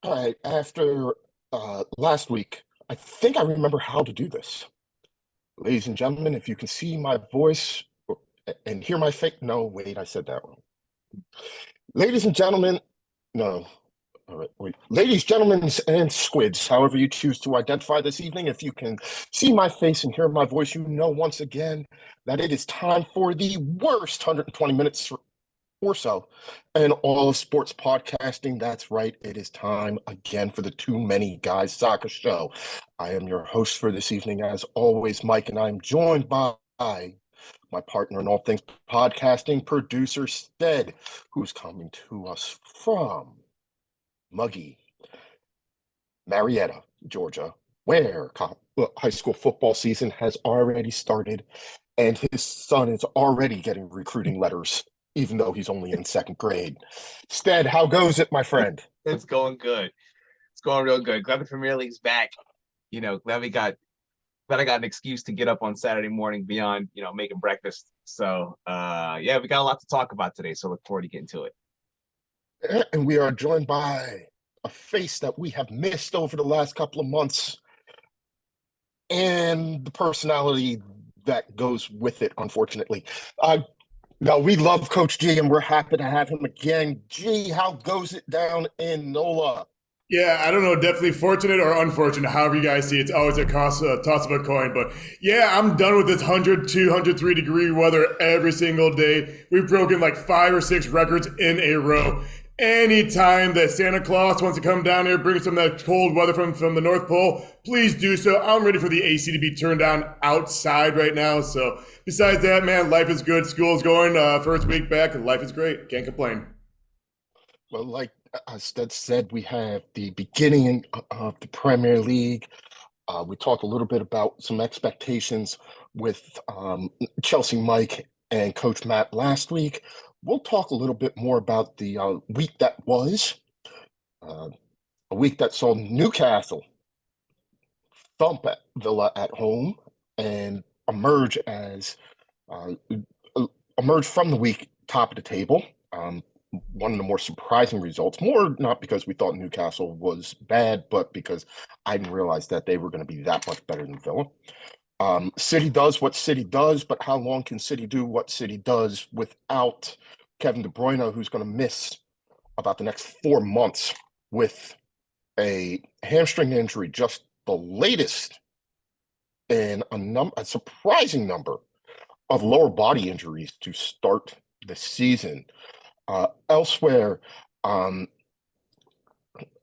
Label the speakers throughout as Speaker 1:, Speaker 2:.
Speaker 1: All right, after last week, I think I remember how to do this. Ladies and gentlemen, if you can see my voice and hear my face, no, wait, I said that wrong. Ladies and gentlemen, no, all right, wait. Ladies, gentlemen, and squids, however you choose to identify this evening, if you can see my face and hear my voice, you know once again that it is time for the worst 120 minutes or so in all of sports podcasting. That's right. It is time again for the Too Many Guys Soccer Show. I am your host for this evening, as always, Mike, and I'm joined by my partner in all things podcasting, producer Stead, who's coming to us from muggy Marietta, Georgia, where high school football season has already started, and his son is already getting recruiting letters, even though he's only in second grade. Stead, how goes it, my friend?
Speaker 2: It's going good. It's going real good. Glad the Premier League's back. Glad I got an excuse to get up on Saturday morning beyond, making breakfast. So yeah, we got a lot to talk about today. So look forward to getting to it.
Speaker 1: And we are joined by a face that we have missed over the last couple of months and the personality that goes with it, unfortunately. No, we love Coach G, and we're happy to have him again. G, how goes it down in NOLA?
Speaker 3: Yeah, I don't know. Definitely fortunate or unfortunate, however you guys see it. It's always toss of a coin. But yeah, I'm done with this 102, 103-degree weather every single day. We've broken like 5 or 6 records in a row. Anytime that Santa Claus wants to come down here, bring some of that cold weather from the North Pole, please do so. I'm ready for the AC to be turned down outside right now. So besides that, man, life is good. School's going. First week back, and life is great. Can't complain.
Speaker 1: Well, like Stead said, we have the beginning of the Premier League. We talked a little bit about some expectations with Chelsea Mike and Coach Matt last week. We'll talk a little bit more about the week that was, a week that saw Newcastle thump at Villa at home and emerge as uh, emerge from the week top of the table. One of the more surprising results, more not because we thought Newcastle was bad, but because I didn't realize that they were going to be that much better than Villa. City does what City does, but how long can City do what City does without Kevin De Bruyne, who's going to miss about the next 4 months with a hamstring injury, just the latest in a surprising number of lower body injuries to start the season. Elsewhere, um,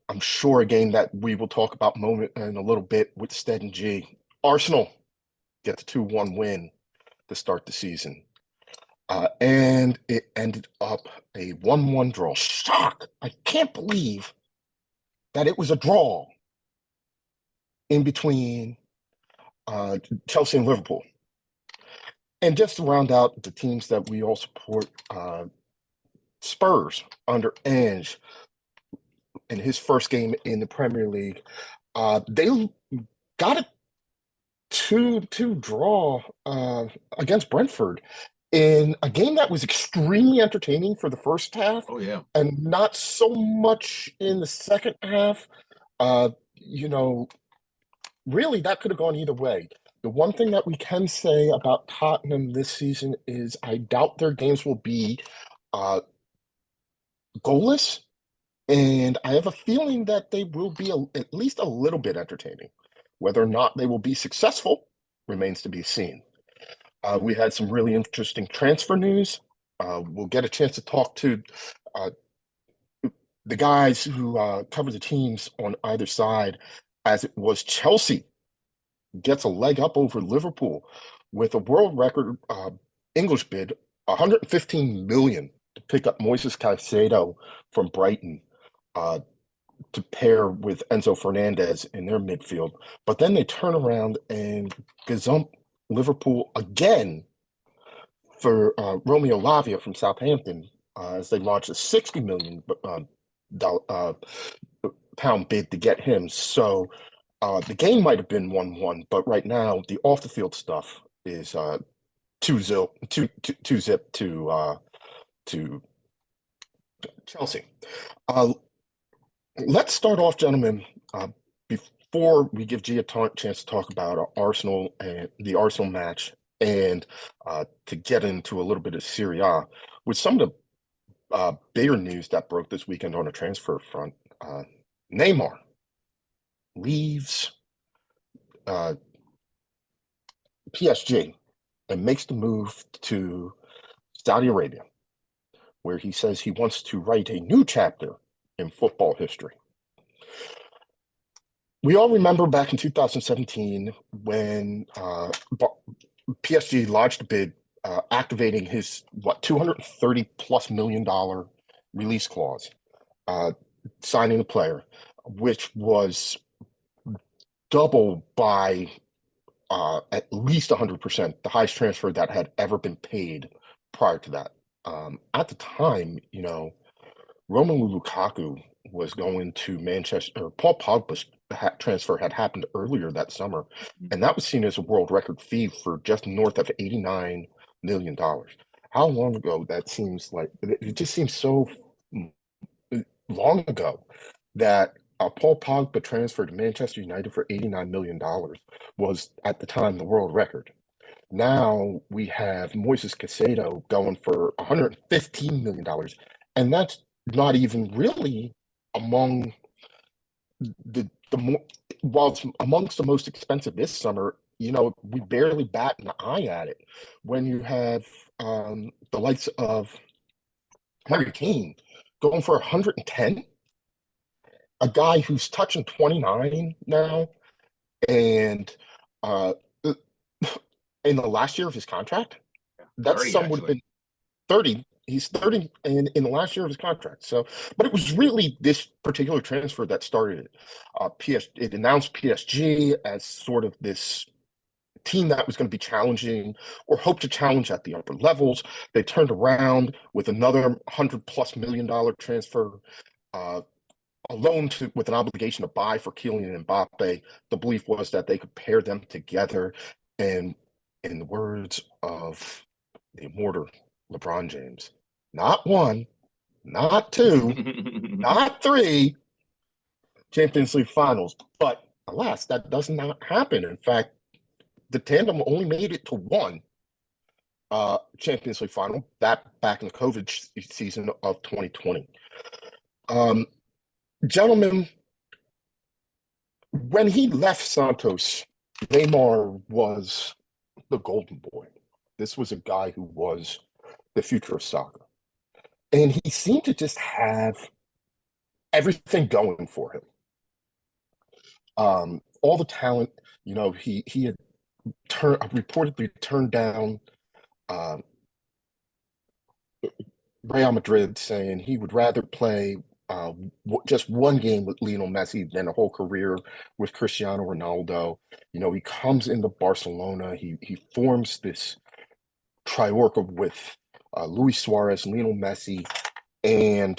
Speaker 1: I'm sure a game that we will talk about moment in a little bit with Stead and G. Arsenal get the 2-1 win to start the season. And it ended up a 1-1 draw. Shock! I can't believe that it was a draw in between Chelsea and Liverpool. And just to round out the teams that we all support, Spurs under Ange in his first game in the Premier League. They got a 2-2 draw against Brentford in a game that was extremely entertaining for the first half.
Speaker 2: Oh yeah.
Speaker 1: And not so much in the second half. You know, really, that could have gone either way. The one thing that we can say about Tottenham this season is I doubt their games will be uh, goalless. And I have a feeling that they will be at least a little bit entertaining. Whether or not they will be successful remains to be seen. We had some really interesting transfer news. We'll get a chance to talk to uh, the guys who cover the teams on either side, as it was Chelsea gets a leg up over Liverpool with a world record English bid, 115 million to pick up Moises Caicedo from Brighton. To pair with Enzo Fernandez in their midfield. But then they turn around and gazump Liverpool again for Romeo Lavia from Southampton as they launch a 60 million pound bid to get him. So the game might have been 1-1, but right now the off the field stuff is 2-zip to Chelsea. let's start off, gentlemen. Before we give G a chance to talk about Arsenal and the Arsenal match, and to get into a little bit of Serie A, with some of the bigger news that broke this weekend on the transfer front. Neymar leaves uh, PSG and makes the move to Saudi Arabia, where he says he wants to write a new chapter in football history. We all remember back in 2017 when PSG lodged a bid activating his, $230+ million release clause, signing a player, which was double by at least 100%, the highest transfer that had ever been paid prior to that. At the time, Romelu Lukaku was going to Manchester, or Paul Pogba's transfer had happened earlier that summer, and that was seen as a world record fee for just north of $89 million. How long ago that seems like, it just seems so long ago that Paul Pogba transfer to Manchester United for $89 million was at the time the world record. Now we have Moises Caicedo going for $115 million, and that's not even really among the more, while it's amongst the most expensive this summer. We barely bat an eye at it when you have the likes of Harry Kane going for 110, a guy who's touching 29 now, and uh, in the last year of his contract, that
Speaker 2: 30
Speaker 1: sum would have
Speaker 2: actually.
Speaker 1: been 30. He's 30 in the last year of his contract. So, but it was really this particular transfer that started it. It announced PSG as sort of this team that was going to be challenging or hope to challenge at the upper levels. They turned around with another $100+ million transfer, a loan with an obligation to buy for Kylian Mbappe. The belief was that they could pair them together, and in the words of the immortal LeBron James, not one, not two, not three Champions League finals. But alas, that does not happen. In fact, the tandem only made it to one Champions League final, that back in the COVID season of 2020. Gentlemen, when he left Santos, Neymar was the golden boy. This was a guy who was the future of soccer. And he seemed to just have everything going for him. All the talent, he had reportedly turned down Real Madrid, saying he would rather play just one game with Lionel Messi than a whole career with Cristiano Ronaldo. He comes into Barcelona. He forms this triorca with Luis Suarez, Lionel Messi, and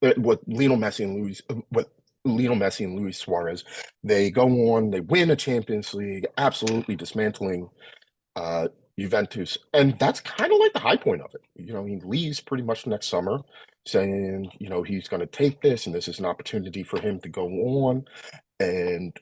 Speaker 1: with Lionel Messi and Luis Suarez. They go on. They win a Champions League, absolutely dismantling Juventus, and that's kind of like the high point of it. He leaves pretty much next summer, saying he's going to take this, and this is an opportunity for him to go on and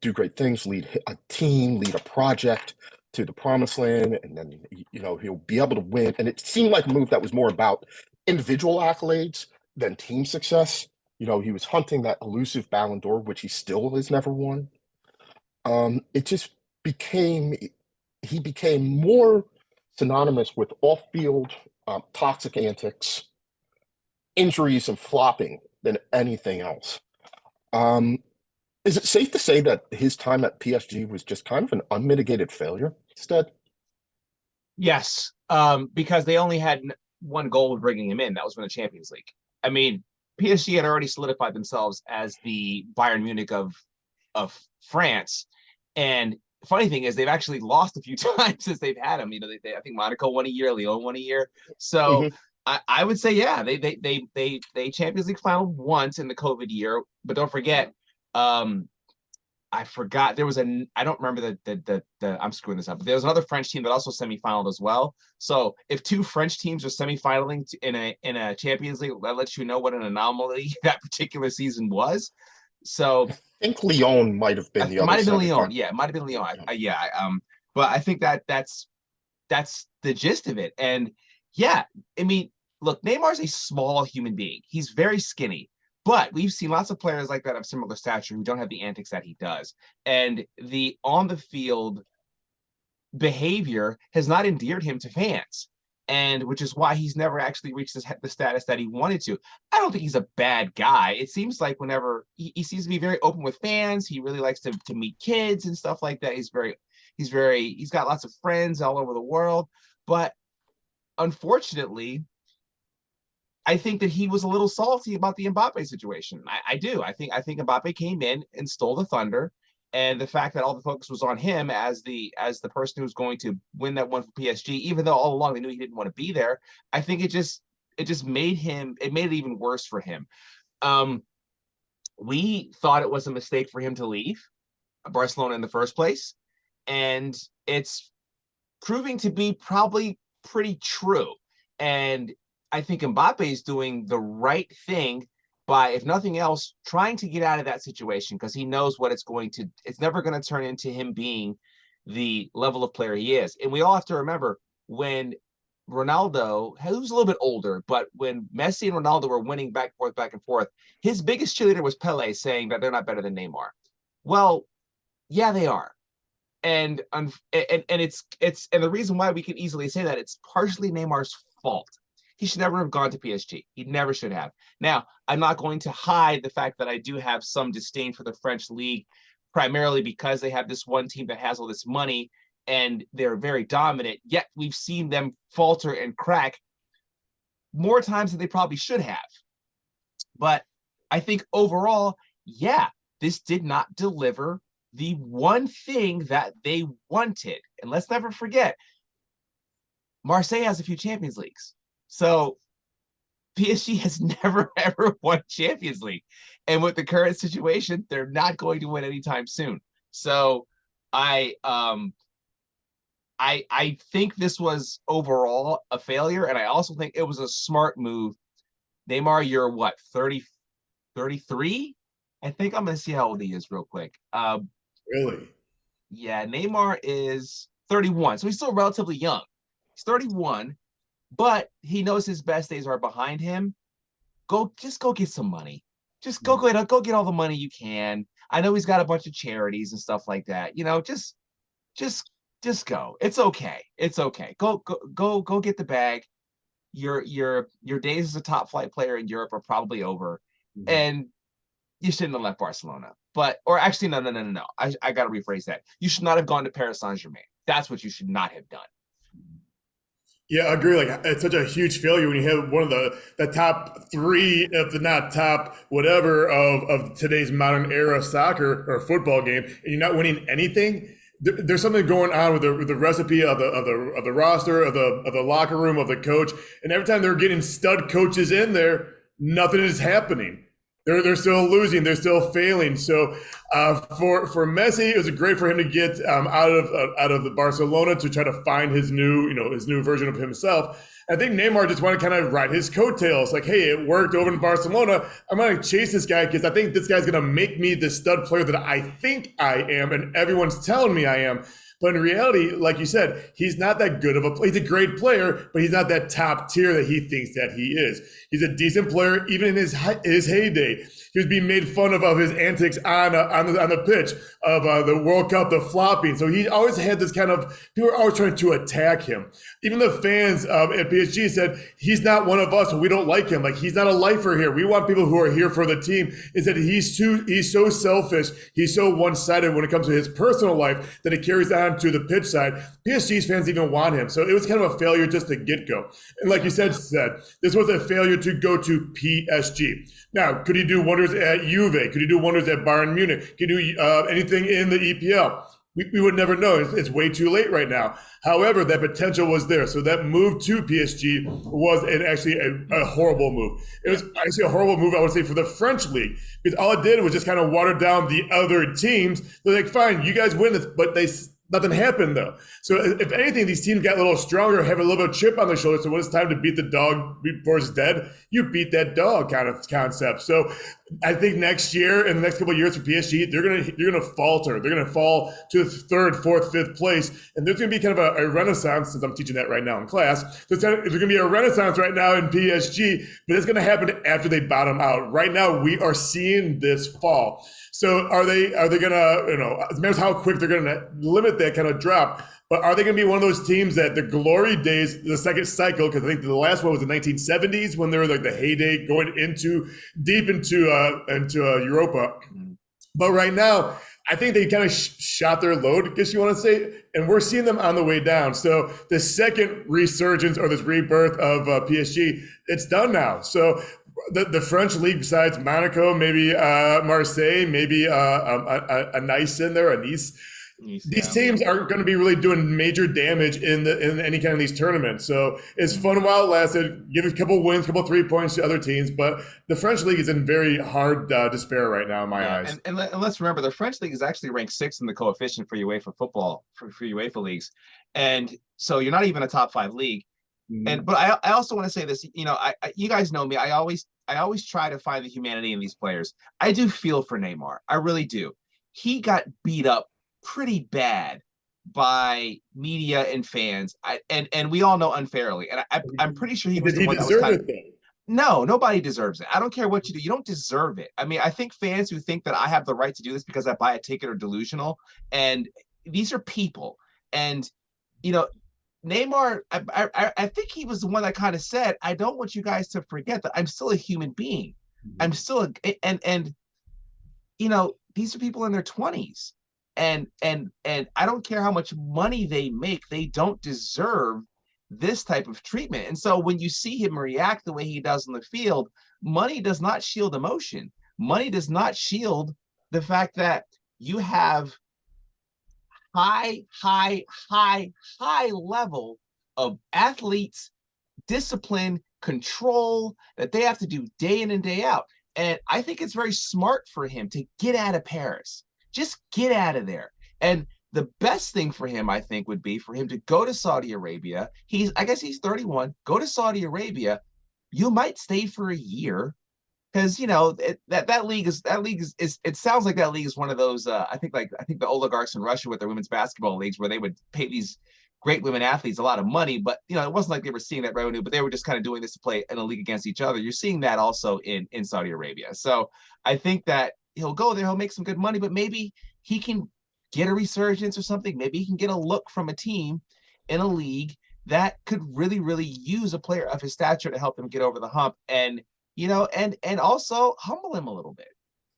Speaker 1: do great things, lead a team, lead a project to the promised land, and then he'll be able to win. And it seemed like a move that was more about individual accolades than team success. He was hunting that elusive Ballon d'Or, which he still has never won. It just became he became more synonymous with off-field toxic antics, injuries, and flopping than anything else. Is it safe to say that his time at PSG was just kind of an unmitigated failure instead?
Speaker 2: Yes, because they only had one goal of bringing him in. That was from the Champions League. I mean, PSG had already solidified themselves as the Bayern Munich of France. And funny thing is, they've actually lost a few times since they've had him. I think Monaco won a year, Lyon won a year. So I would say, yeah, they Champions League final once in the COVID year. But don't forget, I forgot there was I don't remember the I'm screwing this up, but there was another French team that also semifinaled as well. So if two French teams are semifinaling in a Champions League, that lets you know what an anomaly that particular season was. So
Speaker 1: I think Lyon might have been the
Speaker 2: it
Speaker 1: other
Speaker 2: might have been
Speaker 1: semifinal.
Speaker 2: Lyon. Yeah, it might have been Lyon. But I think that's the gist of it. And yeah, I mean, look, Neymar's a small human being. He's very skinny. But we've seen lots of players like that of similar stature who don't have the antics that he does. And the on the field behavior has not endeared him to fans. And which is why he's never actually reached the status that he wanted to. I don't think he's a bad guy. It seems like whenever he seems to be very open with fans, he really likes to meet kids and stuff like that. He's got lots of friends all over the world. But unfortunately, I think that he was a little salty about the Mbappe situation. I do. I think Mbappe came in and stole the thunder, and the fact that all the focus was on him as the person who's going to win that one for PSG, even though all along they knew he didn't want to be there. I think it just made it even worse for him. We thought it was a mistake for him to leave Barcelona in the first place, and it's proving to be probably pretty true. And I think Mbappe is doing the right thing by, if nothing else, trying to get out of that situation, because he knows what it's never going to turn into him being the level of player he is. And we all have to remember when Ronaldo, who's a little bit older, but when Messi and Ronaldo were winning back and forth, his biggest cheerleader was Pele saying that they're not better than Neymar. Well, yeah, they are. And it's and the reason why we can easily say that, it's partially Neymar's fault. He should never have gone to PSG. He never should have. Now, I'm not going to hide the fact that I do have some disdain for the French league, primarily because they have this one team that has all this money and they're very dominant, yet we've seen them falter and crack more times than they probably should have. But I think overall, yeah, this did not deliver the one thing that they wanted. And let's never forget, Marseille has a few Champions Leagues. So PSG has never, ever won Champions League. And with the current situation, they're not going to win anytime soon. So I think this was overall a failure. And I also think it was a smart move. Neymar, you're what, 33? I think I'm going to see how old he is real quick.
Speaker 3: Really?
Speaker 2: Yeah, Neymar is 31. So he's still relatively young. He's 31. But he knows his best days are behind him. Just go get some money. Just go get all the money you can. I know he's got a bunch of charities and stuff like that. Just go. It's okay. It's okay. Go get the bag. Your days as a top flight player in Europe are probably over, and you shouldn't have left Barcelona. Or actually, no. I got to rephrase that. You should not have gone to Paris Saint-Germain. That's what you should not have done.
Speaker 3: Yeah, I agree. Like, it's such a huge failure when you have one of the top three, if not top whatever, of today's modern era soccer or football game, and you're not winning anything. There's something going on with the recipe of the roster, of the locker room, of the coach, and every time they're getting stud coaches in there, nothing is happening. They're still losing. They're still failing. So for Messi, it was great for him to get out of the Barcelona to try to find his new version of himself. I think Neymar just wanted to kind of ride his coattails. Like, hey, it worked over in Barcelona. I'm going to chase this guy because I think this guy's going to make me the stud player that I think I am, and everyone's telling me I am. But in reality, like you said, he's not that good of a player. He's a great player, but he's not that top tier that he thinks that he is. He's a decent player, even in his heyday. He was being made fun of his antics on the pitch, of the World Cup, the flopping. So he always had this kind of, people are always trying to attack him. Even the fans at PSG said, he's not one of us, we don't like him. Like, he's not a lifer here. We want people who are here for the team. Is that he's so selfish, he's so one-sided when it comes to his personal life that it carries on to the pitch side. PSG's fans even want him. So it was kind of a failure just to get go. And like you said, this was a failure to go to PSG. Now, could he do wonders at Juve? Could he do wonders at Bayern Munich? Could he do anything in the EPL? we would never know. It's way too late right now. However, that potential was there. So that move to PSG was actually a horrible move. It was actually a horrible move, I would say, for the French league, because all it did was just kind of water down the other teams. They're like, fine, you guys win this, but nothing happened though. So if anything, these teams got a little stronger, have a little bit of chip on their shoulder. So when it's time to beat the dog before it's dead, you beat that dog kind of concept. So I think next year, in the next couple of years for PSG, they're gonna falter. They're gonna fall to the third, fourth, fifth place, and there's gonna be kind of a renaissance. Since I'm teaching that right now in class, there's gonna be a renaissance right now in PSG, but it's gonna happen after they bottom out. Right now, we are seeing this fall. So are they gonna, it matters how quick they're gonna limit that kind of drop. But are they going to be one of those teams that the glory days, the second cycle, because I think the last one was the 1970s when they were like the heyday going deep into Europa. But right now, I think they kind of shot their load, I guess you want to say, and we're seeing them on the way down. So the second resurgence or this rebirth of PSG, it's done now. So the French league, besides Monaco, maybe Marseille, maybe a Nice in there, a Nice. These teams aren't going to be really doing major damage in any kind of these tournaments. So it's fun while it lasted. Give a couple wins, couple 3 points to other teams, but the French league is in very hard despair right now in my eyes.
Speaker 2: And let's remember, the French league is actually ranked 6th in the coefficient for UEFA football for UEFA leagues, and so you're not even a top 5 league. But I also want to say this. You guys know me. I always try to find the humanity in these players. I do feel for Neymar. I really do. He got beat up pretty bad by media and fans, and we all know unfairly. And I'm pretty sure he was the one that was kind of, no, nobody deserves it. I don't care what you do. You don't deserve it. I mean, I think fans who think that I have the right to do this because I buy a ticket are delusional. And these are people. And, Neymar, I think he was the one that kind of said, I don't want you guys to forget that I'm still a human being. I'm still and these are people in their 20s. And I don't care how much money they make, they don't deserve this type of treatment. And so when you see him react the way he does on the field, money does not shield emotion. Money does not shield the fact that you have high level of athletes, discipline, control that they have to do day in and day out. And I think it's very smart for him to get out of Paris. Just get out of there. And the best thing for him, I think, would be for him to go to Saudi Arabia. I guess he's 31. Go to Saudi Arabia. You might stay for a year because that league is it sounds like that league is one of those I think the oligarchs in Russia with their women's basketball leagues where they would pay these great women athletes a lot of money, but it wasn't like they were seeing that revenue, but they were just kind of doing this to play in a league against each other. You're seeing that also in Saudi Arabia. So I think that he'll go there, he'll make some good money, but maybe he can get a resurgence or something. Maybe he can get a look from a team in a league that could really, really use a player of his stature to help him get over the hump and also humble him a little bit.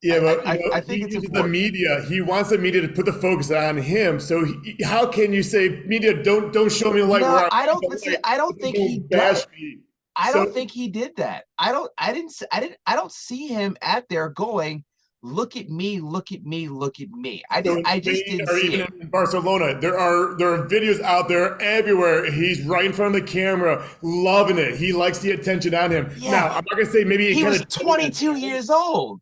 Speaker 3: Yeah, but
Speaker 2: I think it's important.
Speaker 3: The media. He wants the media to put the focus on him. So how can you say media don't show me like?
Speaker 2: No, I don't think he does. I don't think he did that. I don't see him at there going, look at me, look at me, look at me. I just didn't see it.
Speaker 3: In Barcelona, there are videos out there everywhere. He's right in front of the camera, loving it. He likes the attention on him. Yeah. Now, I'm not gonna say maybe
Speaker 2: he was 22 years old.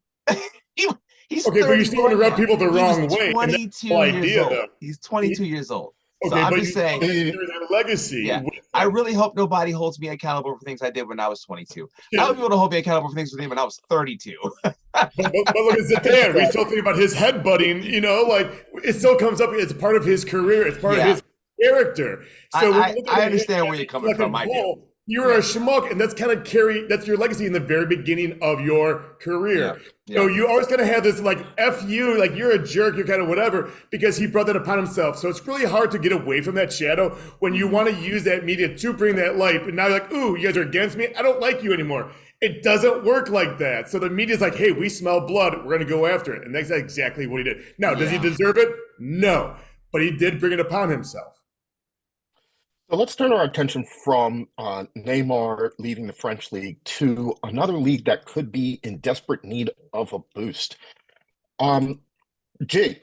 Speaker 2: He's
Speaker 3: okay, but you're still going to rub people the wrong way.
Speaker 2: 22 years old. He's 22 years old. So
Speaker 3: okay,
Speaker 2: I'm
Speaker 3: but
Speaker 2: just saying,
Speaker 3: there's a legacy.
Speaker 2: Yeah, I really hope nobody holds me accountable for things I did when I was 22. Yeah. I hope people to hold me accountable for things I did when I was 32.
Speaker 3: but look at Zidane. We still think about his headbutting. Like it still comes up. It's part of his career. It's part of his character. So
Speaker 2: I understand where you're coming from. I do.
Speaker 3: You're a schmuck, and that's your legacy in the very beginning of your career. Yeah. So you always gonna have this like F you, like you're a jerk, you're kind of whatever, because he brought that upon himself. So it's really hard to get away from that shadow when you want to use that media to bring that light. And now you're like, ooh, you guys are against me. I don't like you anymore. It doesn't work like that. So the media's like, hey, we smell blood. We're gonna go after it. And that's exactly what he did. Now, does he deserve it? No. But he did bring it upon himself.
Speaker 1: So let's turn our attention from Neymar leaving the French league to another league that could be in desperate need of a boost. Jay,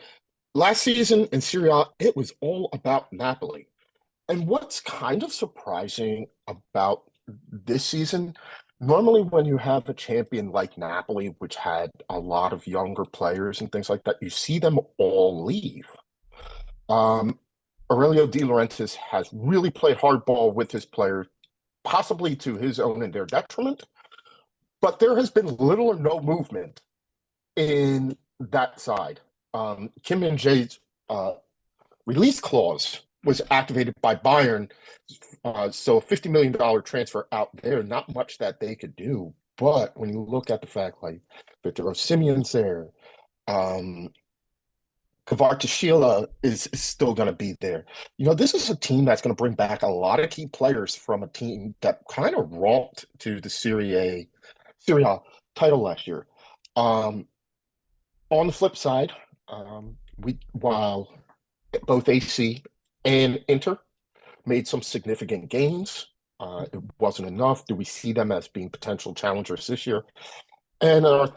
Speaker 1: last season in Serie A, it was all about Napoli. And what's kind of surprising about this season, normally when you have a champion like Napoli, which had a lot of younger players and things like that, you see them all leave. Um, Aurelio De Laurentiis has really played hardball with his players, possibly to his own and their detriment, but there has been little or no movement in that side. Kim Min Jae's release clause was activated by Bayern, so a $50 million transfer out there, not much that they could do. But when you look at the fact like Victor Osimhen's there, um, Kvaratskhelia is still going to be there. This is a team that's going to bring back a lot of key players from a team that kind of romped to the Serie A title last year. On the flip side, while both AC and Inter made some significant gains, it wasn't enough. Do we see them as being potential challengers this year? And our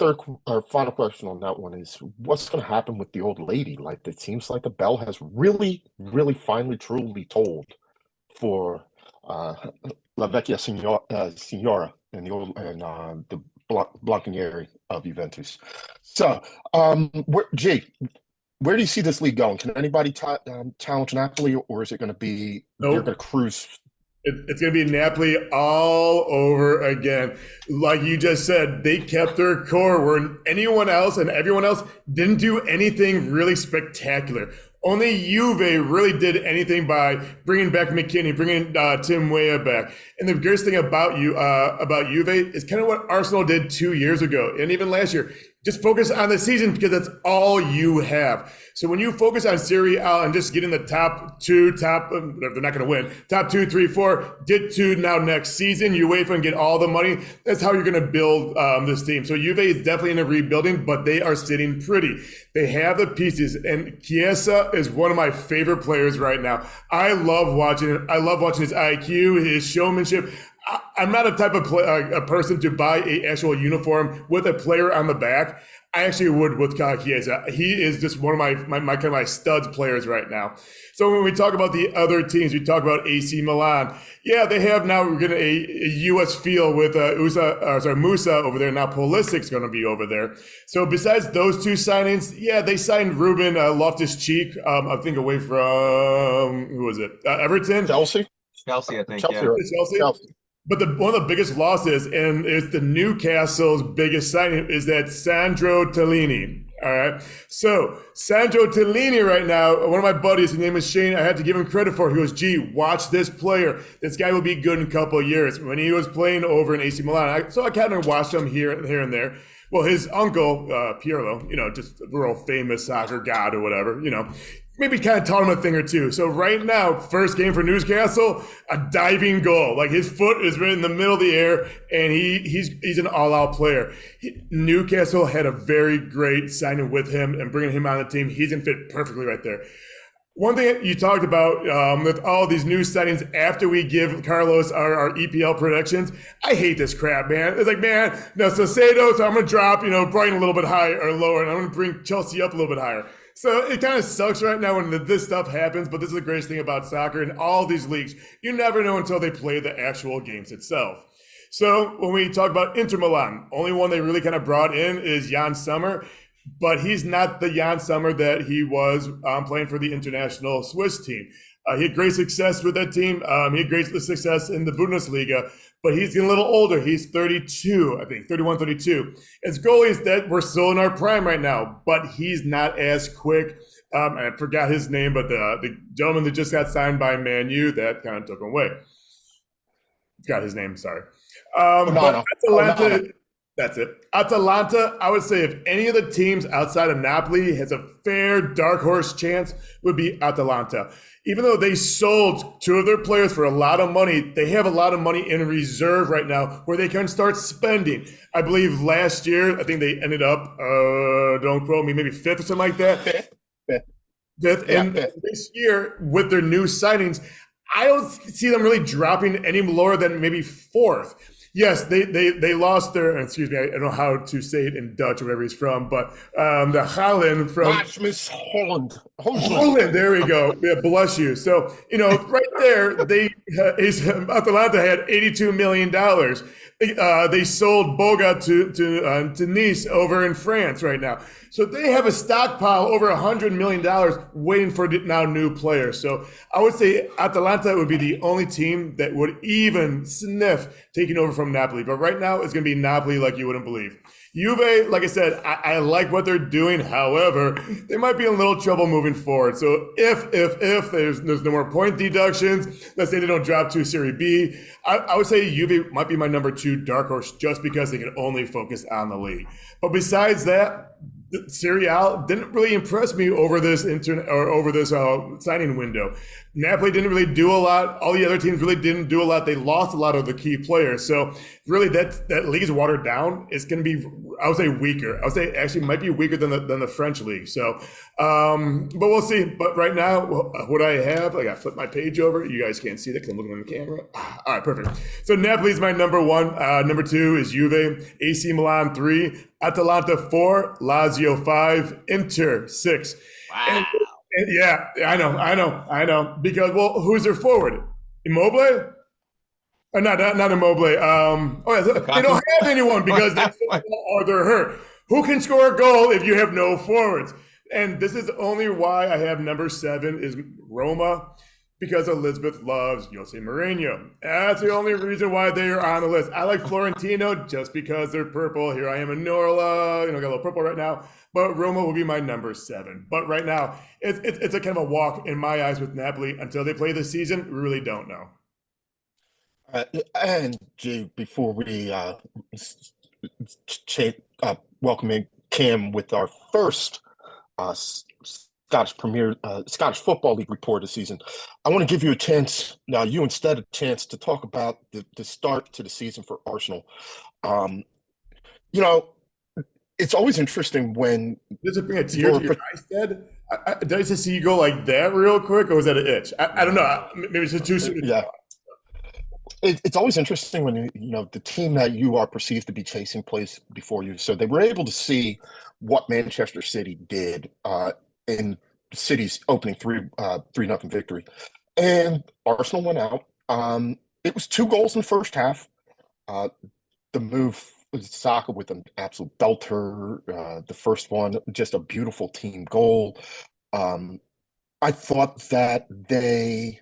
Speaker 1: final question on that one is, what's going to happen with the old lady? Like, it seems like the bell has really, really finally, truly tolled for La Vecchia Signora and the Bianconeri of Juventus. So, where do you see this league going? Can anybody challenge Napoli, or is it going to be they're
Speaker 3: Nope.
Speaker 1: going to cruise?
Speaker 3: It's going to be Napoli all over again. Like you just said, they kept their core where anyone else and everyone else didn't do anything really spectacular. Only Juve really did anything by bringing back McKinney, bringing Tim Weah back. And the greatest thing about Juve is kind of what Arsenal did 2 years ago and even last year. Just focus on the season because that's all you have. So when you focus on Serie A and just getting the top two, they're not going to win, top 2, 3, 4, get to now next season, UEFA and get all the money. That's how you're going to build this team. So Juve is definitely in a rebuilding, but they are sitting pretty. They have the pieces, and Chiesa is one of my favorite players right now. I love watching it. I love watching his IQ, his showmanship. I'm not a type of a person to buy a actual uniform with a player on the back. I actually would with Chiesa. He is just one of my studs players right now. So when we talk about the other teams, we talk about AC Milan. Yeah, they have now we're getting a U.S. feel with Musa over there. Now Pulisic's going to be over there. So besides those two signings, yeah, they signed Ruben Loftus-Cheek. I think away from who was it? Everton,
Speaker 1: Chelsea,
Speaker 2: I think.
Speaker 1: Chelsea,
Speaker 2: Yeah.
Speaker 1: right?
Speaker 3: Chelsea. But one of the biggest losses, and it's the Newcastle's biggest signing, is that Sandro Tellini. All right. So Sandro Tellini right now, one of my buddies, his name is Shane. I had to give him credit for it. He goes, gee, watch this player. This guy will be good in a couple of years. When he was playing over in AC Milan, I kind of watched him here and there. Well, his uncle, Pirlo, just a real famous soccer god or whatever, maybe kind of taught him a thing or two. So right now, first game for Newcastle, a diving goal. Like his foot is right in the middle of the air, and he's an all-out player. Newcastle had a very great signing with him and bringing him on the team. He's going to fit perfectly right there. One thing you talked about with all these new signings after we give Carlos our EPL predictions, I hate this crap, man. It's like, man, no, so I'm going to drop, Brighton a little bit higher or lower, and I'm going to bring Chelsea up a little bit higher. So it kind of sucks right now when this stuff happens, but this is the greatest thing about soccer and all these leagues. You never know until they play the actual games itself. So when we talk about Inter Milan, only one they really kind of brought in is Jan Sommer, but he's not the Jan Sommer that he was playing for the international Swiss team. He had great success with that team. He had great success in the Bundesliga, but he's getting a little older. He's 32, I think, 31, 32. As goalies that we're still in our prime right now, but he's not as quick. I forgot his name, but the gentleman that just got signed by Man U, that kind of took him away. Forgot his name, sorry. But Atalanta, that's it. Atalanta, I would say if any of the teams outside of Napoli has a fair dark horse chance, would be Atalanta. Even though they sold 2 of their players for a lot of money, they have a lot of money in reserve right now where they can start spending. I believe last year, I think they ended up, don't quote me, maybe 5th or something like that. Fifth. And this year, with their new signings, I don't see them really dropping any lower than maybe 4th. Yes, they lost their, excuse me, I don't know how to say it in Dutch or wherever he's from, but the Holland from
Speaker 1: Rasmus Holland.
Speaker 3: Holland, there we go. Yeah, bless you. So, right there, Atalanta had $82 million. They sold Boga to Nice over in France right now. So they have a stockpile over $100 million waiting for now new players. So I would say Atalanta would be the only team that would even sniff taking over from Napoli. But right now, it's going to be Napoli like you wouldn't believe. Juve, like I said, I like what they're doing. However, they might be in a little trouble moving forward. So if there's no more point deductions, let's say they don't drop to Serie B, I would say Juve might be my number 2 dark horse just because they can only focus on the league. But besides that, Serie A didn't really impress me over this signing window. Napoli didn't really do a lot. All the other teams really didn't do a lot. They lost a lot of the key players. So really, that league is watered down. It's going to be, I would say, weaker. I would say actually might be weaker than the French league. So, but we'll see. But right now, what I have, I got to flip my page over. You guys can't see that because I'm looking on the camera. All right, perfect. So Napoli is my number 1. Number 2 is Juve. AC Milan 3. Atalanta 4, Lazio 5, Inter 6.
Speaker 2: Wow.
Speaker 3: And yeah, I know. Because, well, who's their forward? Immobile? Or not Immobile. They don't have anyone because they're hurt. Who can score a goal if you have no forwards? And this is only why I have number 7 is Roma, because Elizabeth loves Jose Mourinho. That's the only reason why they are on the list. I like Florentino just because they're purple. Here I am in Norla, got a little purple right now. But Roma will be my number 7. But right now, it's a kind of a walk in my eyes with Napoli. Until they play this season, we really don't know.
Speaker 1: And G, before we welcoming Cam with our first Scottish Football League report of the season, I want to give you a chance now. You instead a chance to talk about the start to the season for Arsenal. It's always interesting when
Speaker 3: does it bring a tear to your eyes, Dad? Did I just see you go like that real quick, or was that an itch? I don't know. Maybe it's just too soon.
Speaker 1: Yeah. It's always interesting when the team that you are perceived to be chasing plays before you. So they were able to see what Manchester City did in City's opening 3-0 victory, and Arsenal went out. It was 2 goals in the first half. The move was Saka with an absolute belter. The first one, just a beautiful team goal. I thought that they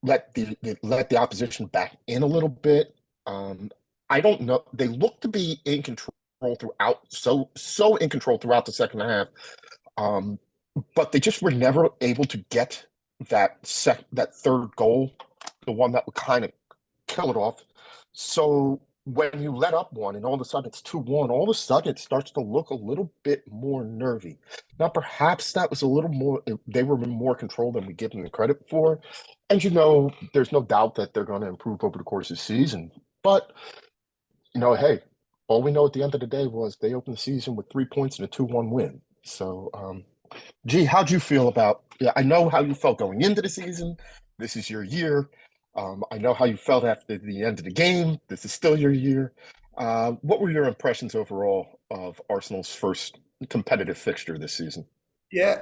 Speaker 1: let the opposition back in a little bit. I don't know. They looked to be in control throughout, so in control throughout the second half. But they just were never able to get that third goal, the one that would kind of kill it off. So when you let up one and all of a sudden it's 2-1, all of a sudden it starts to look a little bit more nervy. Now, perhaps that was a little more, they were in more control than we give them the credit for. And there's no doubt that they're going to improve over the course of the season. But, hey, all we know at the end of the day was they opened the season with 3 points and a 2-1 win. So, how'd you feel about, I know how you felt going into the season. This is your year. I know how you felt after the end of the game. This is still your year. What were your impressions overall of Arsenal's first competitive fixture this season?
Speaker 3: Yeah,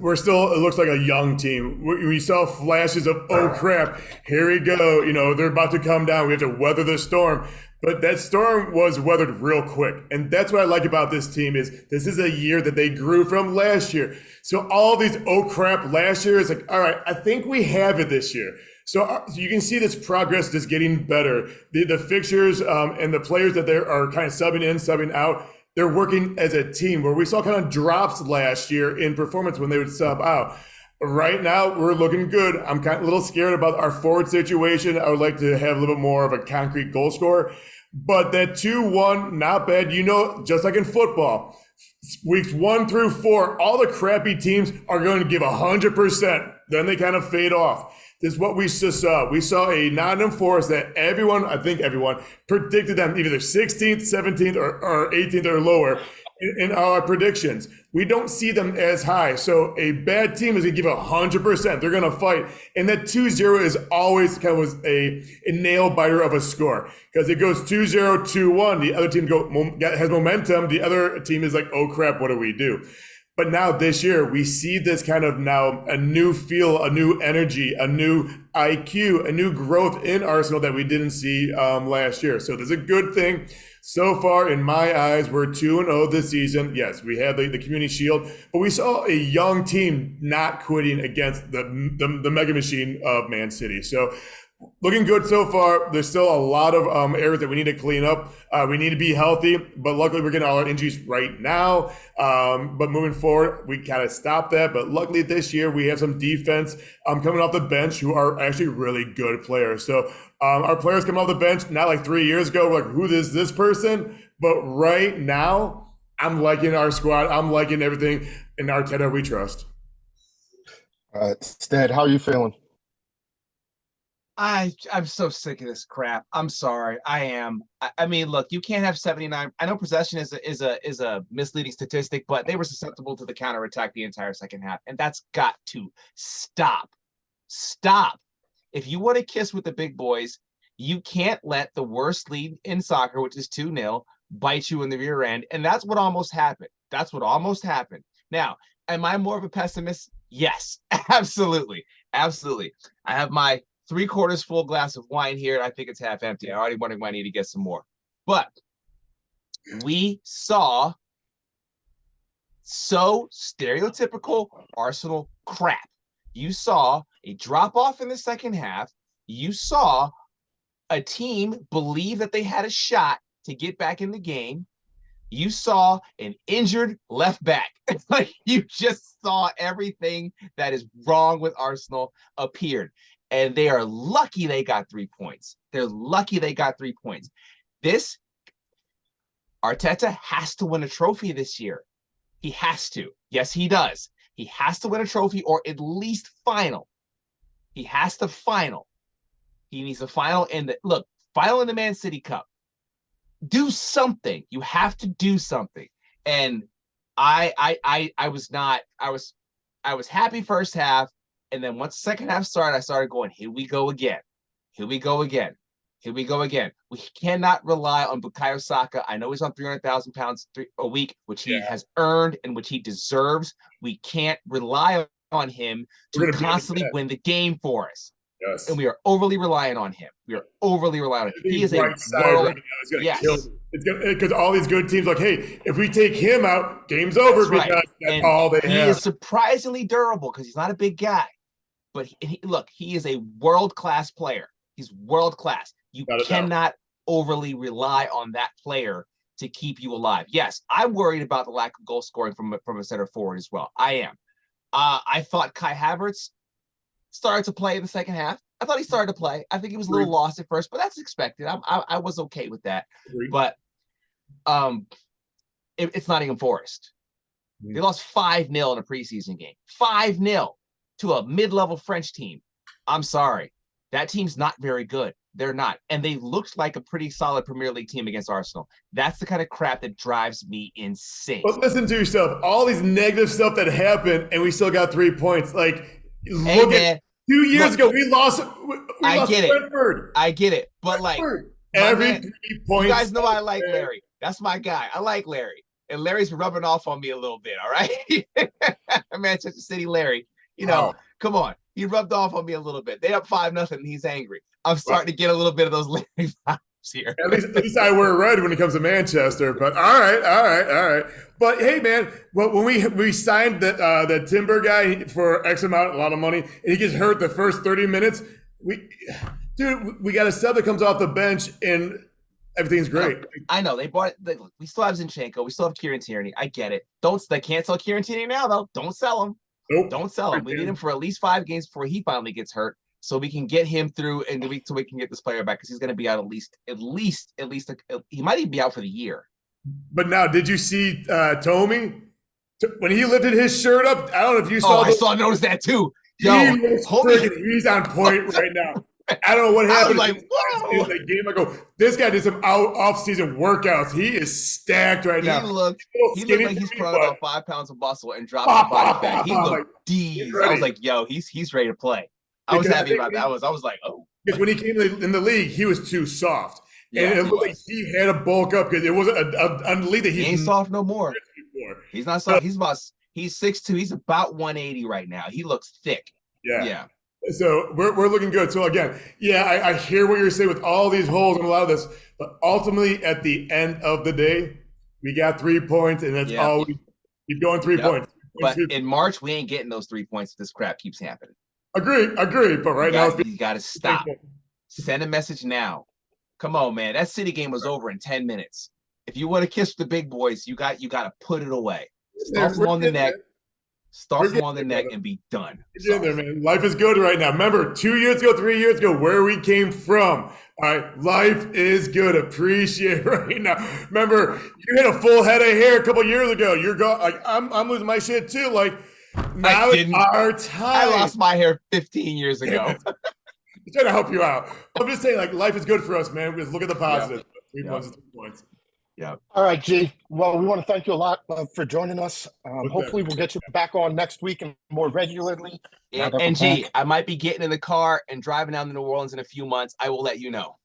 Speaker 3: we're still, it looks like a young team. We saw flashes of, oh crap, here we go. They're about to come down. We have to weather the storm. But that storm was weathered real quick. And that's what I like about this team is this is a year that they grew from last year. So all these, oh crap, last year is like, all right, I think we have it this year. So you can see this progress just getting better. The fixtures and the players that they are kind of subbing in, subbing out, they're working as a team where we saw kind of drops last year in performance when they would sub out. Right now, we're looking good. I'm kind of a little scared about our forward situation. I would like to have a little bit more of a concrete goal scorer. But that 2-1, not bad. Just like in football, weeks 1 through 4, all the crappy teams are going to give 100%. Then they kind of fade off. This is what we just saw. We saw a Nottingham Forest that I think everyone predicted them either 16th, 17th, or 18th or lower in our predictions. we don't see them as high. So a bad team is going to give 100%. They're going to fight. And that 2-0 is always kind of a nail biter of a score because it goes 2-0, 2-1. The other team has momentum. The other team is like, oh crap, what do we do? But now this year, we see this kind of now a new feel, a new energy, a new IQ, a new growth in Arsenal that we didn't see last year. So there's a good thing. So far, in my eyes, we're 2-0 this season. Yes, we have the Community Shield, but we saw a young team not quitting against the mega machine of Man City. So looking good so far. There's still a lot of areas that we need to clean up. We need to be healthy, but luckily we're getting all our injuries right now. But moving forward, we kind of stop that. But luckily this year we have some defense coming off the bench who are actually really good players. So our players coming off the bench, not like 3 years ago, we're like, who is this person? But right now, I'm liking our squad. I'm liking everything. In Arteta, we trust.
Speaker 1: Stead, how are you feeling?
Speaker 2: I'm so sick of this crap. I'm sorry. I am. I mean, look, you can't have 79. I know possession is a misleading statistic, but they were susceptible to the counterattack the entire second half, and that's got to stop. Stop. If you want to kiss with the big boys, you can't let the worst lead in soccer, which is 2-0, bite you in the rear end, and that's what almost happened. That's what almost happened. Now, am I more of a pessimist? Yes, absolutely. Absolutely. I have my 3/4 full glass of wine here, and I think it's half empty. I already wondering when I need to get some more. But we saw so stereotypical Arsenal crap. You saw a drop-off in the second half. You saw a team believe that they had a shot to get back in the game. You saw an injured left back. Like, you just saw everything that is wrong with Arsenal appeared. And they are lucky they got 3 points. They're lucky they got 3 points. This, Arteta has to win a trophy this year. He has to. Yes, he does. He has to win a trophy or at least final. He has to final. He needs a final in the, final in the Man City Cup. Do something. You have to do something. And I was happy first half. And then once the second half started, I started going, here we go again. Here we go again. Here we go again. We cannot rely on Bukayo Saka. I know he's on £300,000 a week, which he has earned and which he deserves. We can't rely on him to constantly win the game for us.
Speaker 3: Yes.
Speaker 2: And we are overly reliant on him. We are overly reliant on him. He is a world.
Speaker 3: Right now is kill. It's gonna, because all these good teams, like, hey, if we take him out, game's over. That's because that's all they have.
Speaker 2: He is surprisingly durable because he's not a big guy. But he is a world-class player. He's world-class. You cannot overly rely on that player to keep you alive. Yes, I'm worried about the lack of goal scoring from a center forward as well. I am. I thought Kai Havertz started to play in the second half. I thought he started to play. I think he was a little lost at first, but that's expected. I was okay with that. But it's Nottingham Forest. They lost 5-0 in a preseason game. 5-0 to a mid-level French team. I'm sorry. That team's not very good. They're not. And they looked like a pretty solid Premier League team against Arsenal. That's the kind of crap that drives me insane.
Speaker 3: But listen to yourself. All these negative stuff that happened, and we still got 3 points. Like, look at 2 years ago, we lost Brentford.
Speaker 2: I get it. But, like,
Speaker 3: every 3 points.
Speaker 2: You guys know I like Larry. That's my guy. I like Larry. And Larry's rubbing off on me a little bit, all right? Manchester City Larry. Come on. He rubbed off on me a little bit. They up 5-0 and he's angry. I'm starting to get a little bit of those Larry vibes here.
Speaker 3: At least I wear red when it comes to Manchester. But all right. But hey, man, when we signed that Timber guy for X amount, a lot of money, and he gets hurt the first 30 minutes, we got a sub that comes off the bench and everything's great.
Speaker 2: I know they bought it. We still have Zinchenko. We still have Kieran Tierney. I get it. They can't sell Kieran Tierney now though. Don't sell him.
Speaker 3: Nope.
Speaker 2: Don't sell him. We need him for at least 5 games before he finally gets hurt, so we can get him through and so we can get this player back because he's going to be out at least he might even be out for the year.
Speaker 3: But now, did you see Tommy when he lifted his shirt up? I don't know if you saw.
Speaker 2: I noticed that too. Yo,
Speaker 3: he's on point right now. I don't know what
Speaker 2: I
Speaker 3: happened.
Speaker 2: was like, whoa.
Speaker 3: The game, I go, this guy did some off-season workouts. He is stacked right now.
Speaker 2: He looked
Speaker 3: Skinny
Speaker 2: like he's
Speaker 3: to me,
Speaker 2: put on
Speaker 3: but
Speaker 2: about 5 pounds of muscle and dropping the body fat. He
Speaker 3: like,
Speaker 2: looked
Speaker 3: he's
Speaker 2: D's. I
Speaker 3: ready.
Speaker 2: was like, yo, he's ready to play. I was
Speaker 3: Because
Speaker 2: happy about that. I was like, oh.
Speaker 3: because when he came in the league, he was too soft.
Speaker 2: Yeah,
Speaker 3: And it
Speaker 2: he
Speaker 3: looked like
Speaker 2: was.
Speaker 3: he had to bulk up because it wasn't a league that
Speaker 2: He
Speaker 3: he's
Speaker 2: ain't soft no more.
Speaker 3: before.
Speaker 2: He's not
Speaker 3: So,
Speaker 2: soft. He's 6'2". He's about 180 right now. He looks thick.
Speaker 3: yeah.
Speaker 2: Yeah.
Speaker 3: So we're looking good. So again, yeah, I hear what you're saying with all these holes and a lot of this, but ultimately at the end of the day, we got 3 points, and that's
Speaker 2: Yep.
Speaker 3: all we keep going. 3
Speaker 2: Yep.
Speaker 3: points.
Speaker 2: But in March, we ain't getting those 3 points if this crap keeps happening.
Speaker 3: Agree. But right now,
Speaker 2: You got to stop. Send a message now. Come on, man. That City game was over in 10 minutes. If you want to kiss the big boys, you got to put it away. Start from on the neck. Start from on the neck and be done.
Speaker 3: Get there, man. Life is good right now. Remember, 2 years ago, 3 years ago, where we came from. All right, life is good. Appreciate it right now. Remember, you had a full head of hair a couple years ago. You're going like I'm losing my shit too. Like now it's our time.
Speaker 2: I lost my hair 15 years ago.
Speaker 3: I'm trying to help you out. I'm just saying, like, life is good for us, man. Just look at the positives.
Speaker 2: Yep.
Speaker 3: 3 points is 3 points.
Speaker 2: Yeah.
Speaker 1: All right, G. Well, we want to thank you a lot for joining us. Hopefully, we'll get you back on next week and more regularly.
Speaker 2: And G, I might be getting in the car and driving down to New Orleans in a few months. I will let you know.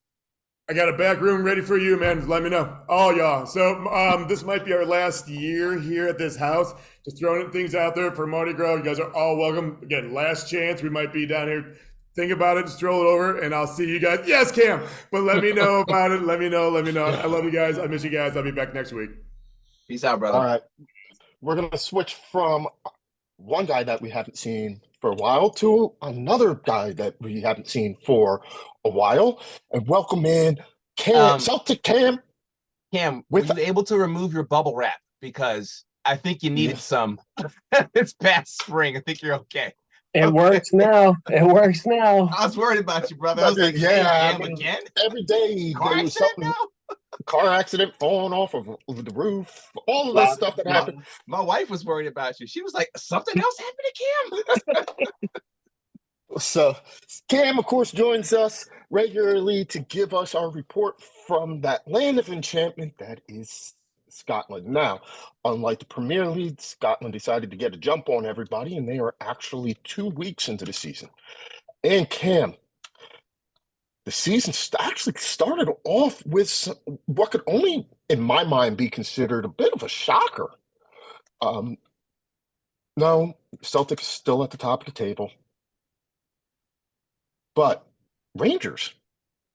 Speaker 3: I got a back room ready for you, man. Just let me know. All y'all. So this might be our last year here at this house. Just throwing things out there for Mardi Gras. You guys are all welcome. Again, last chance. We might be down here. Think about it. Just stroll it over, and I'll see you guys. Yes, Cam. But let me know about it. Let me know. I love you guys. I miss you guys. I'll be back next week.
Speaker 2: Peace out, brother.
Speaker 1: All right. We're going to switch from one guy that we haven't seen for a while to another guy that we haven't seen for a while. And welcome in Cam, Celtic Cam.
Speaker 2: Cam, were you able to remove your bubble wrap? Because I think you needed some. It's past spring. I think you're okay.
Speaker 4: It works now. It works now.
Speaker 2: I was worried about you, brother. I was like,
Speaker 1: yeah,
Speaker 2: Cam again?
Speaker 1: Every day
Speaker 2: Car
Speaker 1: there was
Speaker 2: accident
Speaker 1: something.
Speaker 2: now?
Speaker 1: Car accident, falling off of the roof, all of this stuff that happened.
Speaker 2: My wife was worried about you. She was like, something else happened to Cam?
Speaker 1: So Cam, of course, joins us regularly to give us our report from that land of enchantment that is Scotland. Now, unlike the Premier League, Scotland decided to get a jump on everybody, and they are actually 2 weeks into the season. And Cam, the season actually started off with what could only, in my mind, be considered a bit of a shocker. No, Celtic is still at the top of the table. But Rangers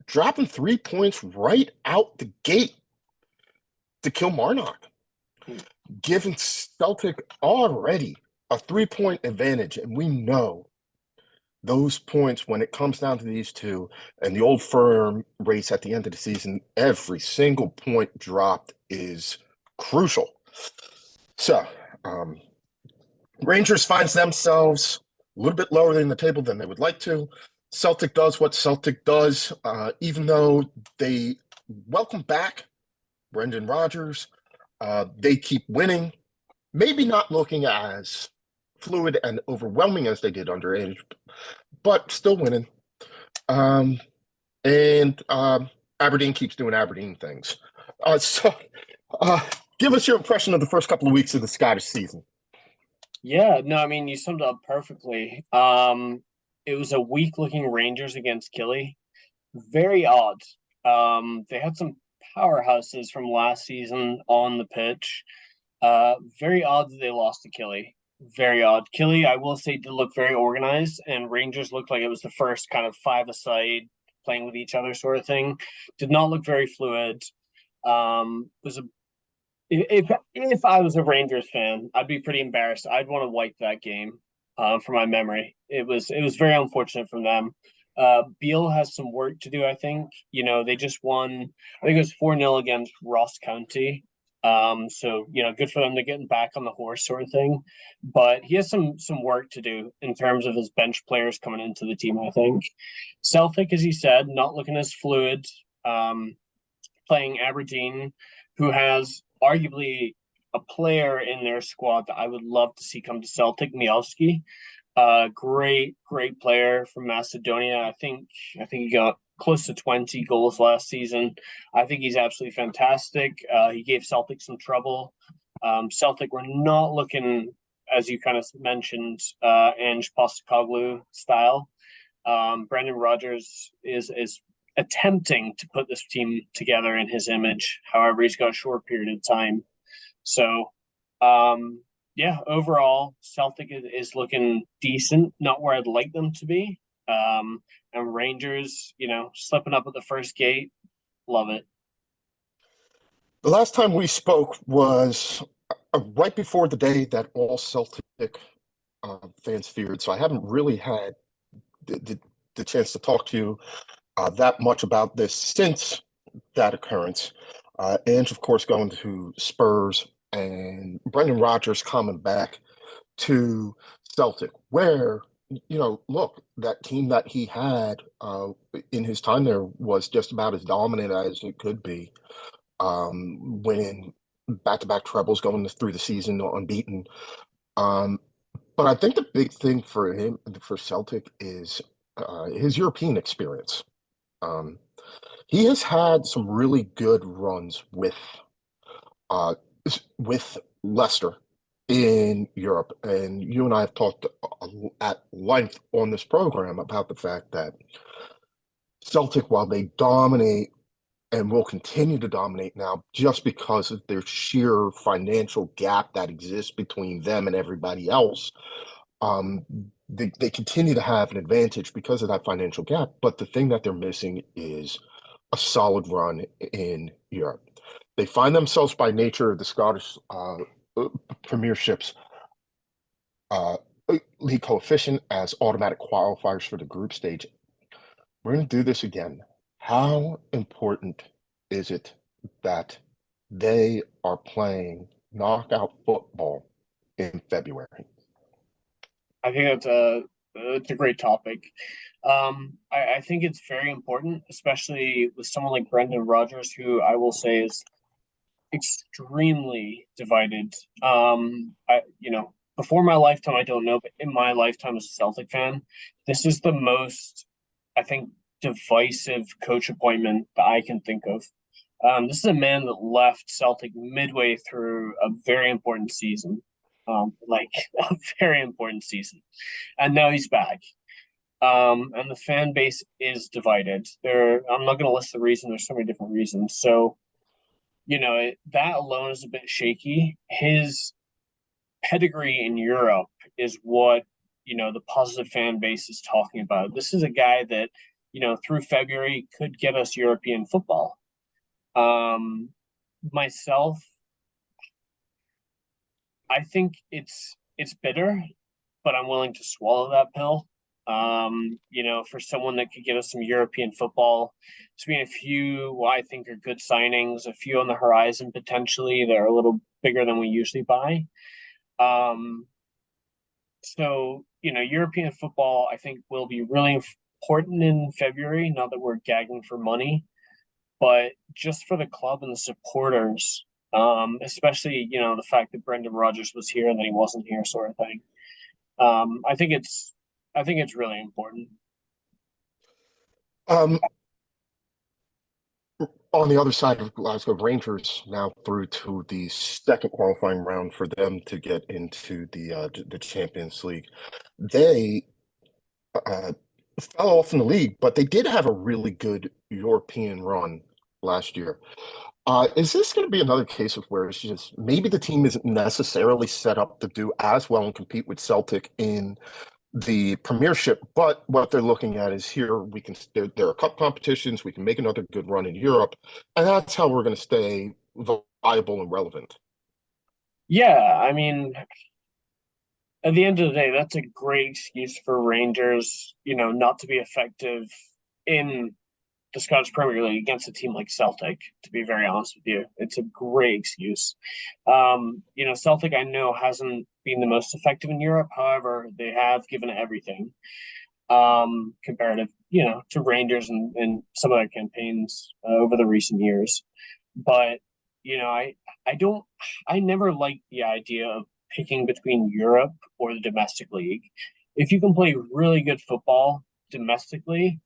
Speaker 1: dropping 3 points right out the gate to Kilmarnock, giving Celtic already a 3-point advantage. And we know those points, when it comes down to these two and the old firm race at the end of the season, every single point dropped is crucial. So, Rangers finds themselves a little bit lower in the table than they would like to. Celtic does what Celtic does, even though they welcome back Brendan Rodgers. They keep winning, maybe not looking as fluid and overwhelming as they did under Ange, but still winning. And Aberdeen keeps doing Aberdeen things. Give us your impression of the first couple of weeks of the Scottish season.
Speaker 4: Yeah, no, I mean, you summed it up perfectly. It was a weak-looking Rangers against Killie. Very odd. They had some powerhouses from last season on the pitch. Very odd that they lost to Killie. Very odd. Killie, I will say, did look very organized, and Rangers looked like it was the first kind of five-a-side, playing with each other sort of thing. Did not look very fluid. Was a if I was a Rangers fan, I'd be pretty embarrassed. I'd want to wipe that game from my memory. It was very unfortunate from them. Beale has some work to do, I think. You know, they just won, I think it was 4-0 against Ross County. So, you know, good for them to getting back on the horse sort of thing. But he has some work to do in terms of his bench players coming into the team, I think. Celtic, as you said, not looking as fluid. Playing Aberdeen, who has arguably a player in their squad that I would love to see come to Celtic, Miowski. Great player from Macedonia. I think he got close to 20 goals last season. I think he's absolutely fantastic. He gave Celtic some trouble. Celtic were not looking, as you kind of mentioned, Ange Postecoglou style. Brendan Rodgers is attempting to put this team together in his image. However, he's got a short period of time. So, yeah, overall, Celtic is looking decent, not where I'd like them to be. And Rangers, slipping up at the first gate, love it.
Speaker 1: The last time we spoke was right before the day that all Celtic fans feared, so I haven't really had the chance to talk to you that much about this since that occurrence. Ange, of course, going to Spurs, and Brendan Rodgers coming back to Celtic, where, look, that team that he had in his time there was just about as dominant as it could be, winning back-to-back trebles, going through the season unbeaten. But I think the big thing for him, for Celtic, is his European experience. Um, he has had some really good runs uh, with Leicester in Europe, and you and I have talked at length on this program about the fact that Celtic, while they dominate and will continue to dominate now, just because of their sheer financial gap that exists between them and everybody else, um, they continue to have an advantage because of that financial gap. But the thing that they're missing is a solid run in Europe. They find themselves by nature of the Scottish Premiership's uh, league coefficient as automatic qualifiers for the group stage. We're going to do this again. How important is it that they are playing knockout football in February?
Speaker 4: I think it's a great topic. I think it's very important, especially with someone like Brendan Rodgers, who I will say is extremely divided. Before my lifetime, I don't know, but in my lifetime as a Celtic fan, this is the most, I think, divisive coach appointment that I can think of. This is a man that left Celtic midway through a very important season, like a very important season, and now he's back. And the fan base is divided. I'm not going to list the reason. There's so many different reasons. So, that alone is a bit shaky. His pedigree in Europe is what, the positive fan base is talking about. This is a guy that, through February could get us European football. Myself, I think it's bitter, but I'm willing to swallow that pill. For someone that could get us some European football, there's been a few what I think are good signings, a few on the horizon potentially that are a little bigger than we usually buy. So, European football, I think, will be really important in February, not that we're gagging for money, but just for the club and the supporters, especially, the fact that Brendan Rodgers was here and then he wasn't here, sort of thing. I think it's really important.
Speaker 1: Um, on the other side of Glasgow, Rangers now through to the second qualifying round for them to get into the Champions League. They fell off in the league, but they did have a really good European run last year. Is this going to be another case of where it's just maybe the team isn't necessarily set up to do as well and compete with Celtic in the Premiership, but what they're looking at is here there are cup competitions, we can make another good run in Europe, and that's how we're going to stay viable and relevant.
Speaker 4: Yeah, I mean, at the end of the day, that's a great excuse for Rangers, not to be effective in the Scottish Premier League against a team like Celtic, to be very honest with you. It's a great excuse. Celtic, I know, hasn't been the most effective in Europe. However, they have given it everything comparative, to Rangers and some of their campaigns over the recent years. But, I never liked the idea of picking between Europe or the domestic league. if you can play really good football domestically,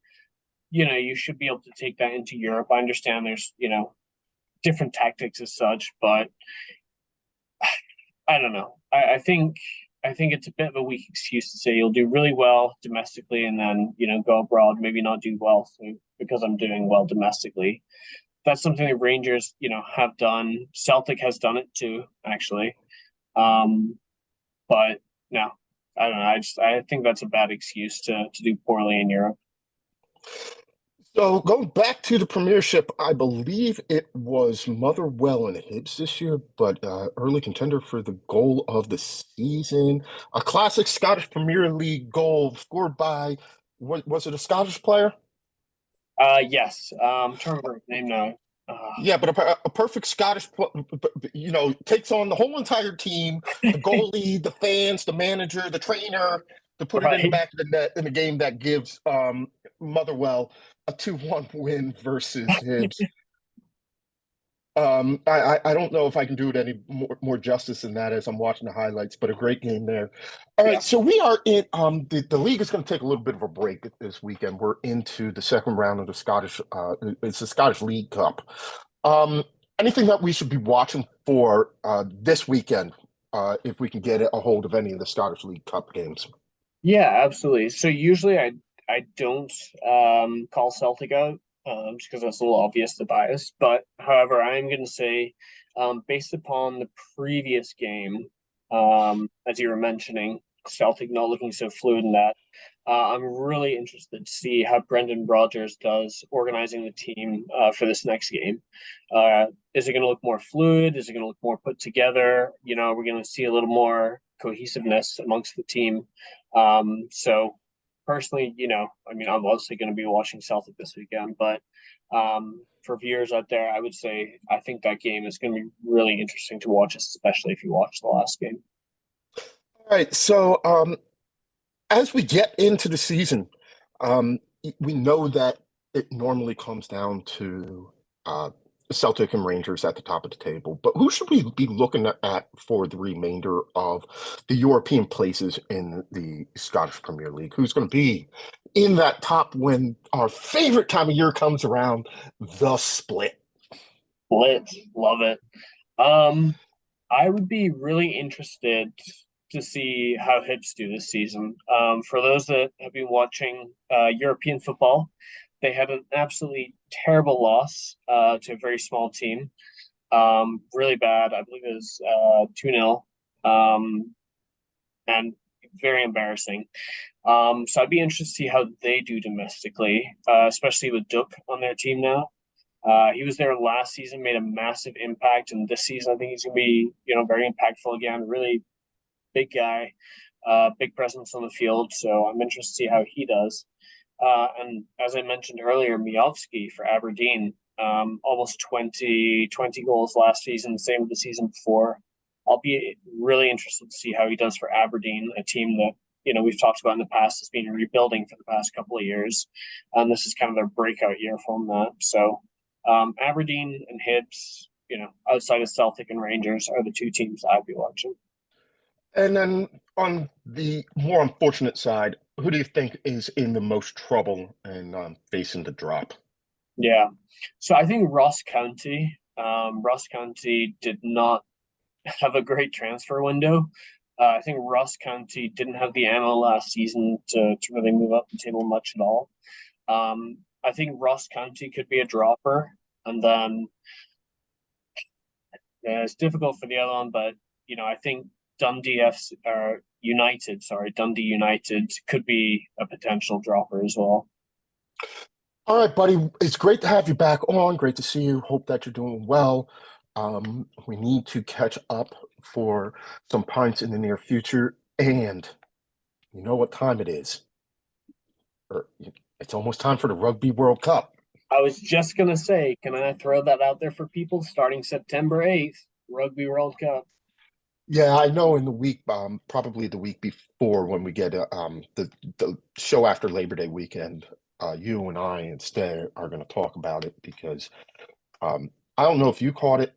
Speaker 4: you should be able to take that into Europe. I understand there's, different tactics as such, but I don't know. I think it's a bit of a weak excuse to say you'll do really well domestically and then, go abroad, maybe not do well because I'm doing well domestically. That's something that Rangers, have done. Celtic has done it too, actually. But no, I don't know. I think that's a bad excuse to do poorly in Europe.
Speaker 1: So going back to the Premiership, I believe it was Motherwell and Hibs this year, but early contender for the goal of the season. A classic Scottish Premier League goal scored by, was it a Scottish player?
Speaker 4: Yes. I'm trying to remember his name now.
Speaker 1: Yeah, but a perfect Scottish, takes on the whole entire team, the goalie, the fans, the manager, the trainer, to put it in the
Speaker 4: Right.
Speaker 1: back of the net in a game that gives Motherwell a 2-1 win versus Hibs. I don't know if I can do it any more justice than that as I'm watching the highlights, but a great game there. All right,
Speaker 4: Yeah.
Speaker 1: so we are in the league is going to take a little bit of a break this weekend. We're into the second round of the Scottish it's the Scottish League Cup. Anything that we should be watching for this weekend, if we can get a hold of any of the Scottish League Cup games?
Speaker 4: Yeah, absolutely. So usually I don't call Celtic out just because that's a little obvious the bias. But however, I'm going to say, based upon the previous game, as you were mentioning, Celtic not looking so fluid in that. I'm really interested to see how Brendan Rodgers does organizing the team for this next game. Is it going to look more fluid? Is it going to look more put together? We're going to see a little more cohesiveness amongst the team. So personally, I'm obviously going to be watching Celtic this weekend, but for viewers out there, I would say I think that game is going to be really interesting to watch, especially if you watch the last game.
Speaker 1: All right, so as we get into the season, we know that it normally comes down to Celtic and Rangers at the top of the table. But who should we be looking at for the remainder of the European places in the Scottish Premier League? Who's going to be in that top when our favorite time of year comes around, the split?
Speaker 4: Split, love it. I would be really interested to see how Hibs do this season. For those that have been watching European football, they had an absolutely terrible loss to a very small team. Really bad. I believe it was 2-0. And very embarrassing. So I'd be interested to see how they do domestically, especially with Duck on their team now. He was there last season, made a massive impact, and this season I think he's gonna be, very impactful again. Really big guy, big presence on the field. So I'm interested to see how he does. And as I mentioned earlier, Miovski for Aberdeen, almost 20 goals last season, same with the season before. I'll be really interested to see how he does for Aberdeen, a team that we've talked about in the past has been rebuilding for the past couple of years, and this is kind of their breakout year from that. So Aberdeen and Hibs, outside of Celtic and Rangers, are the two teams I'd be watching.
Speaker 1: And then on the more unfortunate side, who do you think is in the most trouble and facing the drop?
Speaker 4: Yeah, so I think Ross County. Ross County did not have a great transfer window. I think Ross County didn't have the ammo last season to really move up the table much at all. I think Ross County could be a dropper, and then it's difficult for the other one, but I think Dundee FC or United, sorry, Dundee United could be a potential dropper as well.
Speaker 1: All right, buddy. It's great to have you back on. Great to see you. Hope that you're doing well. We need to catch up for some pints in the near future. And you know what time it is? It's almost time for the Rugby World Cup.
Speaker 4: I was just gonna say, can I throw that out there for people starting September 8th, Rugby World Cup?
Speaker 1: Yeah, I know in the week, probably the week before when we get the show after Labor Day weekend, you and I instead are going to talk about it because I don't know if you caught it.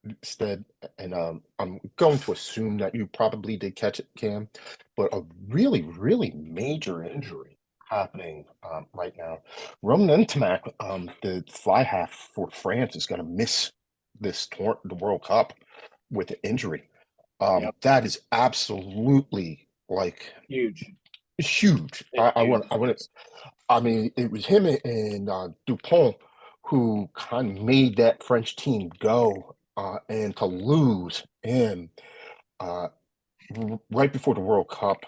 Speaker 1: Instead, and I'm going to assume that you probably did catch it, Cam, but a really, really major injury happening right now. Roman Ntamack, the fly half for France, is going to miss the World Cup with an injury.
Speaker 4: Yep.
Speaker 1: That is absolutely like
Speaker 4: Huge.
Speaker 1: huge.
Speaker 4: It's huge.
Speaker 1: I mean, it was him and Dupont who kind of made that French team go, and to lose him uh, right before the World Cup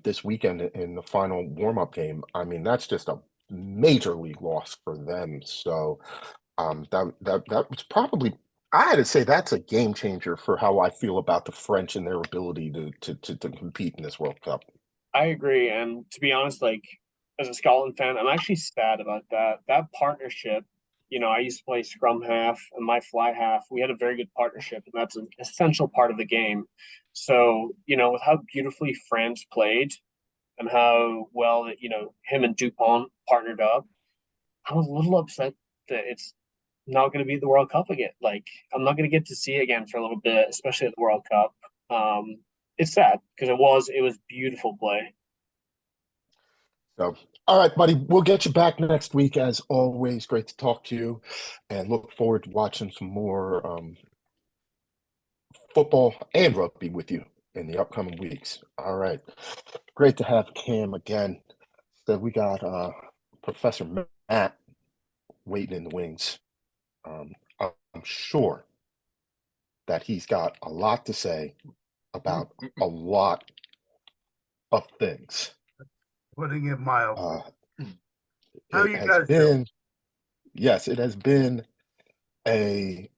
Speaker 1: this weekend in the final warm-up game. I mean, that's just a major league loss for them. So that was probably, I had to say, that's a game changer for how I feel about the French and their ability to compete in this World Cup.
Speaker 4: I agree. And to be honest, like as a Scotland fan, I'm actually sad about that. That partnership, I used to play scrum half and my fly half. We had a very good partnership, and that's an essential part of the game. So, with how beautifully France played and how well that, him and Dupont partnered up, I'm a little upset that it's not going to be the World Cup again. Like, I'm not going to get to see it again for a little bit, especially at the World Cup. It's sad because it was beautiful play.
Speaker 1: So, all right, buddy, we'll get you back next week. As always, great to talk to you, and look forward to watching some more football and rugby with you in the upcoming weeks. All right, great to have Cam again. So we got Professor Matt waiting in the wings. I'm sure that he's got a lot to say about a lot of things.
Speaker 5: Putting it mild. How
Speaker 1: It
Speaker 5: you
Speaker 1: has
Speaker 5: guys
Speaker 1: been,
Speaker 5: doing?
Speaker 1: yes, it has been a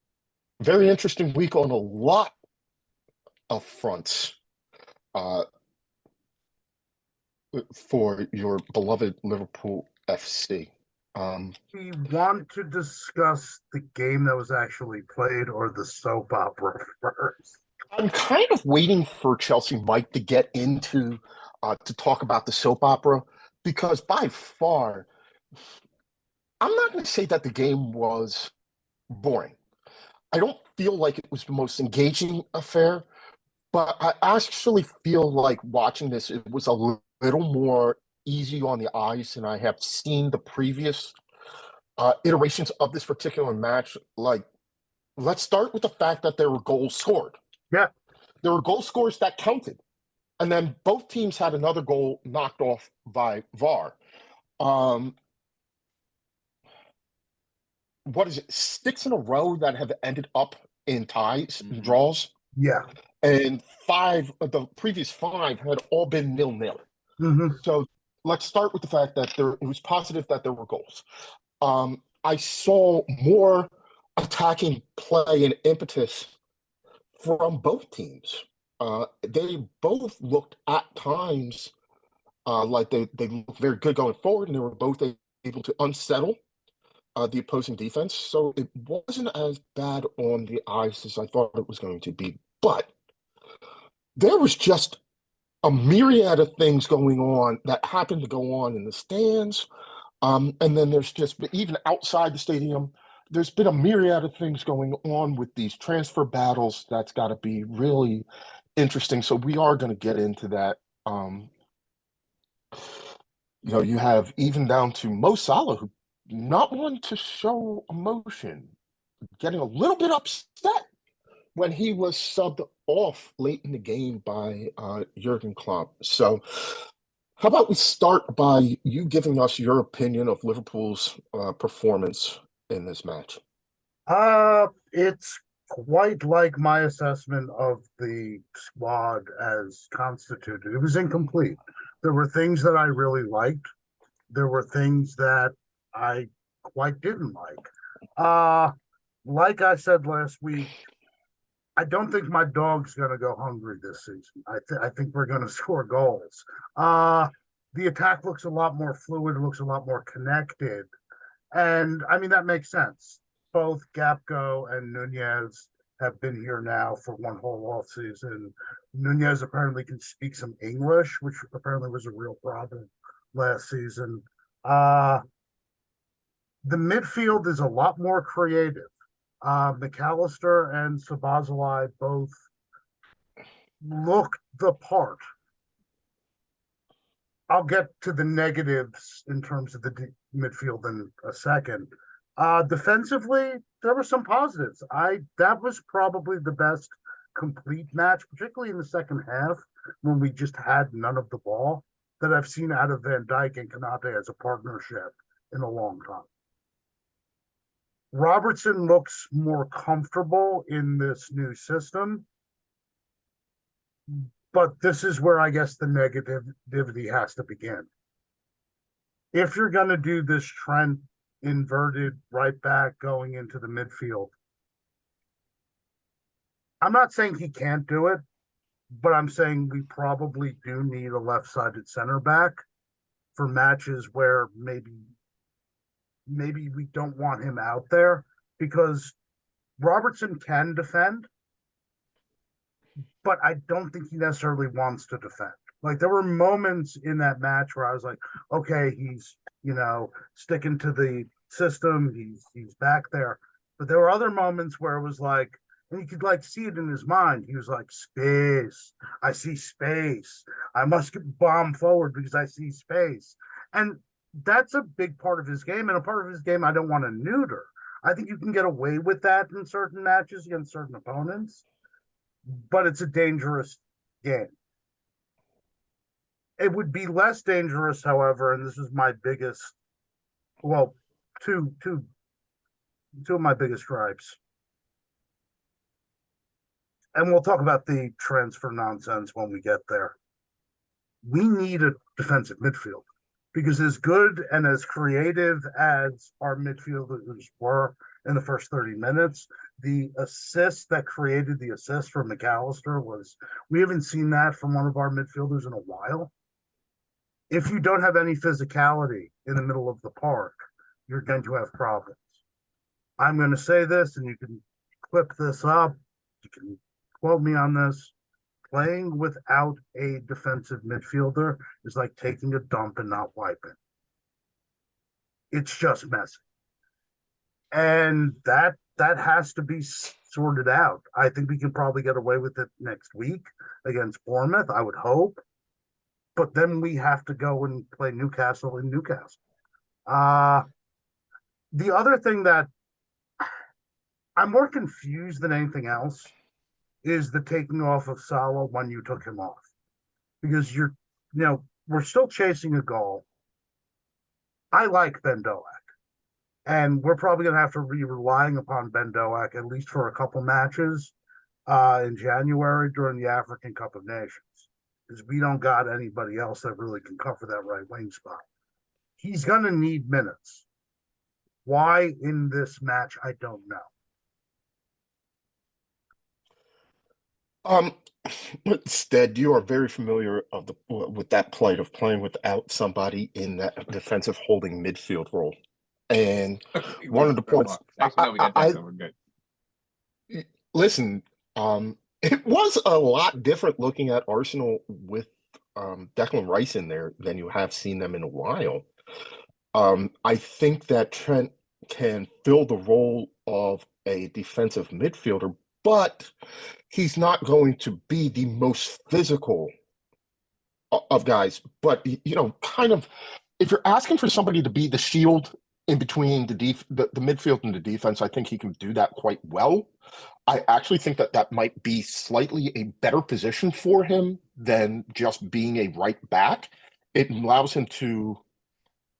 Speaker 1: very interesting week on a lot of fronts uh, for your beloved Liverpool FC.
Speaker 5: We want to discuss the game that was actually played or the soap opera first?
Speaker 1: I'm kind of waiting for Chelsea Mike to get into to talk about the soap opera, because by far, I'm not going to say that the game was boring. I don't feel like it was the most engaging affair, but I actually feel like watching this, it was a little more easy on the eyes than I have seen the previous iterations of this particular match. Like, let's start with the fact that there were goals scored.
Speaker 5: Yeah.
Speaker 1: There were goal scores that counted. And then both teams had another goal knocked off by VAR. What is it? 6 in a row that have ended up in ties and draws.
Speaker 5: Yeah.
Speaker 1: And 5 of the previous 5 had all been 0-0.
Speaker 5: Mm-hmm.
Speaker 1: So let's start with the fact that it was positive that there were goals. I saw more attacking play and impetus from both teams. They both looked at times like they looked very good going forward, and they were both able to unsettle the opposing defense. So it wasn't as bad on the eyes as I thought it was going to be. But there was just a myriad of things going on that happened to go on in the stands. And then there's just, even outside the stadium, there's been a myriad of things going on with these transfer battles that's got to be really interesting. So we are going to get into that. You have even down to Mo Salah, who not one to show emotion, getting a little bit upset when he was subbed off late in the game by Jurgen Klopp. So how about we start by you giving us your opinion of Liverpool's performance in this match?
Speaker 5: It's quite like my assessment of the squad as constituted. It was incomplete. There were things that I really liked. There were things that I quite didn't like. Like I said last week, I don't think my dog's going to go hungry this season. I think we're going to score goals. The attack looks a lot more fluid, looks a lot more connected. And I mean, that makes sense. Both Gapco and Nunez have been here now for one whole off season. Nunez apparently can speak some English, which apparently was a real problem last season. The midfield is a lot more creative. McAllister and Sabazalai both looked the part. I'll get to the negatives in terms of the midfield in a second. Defensively, there were some positives. That was probably the best complete match, particularly in the second half when we just had none of the ball, that I've seen out of Van Dijk and Kanate as a partnership in a long time. Robertson looks more comfortable in this new system, but this is where I guess the negativity has to begin. If you're going to do this Trent inverted right back going into the midfield, I'm not saying he can't do it, but I'm saying we probably do need a left-sided center back for matches where maybe we don't want him out there, because Robertson can defend, but I don't think he necessarily wants to defend. Like, there were moments in that match where I was like, okay, he's, sticking to the system, he's back there. But there were other moments where it was like, and you could like see it in his mind. He was like, space. I see space. I must bomb forward because I see space. And that's a big part of his game, and a part of his game I don't want to neuter. I think you can get away with that in certain matches against certain opponents, but it's a dangerous game. It would be less dangerous, however, and this is my biggest, well, two of my biggest gripes. And we'll talk about the transfer nonsense when we get there. We need a defensive midfield, because as good and as creative as our midfielders were in the first 30 minutes, the assist that created the assist from McAllister we haven't seen that from one of our midfielders in a while. If you don't have any physicality in the middle of the park, you're going to have problems. I'm going to say this, and you can clip this up. You can quote me on this. Playing without a defensive midfielder is like taking a dump and not wiping. It's just messy. And that has to be sorted out. I think we can probably get away with it next week against Bournemouth, I would hope. But then we have to go and play Newcastle in Newcastle. The other thing that I'm more confused than anything else is the taking off of Salah when you took him off. Because we're still chasing a goal. I like Ben Doak. And we're probably going to have to be relying upon Ben Doak at least for a couple matches in January during the African Cup of Nations, because we don't got anybody else that really can cover that right wing spot. He's going to need minutes. Why in this match, I don't know.
Speaker 1: Stead, you are very familiar with that plight of playing without somebody in that defensive holding midfield role. And one of the points, listen, it was a lot different looking at Arsenal with Declan Rice in there than you have seen them in a while. I think that Trent can fill the role of a defensive midfielder, but he's not going to be the most physical of guys. But, kind of, if you're asking for somebody to be the shield in between the midfield and the defense, I think he can do that quite well. I actually think that might be slightly a better position for him than just being a right back. It allows him to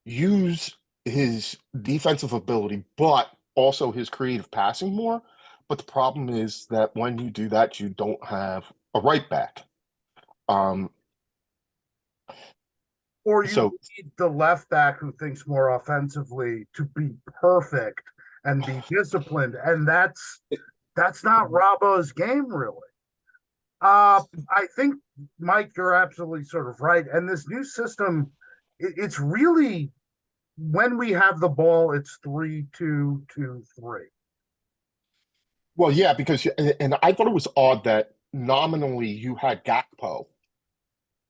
Speaker 1: use his defensive ability, but also his creative passing more. But the problem is that when you do that, you don't have a right back.
Speaker 5: Or you need the left back who thinks more offensively to be perfect and be disciplined. And that's not Robbo's game, really. I think, Mike, you're absolutely sort of right. And this new system, it's really, when we have the ball, it's 3-2-2-3.
Speaker 1: Well, yeah, because, and I thought it was odd that nominally you had Gakpo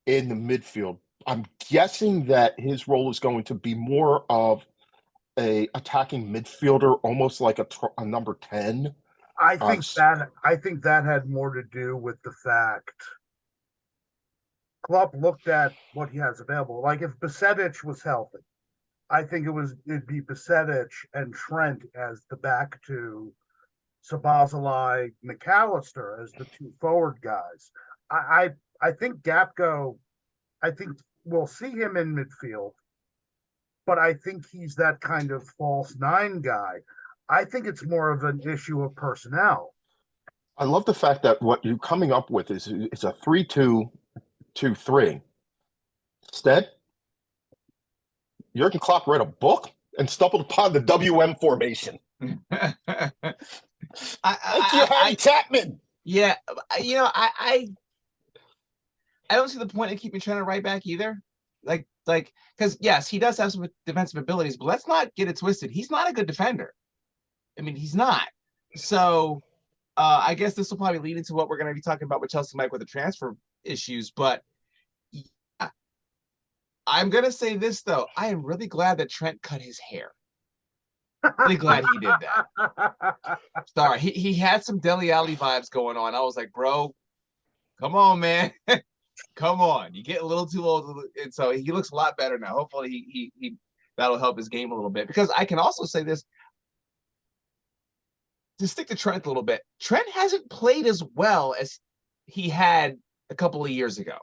Speaker 1: in the midfield. I'm guessing that his role is going to be more of a attacking midfielder, almost like a number 10.
Speaker 5: I think that had more to do with the fact Klopp looked at what he has available. Like if Basetic was healthy, I think it'd be Basetic and Trent as the back to Sabazalai, McAllister as the two forward guys. I think Gapco, I think we'll see him in midfield, but I think he's that kind of false nine guy. I think it's more of an issue of personnel.
Speaker 1: I love the fact that what you're coming up with is a 3-2-2-3. Instead, Jurgen Klopp read a book and stumbled upon the WM formation. Thank you, Harry Chapman.
Speaker 2: Yeah, I don't see the point in keeping Trent right back either. Like, because yes, he does have some defensive abilities, but let's not get it twisted. He's not a good defender. I mean, he's not. So, I guess this will probably lead into what we're going to be talking about with Chelsea Mike with the transfer issues. But yeah, I'm going to say this though: I am really glad that Trent cut his hair. Really glad he did that. Sorry, he had some Dele Alli vibes going on. I was like, bro, come on, man. Come on. You get a little too old. And so he looks a lot better now. Hopefully he that'll help his game a little bit. Because I can also say this, to stick to Trent a little bit, Trent hasn't played as well as he had a couple of years ago.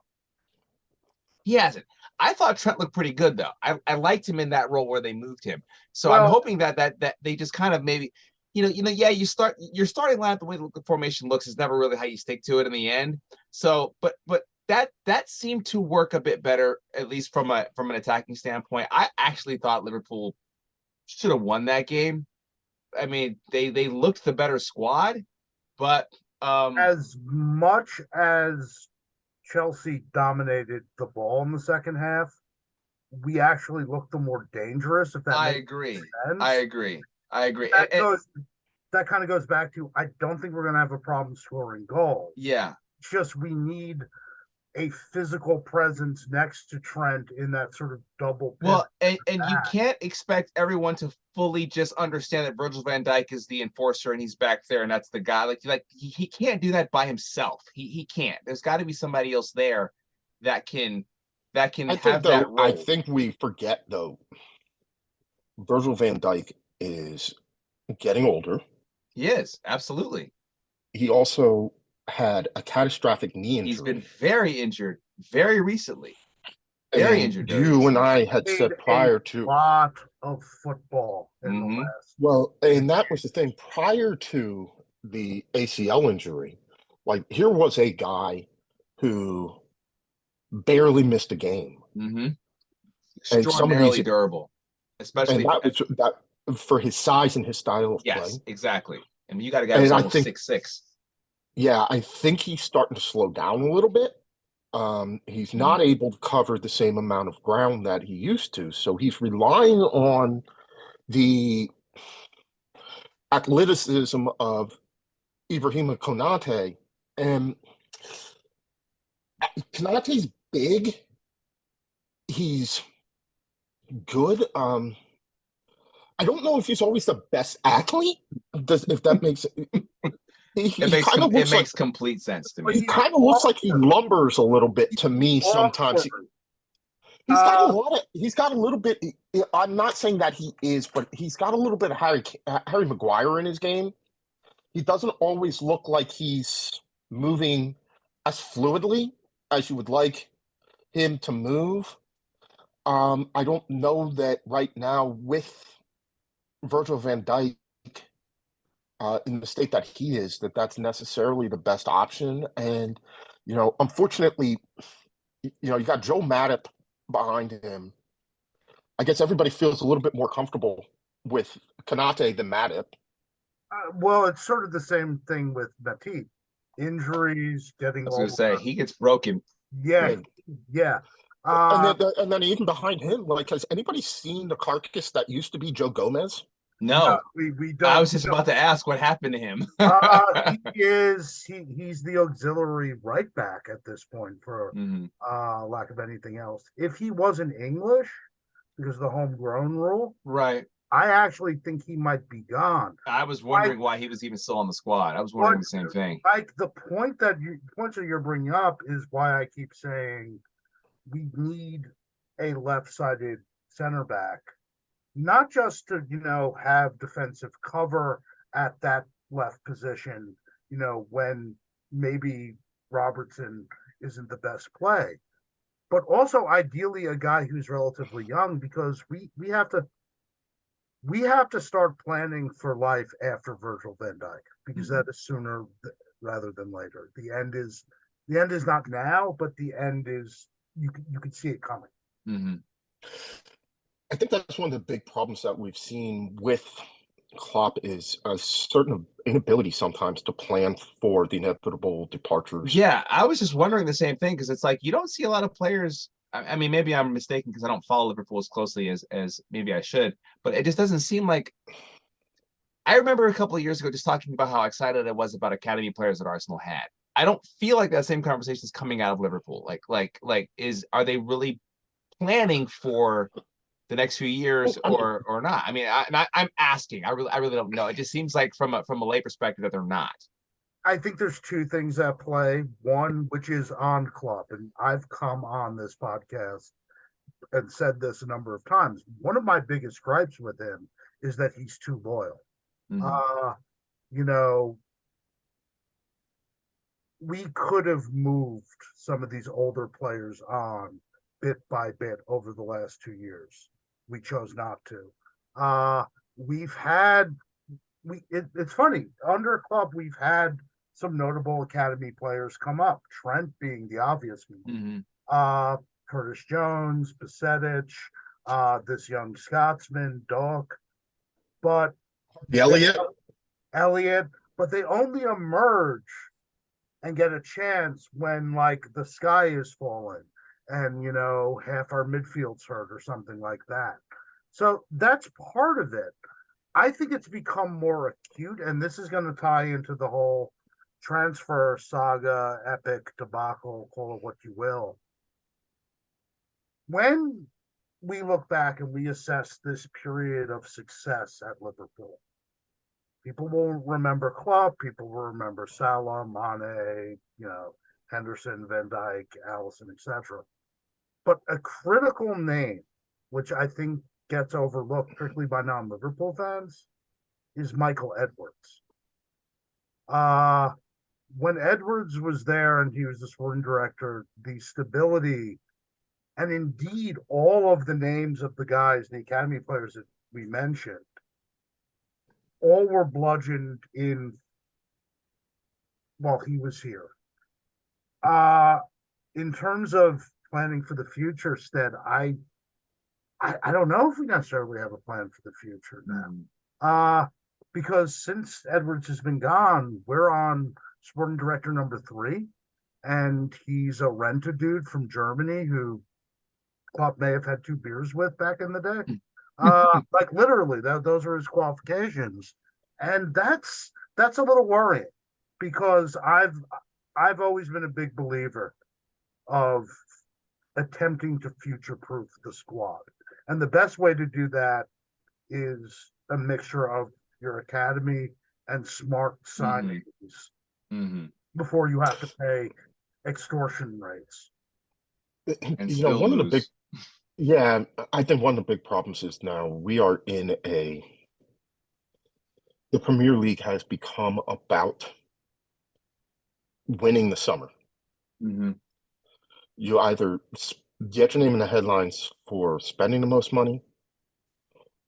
Speaker 2: He hasn't. I thought Trent looked pretty good though. I liked him in that role where they moved him. So I'm hoping that they just kind of maybe, yeah, your starting line, the way the formation looks is never really how you stick to it in the end. So, but that seemed to work a bit better, at least from an attacking standpoint. I actually thought Liverpool should have won that game. I mean, they looked the better squad, but
Speaker 5: as much as Chelsea dominated the ball in the second half, we actually looked the more dangerous. If that makes sense.
Speaker 2: I agree.
Speaker 5: That kind of goes back to, I don't think we're going to have a problem scoring goals.
Speaker 2: Yeah.
Speaker 5: It's just we need a physical presence next to Trent in that sort of double.
Speaker 2: Well, and you can't expect everyone to fully just understand that Virgil van Dijk is the enforcer and he's back there and that's the guy. Like he can't do that by himself. He can't. There's got to be somebody else there that can have that role.
Speaker 1: I think we forget though, Virgil van Dijk is getting older.
Speaker 2: He is, absolutely.
Speaker 1: He also had a catastrophic knee injury.
Speaker 2: He's been very injured very recently. Very injured.
Speaker 1: You and I had said prior to
Speaker 5: a lot of football in the last.
Speaker 1: Well, and that was the thing. Prior to the ACL injury, like here was a guy who barely missed a game.
Speaker 2: Mm-hmm. Extraordinarily durable, especially
Speaker 1: that for his size and his style of play.
Speaker 2: Yes, exactly. I mean, you got a guy who's almost 6'6".
Speaker 1: Yeah, I think he's starting to slow down a little bit. He's not able to cover the same amount of ground that he used to, so he's relying on the athleticism of Ibrahima Konate. And Konate's big. He's good. I don't know if he's always the best athlete. If that makes
Speaker 2: it makes complete sense to me.
Speaker 1: He kind of looks like he lumbers a little bit to me sometimes. He's got a little bit. I'm not saying that he is, but he's got a little bit of Harry Maguire in his game. He doesn't always look like he's moving as fluidly as you would like him to move. I don't know that right now with Virgil van Dijk in the state that he is, that's necessarily the best option. And, unfortunately, you got Joe Matip behind him. I guess everybody feels a little bit more comfortable with Konate than Matip.
Speaker 5: Well, it's sort of the same thing with Matip. Injuries, getting older.
Speaker 2: I was going to say, he gets broken.
Speaker 5: Yeah.
Speaker 1: And then even behind him, like, has anybody seen the carcass that used to be Joe Gomez?
Speaker 2: No,
Speaker 5: we don't.
Speaker 2: I was just about to ask what happened to him.
Speaker 5: He's the auxiliary right back at this point for lack of anything else. If he wasn't English, because of the homegrown rule,
Speaker 2: right?
Speaker 5: I actually think he might be gone.
Speaker 2: I was wondering why he was even still on the squad. I was wondering the same thing.
Speaker 5: Like the points that you're bringing up is why I keep saying we need a left-sided center back, not just to have defensive cover at that left position, when maybe Robertson isn't the best play, but also ideally a guy who's relatively young, because we have to start planning for life after Virgil van Dijk, because that is sooner rather than later. The end is not now, but the end is you can see it coming.
Speaker 2: Mm-hmm.
Speaker 1: I think that's one of the big problems that we've seen with Klopp is a certain inability sometimes to plan for the inevitable departures.
Speaker 2: Yeah, I was just wondering the same thing, because it's like you don't see a lot of players. I mean, maybe I'm mistaken because I don't follow Liverpool as closely as maybe I should, but it just doesn't seem like. I remember a couple of years ago just talking about how excited I was about academy players that Arsenal had. I don't feel like that same conversation is coming out of Liverpool. Are they really planning for the next few years or not? I mean, I'm asking. I really don't know. It just seems like from a lay perspective that they're not.
Speaker 5: I think there's two things at play. One, which is on Klopp, and I've come on this podcast and said this a number of times. One of my biggest gripes with him is that he's too loyal.
Speaker 2: Mm-hmm.
Speaker 5: You know, we could have moved some of these older players on bit by bit over the last 2 years. We chose not to. We've had it's funny, under Klopp we've had some notable academy players come up. Trent being the obvious one.
Speaker 2: Mm-hmm.
Speaker 5: Curtis Jones, Pasedic, this young Scotsman, Doak, but Elliot, but they only emerge and get a chance when like the sky is falling and half our midfield's hurt or something like that. So that's part of it. I think it's become more acute, and this is going to tie into the whole transfer saga, epic debacle, call it what you will. When we look back and we assess this period of success at Liverpool, people will remember Klopp, people will remember Salah, Mane, Henderson, Van Dijk, Allison, etc. But a critical name, which I think gets overlooked, particularly by non-Liverpool fans, is Michael Edwards. When Edwards was there and he was the sporting director, the stability, and indeed all of the names of the guys, the academy players that we mentioned, all were bludgeoned in while he was here. In terms of planning for the future, Stead, I don't know if we necessarily have a plan for the future now. Because since Edwards has been gone, we're on sporting director number 3, and he's a rented dude from Germany who Klopp may have had 2 beers with back in the day. Like literally, those are his qualifications, and that's a little worrying, because I've always been a big believer of attempting to future-proof the squad, and the best way to do that is a mixture of your academy and smart signings before you have to pay extortion rates.
Speaker 2: And still
Speaker 1: one
Speaker 2: lose.
Speaker 1: of the big, yeah, I think one of the big problems is now we are in the Premier League has become about winning the summer.
Speaker 2: Mm-hmm.
Speaker 1: You either get your name in the headlines for spending the most money,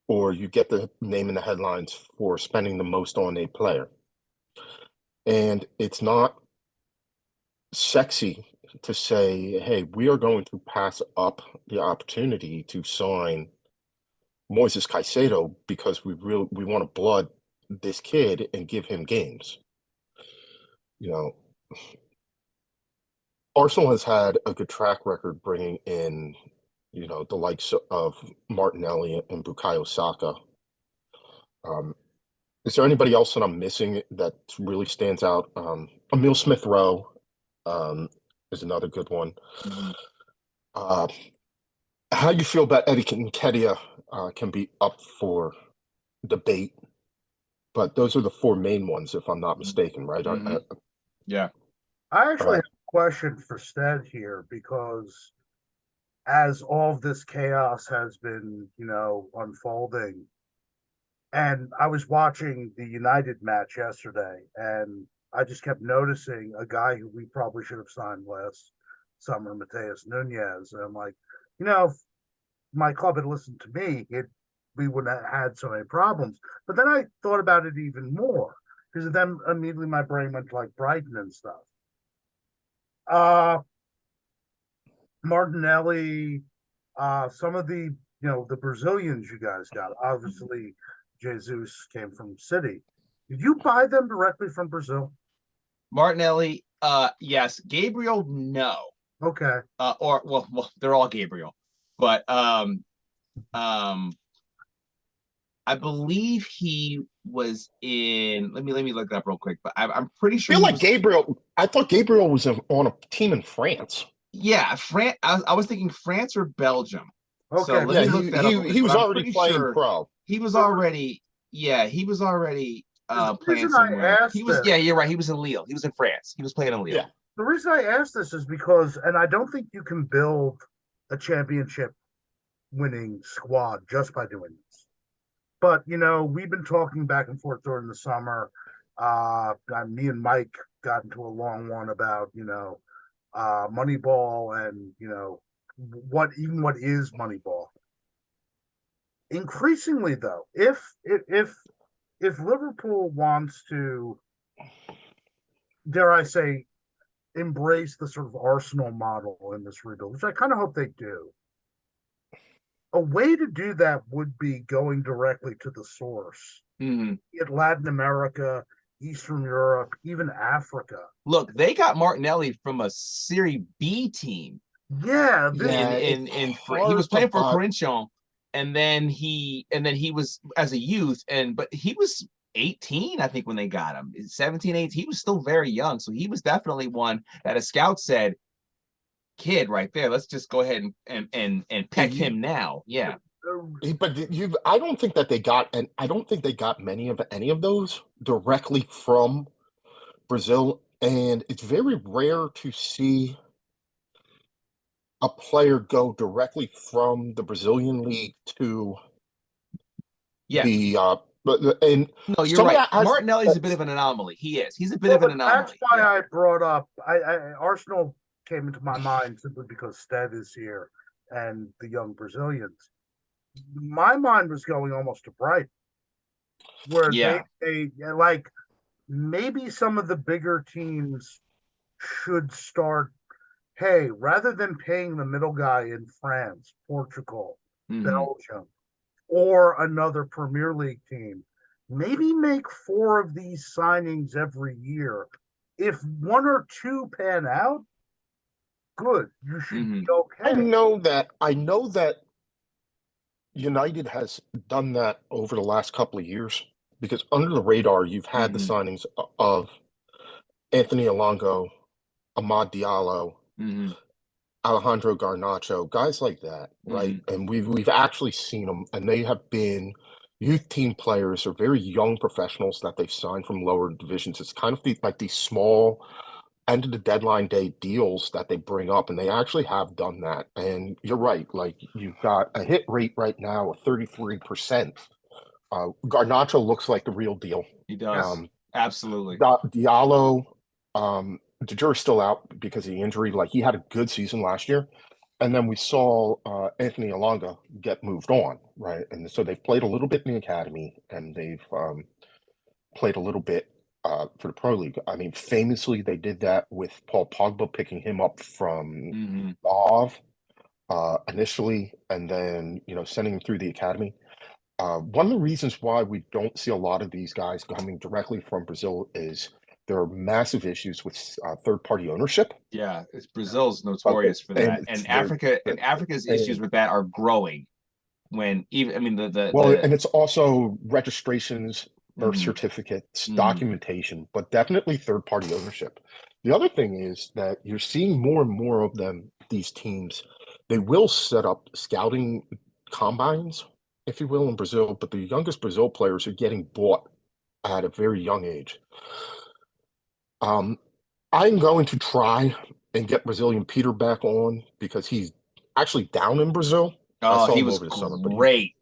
Speaker 1: or you get the name in the headlines for spending the most on a player. And it's not sexy to say, hey, we are going to pass up the opportunity to sign Moises Caicedo because we want to blood this kid and give him games. Arsenal has had a good track record bringing in, the likes of Martinelli and Bukayo Saka. Is there anybody else that I'm missing that really stands out? Emile Smith-Rowe is another good one.
Speaker 2: Mm-hmm.
Speaker 1: How you feel about Eddie Nketiah can be up for debate, but those are the four main ones, if I'm not mistaken, right?
Speaker 2: Mhm. Yeah.
Speaker 5: I actually
Speaker 1: Right.
Speaker 5: have a question for Stead here because as all of this chaos has been, unfolding, and I was watching the United match yesterday, and I just kept noticing a guy who we probably should have signed last summer, Mateus Nunez. And I'm like, if my club had listened to me, we wouldn't have had so many problems. But then I thought about it even more because then immediately my brain went to like Brighton and stuff. Martinelli, some of the Brazilians you guys got. Obviously, Jesus came from City. Did you buy them directly from Brazil?
Speaker 2: Martinelli, yes. Gabriel, no.
Speaker 5: Okay.
Speaker 2: Or well, they're all Gabriel, but I believe he was in. Let me look it up real quick. But I'm pretty
Speaker 1: I
Speaker 2: sure
Speaker 1: feel
Speaker 2: he
Speaker 1: like
Speaker 2: was.
Speaker 1: Gabriel. I thought Gabriel was on a team in France.
Speaker 2: Yeah, France. I was thinking France or Belgium. So
Speaker 5: Okay.
Speaker 2: let
Speaker 1: Yeah,
Speaker 2: me look that up real quick.
Speaker 1: he
Speaker 2: But
Speaker 1: was
Speaker 2: I'm
Speaker 1: already
Speaker 2: pretty
Speaker 1: playing
Speaker 2: sure
Speaker 1: pro.
Speaker 2: he was already. Yeah, he was already
Speaker 5: The
Speaker 2: playing
Speaker 5: reason I
Speaker 2: somewhere. He
Speaker 5: asked
Speaker 2: was.
Speaker 5: this,
Speaker 2: Yeah, you're right. He was in Lille. He was in France. He was playing in Lille.
Speaker 1: Yeah.
Speaker 5: the reason I asked this is because, and I don't think you can build a championship winning squad just by doing this. But we've been talking back and forth during the summer. Me and Mike got into a long one about Moneyball and what is Moneyball. Increasingly, though, if Liverpool wants to, dare I say, embrace the sort of Arsenal model in this rebuild, which I kind of hope they do, a way to do that would be going directly to the source.
Speaker 2: Mm-hmm.
Speaker 5: In Latin America, Eastern Europe, even Africa.
Speaker 2: Look, they got Martinelli from a Serie B team.
Speaker 5: Yeah,
Speaker 2: He was playing for Corinthians, and then he was as a youth, but he was 18, I think, when they got him. 17, 18. He was still very young, so he was definitely one that a scout said, "Kid, right there. Let's just go ahead and peck him now." Yeah.
Speaker 1: But I don't think that they got, and I don't think they got many of any of those directly from Brazil, and it's very rare to see a player go directly from the Brazilian league to the and
Speaker 2: no, you're
Speaker 1: some
Speaker 2: right.
Speaker 1: of that
Speaker 2: Martinelli's a bit of an anomaly. He is. He's a bit
Speaker 5: well,
Speaker 2: of an
Speaker 5: but
Speaker 2: anomaly.
Speaker 5: that's why I brought up Arsenal came into my mind simply because Stead is here and the young Brazilians. My mind was going almost to Brighton, where they like maybe some of the bigger teams should start. Hey, rather than paying the middle guy in France, Portugal, Belgium, or another Premier League team, maybe make 4 of these signings every year. If 1 or 2 pan out, good. You should be okay.
Speaker 1: I know that United has done that over the last couple of years because under the radar, you've had the signings of Anthony Alonso, Amad Diallo, Alejandro Garnacho, guys like that, right? And we've actually seen them, and they have been youth team players or very young professionals that they've signed from lower divisions. It's kind of like these small end of the deadline day deals that they bring up, and they actually have done that. And you're right, like you've got a hit rate right now of 33%. Garnacho looks like the real deal.
Speaker 2: He does. Absolutely.
Speaker 1: Diallo, the jury's still out because of the injury. Like he had a good season last year. And then we saw Anthony Alonso get moved on, right? And so they've played a little bit in the academy, and they've played a little bit for the Pro League. I mean, famously, they did that with Paul Pogba, picking him up from Vav initially, and then sending him through the academy. One of the reasons why we don't see a lot of these guys coming directly from Brazil is there are massive issues with third-party ownership.
Speaker 2: Yeah, Brazil's notorious for that, and Africa's issues with that are growing. And it's
Speaker 1: also registrations, birth certificates, documentation, but definitely third-party ownership. The other thing is that you're seeing more and more of these teams, they will set up scouting combines if you will, in Brazil, but the youngest Brazil players are getting bought at a very young age. I'm going to try and get Brazilian Peter back on because he's actually down in Brazil. I
Speaker 2: Oh,
Speaker 1: saw
Speaker 2: he
Speaker 1: him
Speaker 2: was
Speaker 1: over the summer, but
Speaker 2: great.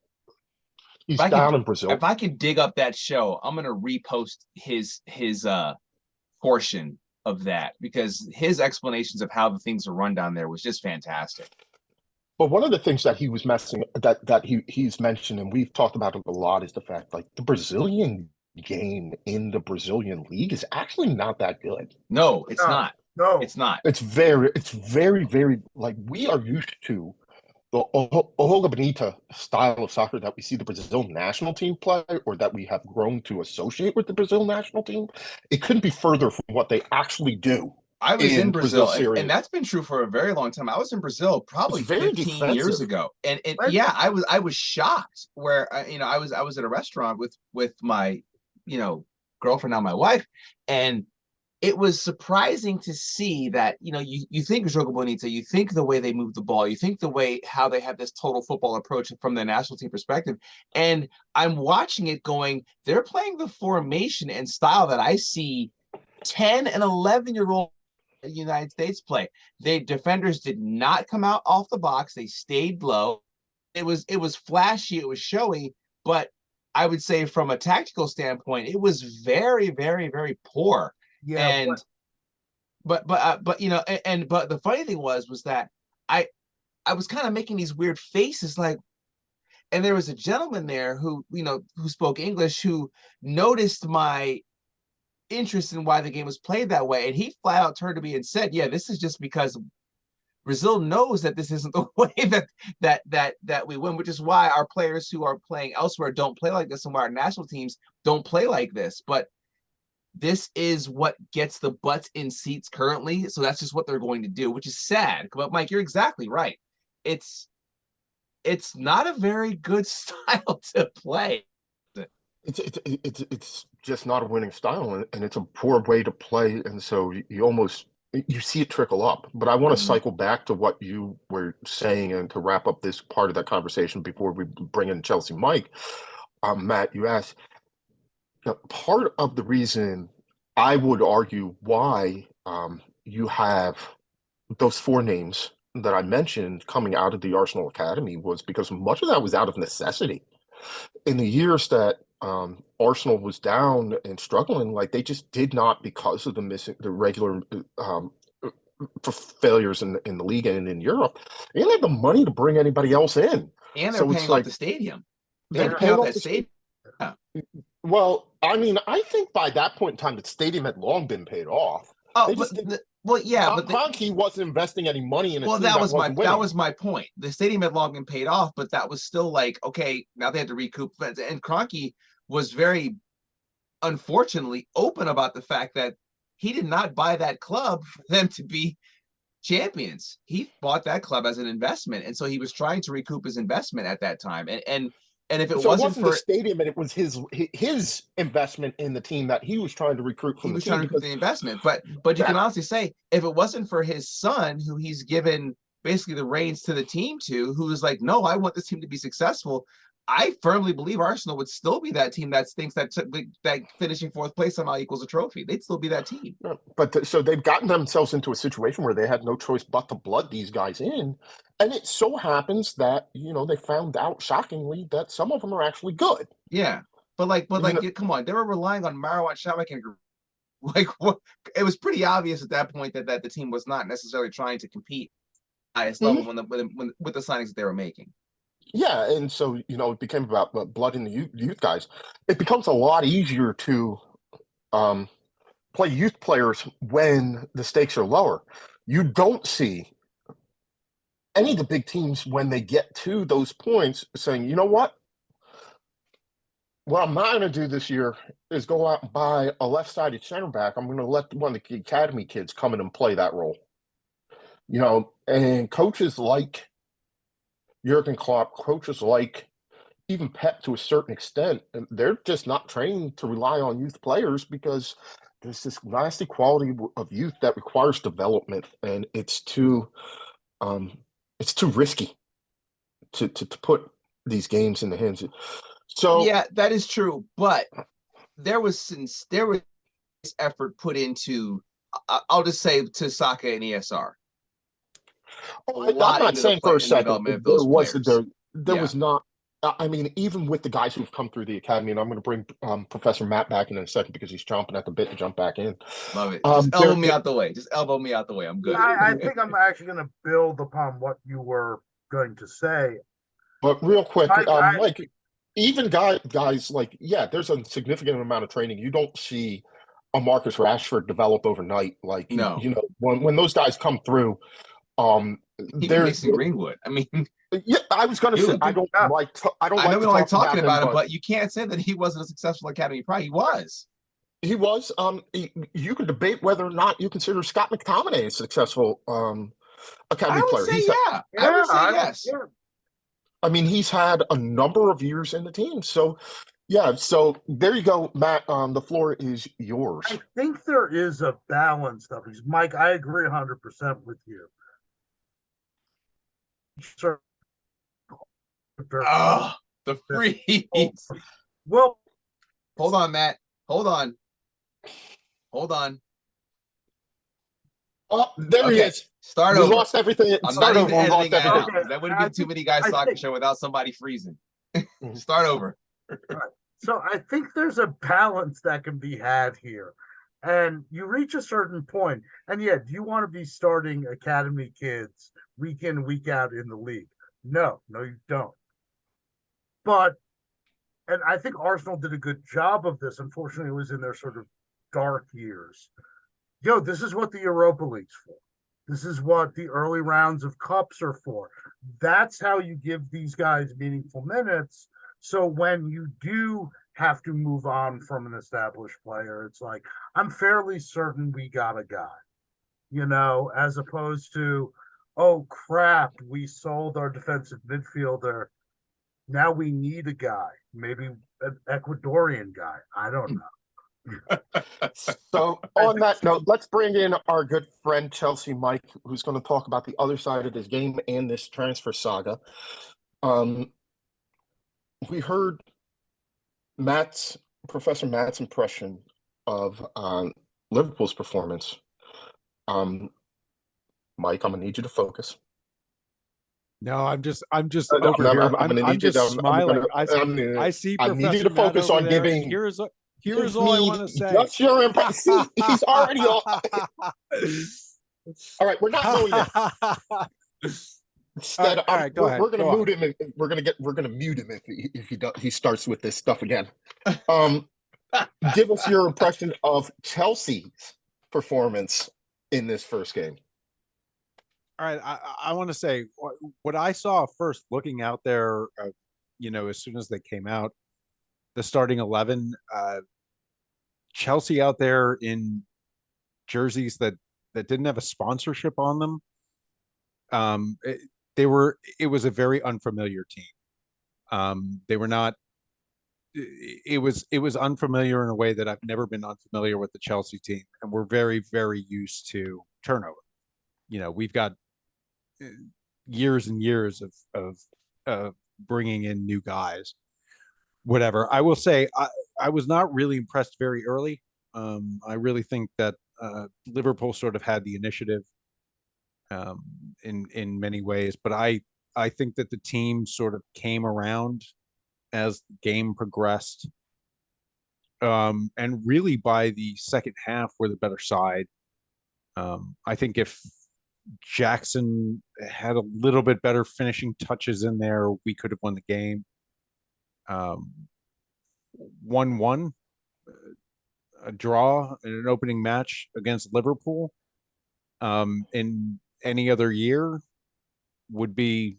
Speaker 1: he's
Speaker 2: If I could,
Speaker 1: down in Brazil.
Speaker 2: if I could dig up that show, I'm gonna repost his portion of that because his explanations of how the things are run down there was just fantastic.
Speaker 1: But one of the things that he was he's mentioned, and we've talked about it a lot, is the fact like the Brazilian game in the Brazilian league is actually not that good.
Speaker 2: No, it's
Speaker 5: No,
Speaker 2: not.
Speaker 5: no.
Speaker 2: It's not.
Speaker 1: It's very like we are used to the Olga Bonita style of soccer that we see the Brazil national team play, or that we have grown to associate with the Brazil national team. It couldn't be further from what they actually do.
Speaker 2: I was in Brazil,
Speaker 1: Serie
Speaker 2: and
Speaker 1: A.
Speaker 2: that's been true for a very long time. I was in Brazil
Speaker 1: It's
Speaker 2: probably
Speaker 1: very
Speaker 2: 15 years
Speaker 1: defensive.
Speaker 2: ago, and
Speaker 5: Right.
Speaker 2: yeah, I was shocked where I was at a restaurant with my girlfriend, now my wife, and it was surprising to see that you think Jogo Bonito, you think the way they move the ball, you think the way how they have this total football approach from the national team perspective, and I'm watching it going, they're playing the formation and style that I see 10 and 11-year-old United States play. The defenders did not come out off the box. They stayed low. It was flashy, it was showy, but I would say from a tactical standpoint, it was very, very, very poor.
Speaker 5: Yeah,
Speaker 2: And but the funny thing was that I was kind of making these weird faces like, and there was a gentleman there who spoke English who noticed my interest in why the game was played that way, and he flat out turned to me and said, "Yeah, this is just because Brazil knows that this isn't the way that we win, which is why our players who are playing elsewhere don't play like this, and why our national teams don't play like this. But this is what gets the butts in seats currently, so that's just what they're going to do, which is sad. But Mike, you're exactly right. It's not a very good style to play.
Speaker 1: It's just not a winning style, and it's a poor way to play, and so you almost you see it trickle up. But I want to cycle back to what you were saying, and to wrap up this part of that conversation before we bring in Chelsea Mike. Matt, you asked, part of the reason I would argue why you have those four names that I mentioned coming out of the Arsenal Academy was because much of that was out of necessity. In the years that Arsenal was down and struggling, like they just did not, because of the regular for failures in the league and in Europe, they didn't have the money to bring anybody else in.
Speaker 2: And they're
Speaker 1: So it's
Speaker 2: paying
Speaker 1: like
Speaker 2: off the stadium.
Speaker 1: they're
Speaker 2: They're
Speaker 1: paying
Speaker 2: paying off
Speaker 1: off
Speaker 2: that
Speaker 1: the stadium.
Speaker 2: stadium.
Speaker 1: Well, I mean, I think by that point in time, the stadium had long been paid off.
Speaker 2: Oh,
Speaker 1: They just
Speaker 2: well, yeah, but
Speaker 1: Kroenke wasn't investing any money in a team
Speaker 2: that was
Speaker 1: wasn't
Speaker 2: that
Speaker 1: winning.
Speaker 2: was my point. The stadium had long been paid off, but that was still like, okay, now they had to recoup. And Kroenke was very unfortunately open about the fact that he did not buy that club for them to be champions. He bought that club as an investment, and so he was trying to recoup his investment at that time. And if it
Speaker 1: So
Speaker 2: wasn't
Speaker 1: the
Speaker 2: for
Speaker 1: stadium, and it was his investment in the team that he was trying to recruit from
Speaker 2: he
Speaker 1: the
Speaker 2: was
Speaker 1: team.
Speaker 2: trying to recoup the investment, but you can honestly say if it wasn't for his son, who he's given basically the reins to the team to, who is like, no, I want this team to be successful. I firmly believe Arsenal would still be that team that thinks that finishing fourth place somehow equals a trophy. They'd still be that team.
Speaker 1: But so they've gotten themselves into a situation where they had no choice but to blood these guys in. And it so happens that, they found out shockingly that some of them are actually good.
Speaker 2: Yeah. But come on, they were relying on Marwan Shamik and what it was pretty obvious at that point that the team was not necessarily trying to compete at the highest level with the signings that they were making.
Speaker 1: Yeah, and so it became about blood in the youth guys. It becomes a lot easier to play youth players when the stakes are lower. You don't see any of the big teams when they get to those points saying, you know what I'm not going to do this year is go out and buy a left-sided center back. I'm going to let one of the academy kids come in and play that role. And coaches like Jurgen Klopp, coaches like even Pep to a certain extent, and they're just not trained to rely on youth players because there's this nasty quality of youth that requires development, and it's too risky to put these games in the hands. So
Speaker 2: Yeah, that is true, but there was effort put into. I'll just say to Saka and ESR.
Speaker 1: I'm not saying for a second
Speaker 2: development of
Speaker 1: there
Speaker 2: those
Speaker 1: was
Speaker 2: players.
Speaker 1: there was not. I mean, even with the guys who've come through the academy, and I'm going to bring Professor Matt back in a second because he's chomping at the bit to jump back in.
Speaker 2: Love it. Just elbow me out the way. Just elbow me out the way. I'm good.
Speaker 5: I think I'm actually going to build upon what you were going to say.
Speaker 1: But real quick,
Speaker 5: Mike,
Speaker 1: even guys like, yeah, there's a significant amount of training. You don't see a Marcus Rashford develop overnight. Like,
Speaker 2: no,
Speaker 1: you know, when those guys come through,
Speaker 2: even
Speaker 1: there's
Speaker 2: Mason Greenwood. I mean,
Speaker 1: yeah, I was going to say I don't like
Speaker 2: I know we don't like talking about him,
Speaker 1: but
Speaker 2: but you can't say that he wasn't a successful academy. Probably he was.
Speaker 1: He was. You can debate whether or not you consider Scott McTominay a successful academy
Speaker 2: I would
Speaker 1: player.
Speaker 2: say yeah. I would say yes.
Speaker 5: Yeah.
Speaker 1: I mean, he's had a number of years in the team. So, yeah. So there you go, Matt. The floor is yours.
Speaker 5: I think there is a balance, though. Because Mike, I agree 100% with you. Sure.
Speaker 2: Oh, the freeze.
Speaker 5: Well,
Speaker 2: hold on, Matt. Hold on.
Speaker 1: Oh, there he is.
Speaker 2: Start
Speaker 1: we
Speaker 2: over.
Speaker 1: lost everything.
Speaker 2: I'm
Speaker 1: Start
Speaker 2: not
Speaker 1: over.
Speaker 2: even
Speaker 1: We lost
Speaker 2: editing that
Speaker 1: everything.
Speaker 2: out. That wouldn't give too many guys soccer show without somebody freezing. Start over.
Speaker 5: So I think there's a balance that can be had here. And you reach a certain point, and yeah, do you want to be starting academy kids week in, week out in the league? No, you don't. But, and I think Arsenal did a good job of this. Unfortunately, it was in their sort of dark years. This is what the Europa League's for. This is what the early rounds of cups are for. That's how you give these guys meaningful minutes. So when you do have to move on from an established player, it's like, I'm fairly certain we got a guy, as opposed to, oh crap, we sold our defensive midfielder. Now we need a guy, maybe an Ecuadorian guy. I don't know.
Speaker 1: So on that note, let's bring in our good friend Chelsea Mike, who's going to talk about the other side of this game and this transfer saga. We heard Professor Matt's impression of Liverpool's performance. Mike, I'm gonna need you to focus.
Speaker 6: No, I'm just over here. I'm just smiling. I see.
Speaker 1: I need you to focus on giving.
Speaker 6: Here's all I want to say.
Speaker 1: Just your impression. He's already all. All right, we're not going there. Instead,
Speaker 6: all right, go ahead.
Speaker 1: We're gonna mute him. We're gonna mute him if he starts with this stuff again. Give us your impression of Chelsea's performance in this first game.
Speaker 6: All right, I want to say what I saw first looking out there, as soon as they came out, the starting 11, Chelsea out there in jerseys that didn't have a sponsorship on them. It was a very unfamiliar team. They were not. It was unfamiliar in a way that I've never been unfamiliar with the Chelsea team, and we're very, very used to turnover. We've got years and years of bringing in new guys. Whatever. I will say I was not really impressed very early. I really think that Liverpool sort of had the initiative in many ways, but I think that the team sort of came around as the game progressed. And really by the second half were the better side. I think if Jackson had a little bit better finishing touches in there, we could have won the game. 1-1, a draw in an opening match against Liverpool in any other year would be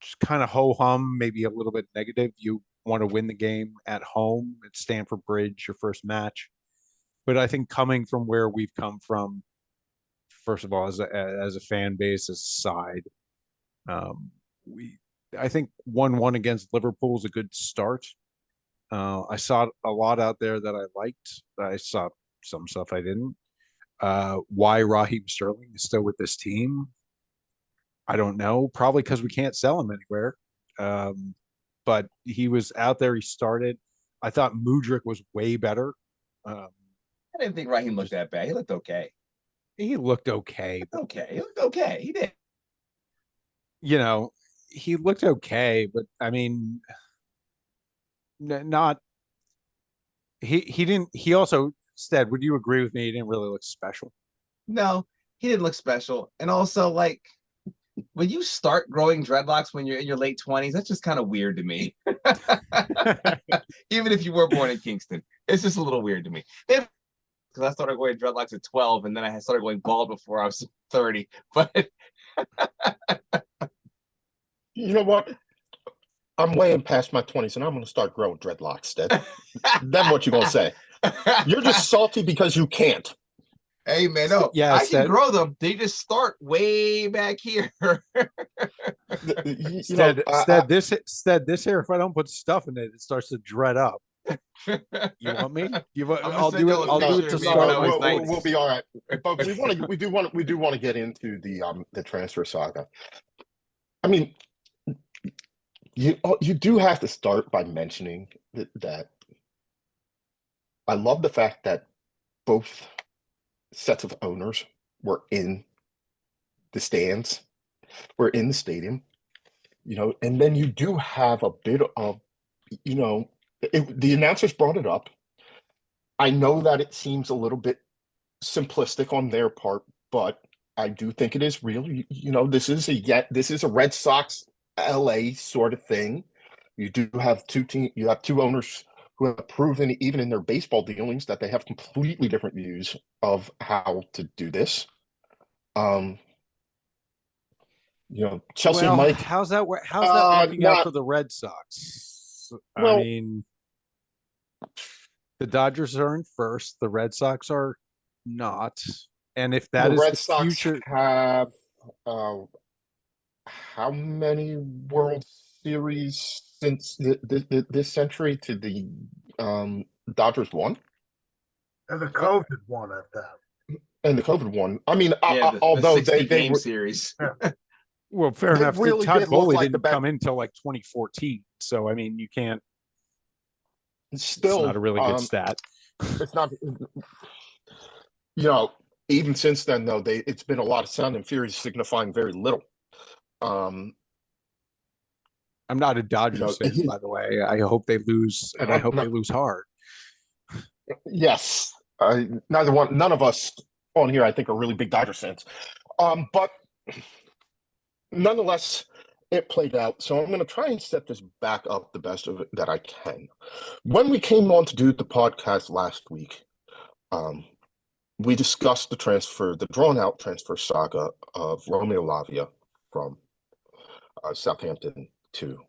Speaker 6: just kind of ho-hum, maybe a little bit negative. You want to win the game at home at Stamford Bridge, your first match. But I think coming from where we've come from, first of all, as a fan base, as a side, I think 1-1 against Liverpool is a good start. I saw a lot out there that I liked. I saw some stuff I didn't. Why Raheem Sterling is still with this team, I don't know. Probably because we can't sell him anywhere. but he was out there. He started. I thought Mudryk was way better.
Speaker 2: I didn't think Raheem looked that bad. He looked okay.
Speaker 6: He looked okay, but
Speaker 2: Okay, he looked okay. He did.
Speaker 6: you know, he looked okay, but I mean, not he didn't. He also said, "Would you agree with me? He didn't really look special."
Speaker 2: No, he didn't look special. And also, like, when you start growing dreadlocks when you're in your late 20s, that's just kind of weird to me. Even if you were born in Kingston, it's just a little weird to me. Because I started going dreadlocks at 12, and then I started going bald before I was 30. But
Speaker 1: You know what? I'm way past my 20s, and I'm going to start growing dreadlocks, Stead. Then what you going to say? You're just salty because you can't.
Speaker 2: Hey, man, no,
Speaker 6: Yeah,
Speaker 2: I can
Speaker 6: Stead.
Speaker 2: grow them. They just start way back here.
Speaker 6: Stead, this hair, if I don't put stuff in it, it starts to dread up. You want me? I'll do it. I'll do it to start my
Speaker 1: we'll be all right. But we do want to get into the transfer saga. I mean, you do have to start by mentioning that I love the fact that both sets of owners were in the stands, were in the stadium, and then you do have a bit of, the announcers brought it up. I know that it seems a little bit simplistic on their part, but I do think it is real. This is a Red Sox LA sort of thing. You do have you have two owners who have proven, even in their baseball dealings, that they have completely different views of how to do this. Chelsea and Mike.
Speaker 6: How's that working out for the Red Sox?
Speaker 1: Well,
Speaker 6: I mean, the Dodgers are in first. The Red Sox are not. And if that is
Speaker 1: Red
Speaker 6: the
Speaker 1: Sox
Speaker 6: future,
Speaker 1: have how many World Series since this century to the Dodgers won?
Speaker 5: And the COVID one at that.
Speaker 1: And the COVID one. I mean,
Speaker 2: although
Speaker 1: the
Speaker 2: they
Speaker 1: were,
Speaker 2: series.
Speaker 5: Yeah.
Speaker 6: well, fair
Speaker 1: They
Speaker 6: enough.
Speaker 1: really
Speaker 6: Todd
Speaker 1: did look
Speaker 6: Bowley
Speaker 1: like the
Speaker 6: didn't come in until like 2014. So, I mean, you can't.
Speaker 1: Still,
Speaker 6: It's not a really good stat.
Speaker 1: It's not. Even since then, though, it's been a lot of sound and fury signifying very little.
Speaker 6: I'm not a Dodgers fan, by the way. I hope they lose, and I hope they lose hard.
Speaker 1: Yes, none of us on here, I think, are really big Dodgers fans. But nonetheless, it played out. So I'm going to try and set this back up the best of it that I can. When we came on to do the podcast last week, we discussed the drawn-out transfer saga of Romeo Lavia from Southampton to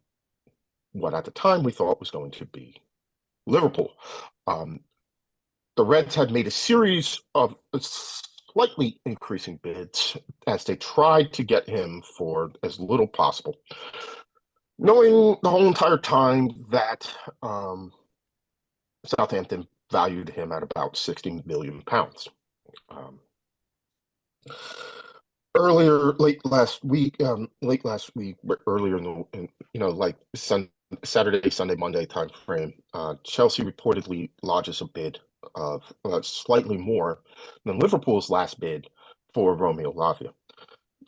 Speaker 1: what at the time we thought was going to be Liverpool. The Reds had made a series of slightly increasing bids as they tried to get him for as little possible, knowing the whole entire time that Southampton valued him at about 60 million pounds. Late last week, earlier like Saturday, Sunday, Monday time frame, Chelsea reportedly lodges a bid of slightly more than Liverpool's last bid for Romeo Lavia.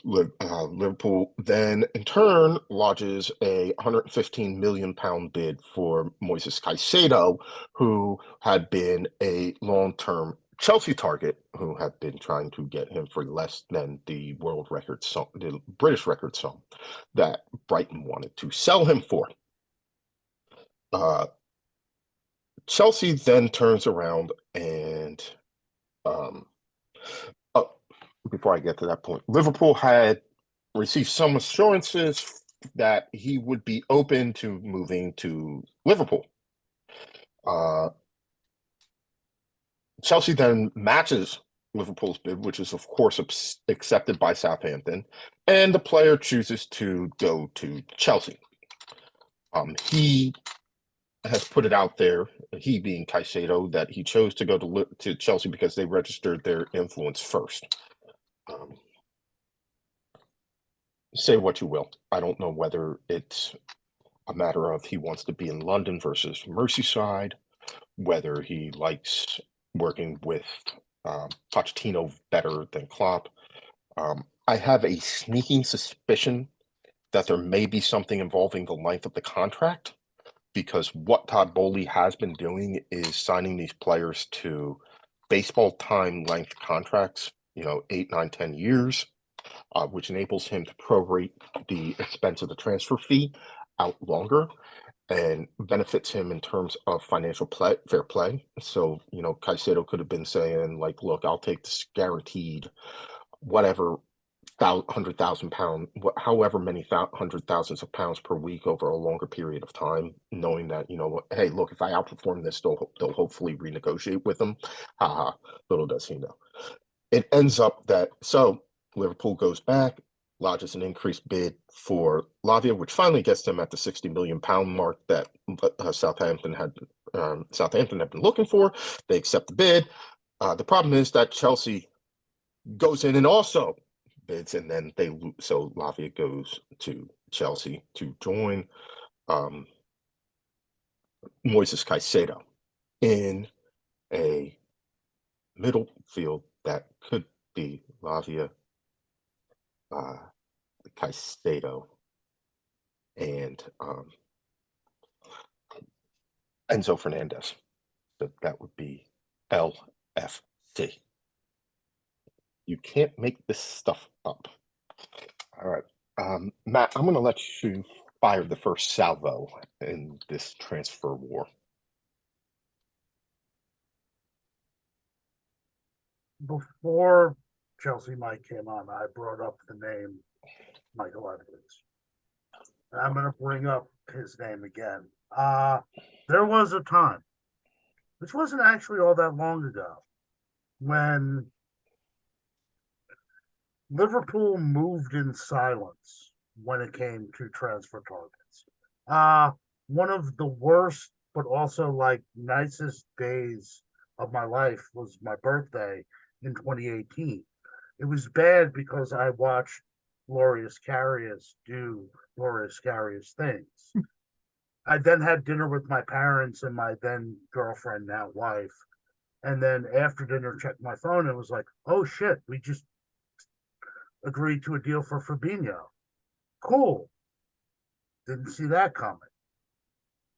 Speaker 1: Liverpool then, in turn, lodges a 115 million pound bid for Moises Caicedo, who had been a long-term Chelsea target, who had been trying to get him for less than the the British record sum that Brighton wanted to sell him for. Chelsea then turns around and, before I get to that point, Liverpool had received some assurances that he would be open to moving to Liverpool. Chelsea then matches Liverpool's bid, which is, of course, accepted by Southampton, and the player chooses to go to Chelsea. He has put it out there, he being Caicedo, that he chose to go to Chelsea because they registered their influence first. Say what you will. I don't know whether it's a matter of he wants to be in London versus Merseyside, whether he likes working with Pochettino better than Klopp. I have a sneaking suspicion that there may be something involving the length of the contract, because what Todd Bowley has been doing is signing these players to baseball time length contracts, 8, 9, 10 years, which enables him to prorate the expense of the transfer fee out longer and benefits him in terms of financial fair play. So, Caicedo could have been saying, like, look, I'll take this guaranteed whatever £100,000, however many hundred thousands of pounds per week over a longer period of time, knowing that, hey, look, if I outperform this, they'll hopefully renegotiate with them. Haha, little does he know. It ends up that, so Liverpool goes back, lodges an increased bid for Lavia, which finally gets them at the £60 million mark that Southampton had been looking for. They accept the bid. The problem is that Chelsea goes in and also bids, and then they lose. So Lavia goes to Chelsea to join Moises Caicedo in a middle field that could be Lavia, Caicedo, and Enzo Fernandez. So that would be LFC. You can't make this stuff up. All right. Matt, I'm going to let you fire the first salvo in this transfer war.
Speaker 5: Before Chelsea Mike came on, I brought up the name Michael Edwards. I'm going to bring up his name again. There was a time, which wasn't actually all that long ago, when Liverpool moved in silence when it came to transfer targets. One of the worst, but also like nicest days of my life was my birthday in 2018. It was bad because I watched Glorious Carriers do Glorious Carriers things. I then had dinner with my parents and my then girlfriend, now wife. And then after dinner, checked my phone and was like, oh shit, we just agreed to a deal for Fabinho. Cool. Didn't see that coming.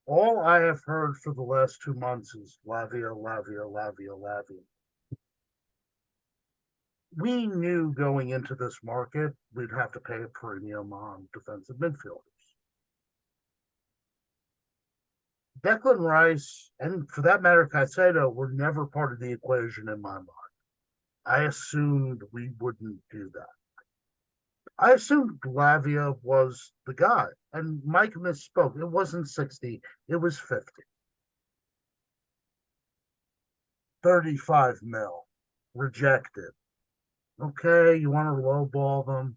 Speaker 5: All I have heard for the last 2 months is Lavia, Lavia, Lavia, Lavia. We knew going into this market, we'd have to pay a premium on defensive midfielders. Declan Rice, and for that matter, Caicedo, were never part of the equation in my mind. I assumed we wouldn't do that. I assumed Lavia was the guy, and Mike misspoke. It wasn't 60, it was 50. 35 mil, rejected. Okay, you want to lowball them?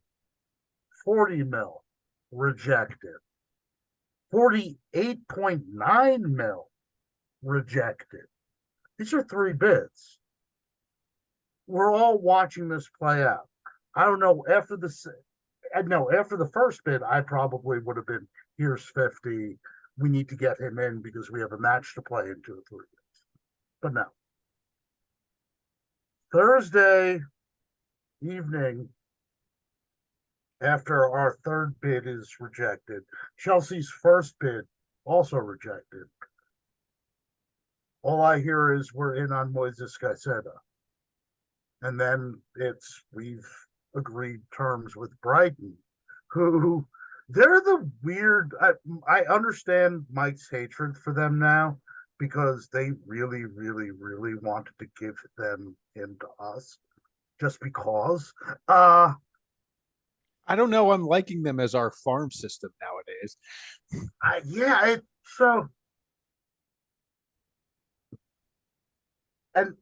Speaker 5: 40 mil, rejected. 48.9 mil, rejected. These are 3 bids. We're all watching this play out. I don't know, after the first bid, I probably would have been, here's 50. We need to get him in because we have a match to play in 2 or 3 days. But no. Thursday evening, after our third bid is rejected, Chelsea's first bid also rejected. All I hear is we're in on Moises Caicedo. And then we've agreed terms with Brighton, who they're the weird. I understand Mike's hatred for them now because they really, really, really wanted to give them him to us just because.
Speaker 6: I don't know. I'm liking them as our farm system nowadays.
Speaker 5: And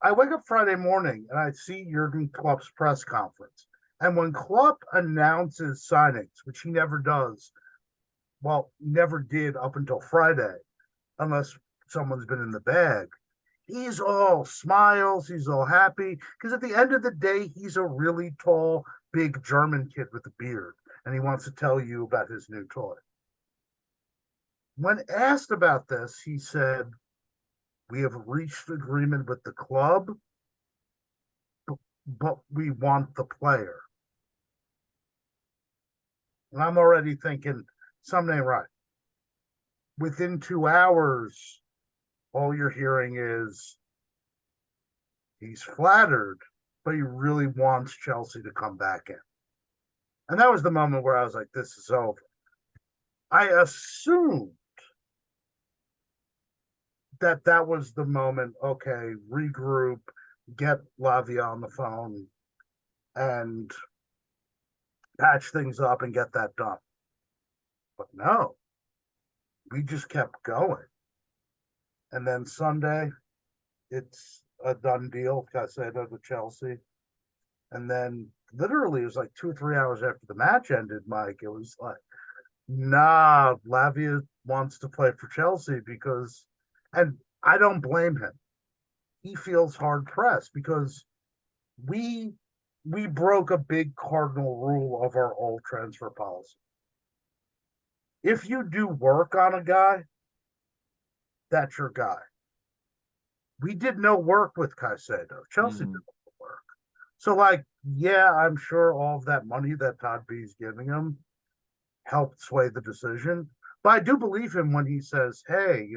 Speaker 5: I wake up Friday morning and I see Jurgen Klopp's press conference. And when Klopp announces signings, which he never does, well, never did up until Friday, unless someone's been in the bag, he's all smiles, he's all happy, because at the end of the day, he's a really tall, big German kid with a beard, and he wants to tell you about his new toy. When asked about this, he said, "We have reached agreement with the club, but we want the player." And I'm already thinking something ain't right. Within 2 hours, all you're hearing is he's flattered, but he really wants Chelsea to come back in. And that was the moment where I was like, this is over. I assumed that was the moment, okay, regroup, get Lavia on the phone, and patch things up and get that done. But no, we just kept going. And then Sunday, it's a done deal. Caicedo to Chelsea. And then literally it was like 2 or 3 hours after the match ended, Mike, it was like, nah, Lavia wants to play for Chelsea because, and I don't blame him. He feels hard pressed because we broke a big cardinal rule of our old transfer policy. If you do work on a guy, that's your guy. We did no work with Caicedo. Chelsea did no work. So, like, yeah, I'm sure all of that money that Todd B's giving him helped sway the decision. But I do believe him when he says, hey,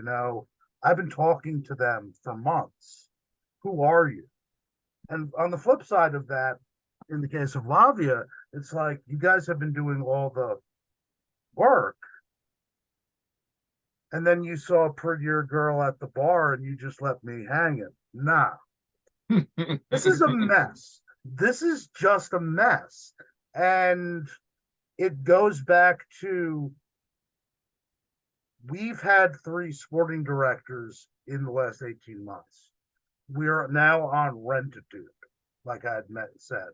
Speaker 5: I've been talking to them for months. Who are you? And on the flip side of that, in the case of Lavia, it's like, you guys have been doing all the work. And then you saw a prettier girl at the bar and you just left me hanging. Nah. This is a mess. This is just a mess. And it goes back to, we've had 3 sporting directors in the last 18 months. We are now on rentitude, like I had said.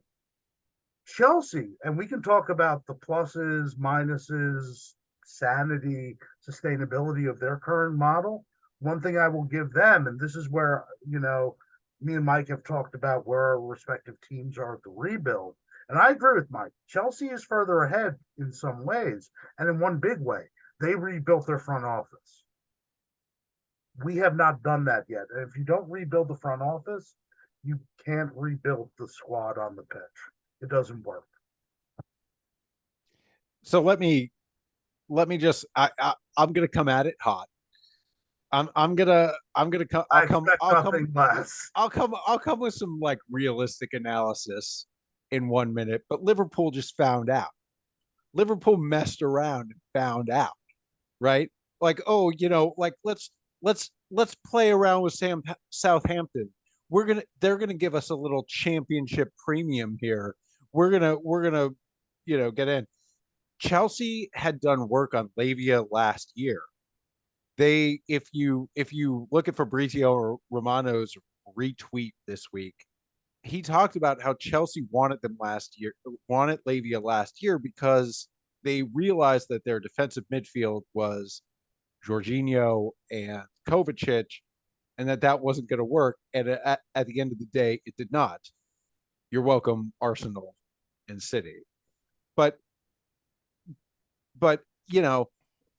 Speaker 5: Chelsea, and we can talk about the pluses, minuses, sanity, sustainability of their current model. One thing I will give them, and this is where, me and Mike have talked about where our respective teams are at the rebuild. And I agree with Mike. Chelsea is further ahead in some ways. And in one big way, they rebuilt their front office. We have not done that yet. And if you don't rebuild the front office, you can't rebuild the squad on the pitch. It doesn't work.
Speaker 6: So let me just I'm gonna come at it hot. I'm gonna come
Speaker 5: I'll
Speaker 6: come with some like realistic analysis in 1 minute, but Liverpool just found out. Liverpool messed around and found out, right? Like, oh, like let's play around with Southampton. They're gonna give us a little championship premium here. We're gonna get in. Chelsea had done work on Lavia last year. If you look at Fabrizio Romano's retweet this week, he talked about how Chelsea wanted Lavia last year because they realized that their defensive midfield was Jorginho and Kovacic, and that wasn't going to work. And at the end of the day, it did not. You're welcome, Arsenal and City. But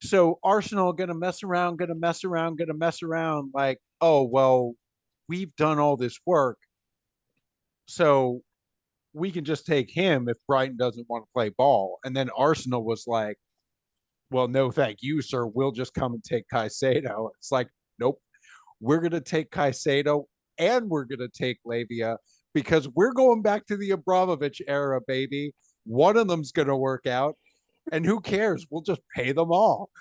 Speaker 6: so Arsenal gonna mess around. Like, oh well, we've done all this work, so we can just take him if Brighton doesn't want to play ball. And then Arsenal was like, well, no, thank you, sir. We'll just come and take Caicedo. It's like, nope, we're gonna take Caicedo and we're gonna take Lavia because we're going back to the Abramovich era, baby. One of them's gonna work out. And who cares? We'll just pay them all.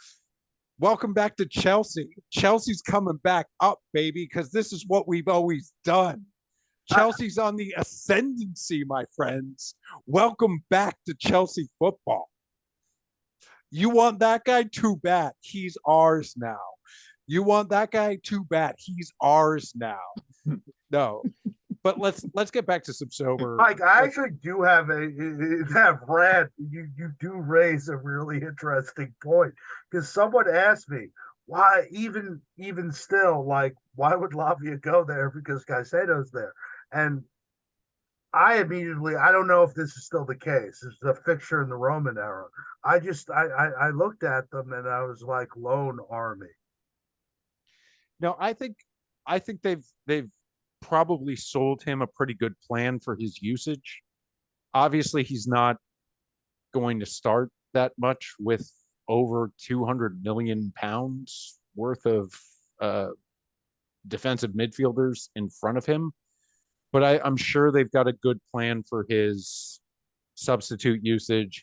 Speaker 6: Welcome back to Chelsea. Chelsea's coming back up, baby, because this is what we've always done. Chelsea's on the ascendancy, my friends. Welcome back to Chelsea football. You want that guy? Too bad. He's ours now. You want that guy? Too bad. He's ours now. No. But let's get back to some sober.
Speaker 5: Mike, I actually do have that Brad. You do raise a really interesting point because someone asked me why, even still, like why would Lavia go there because Caicedo's there, and I don't know if this is still the case. It's a fixture in the Roman era. I looked at them and I was like, lone army.
Speaker 6: No, I think they've probably sold him a pretty good plan for his usage. Obviously, he's not going to start that much with over 200 million pounds worth of uh, defensive midfielders in front of him. But I'm sure they've got a good plan for his substitute usage.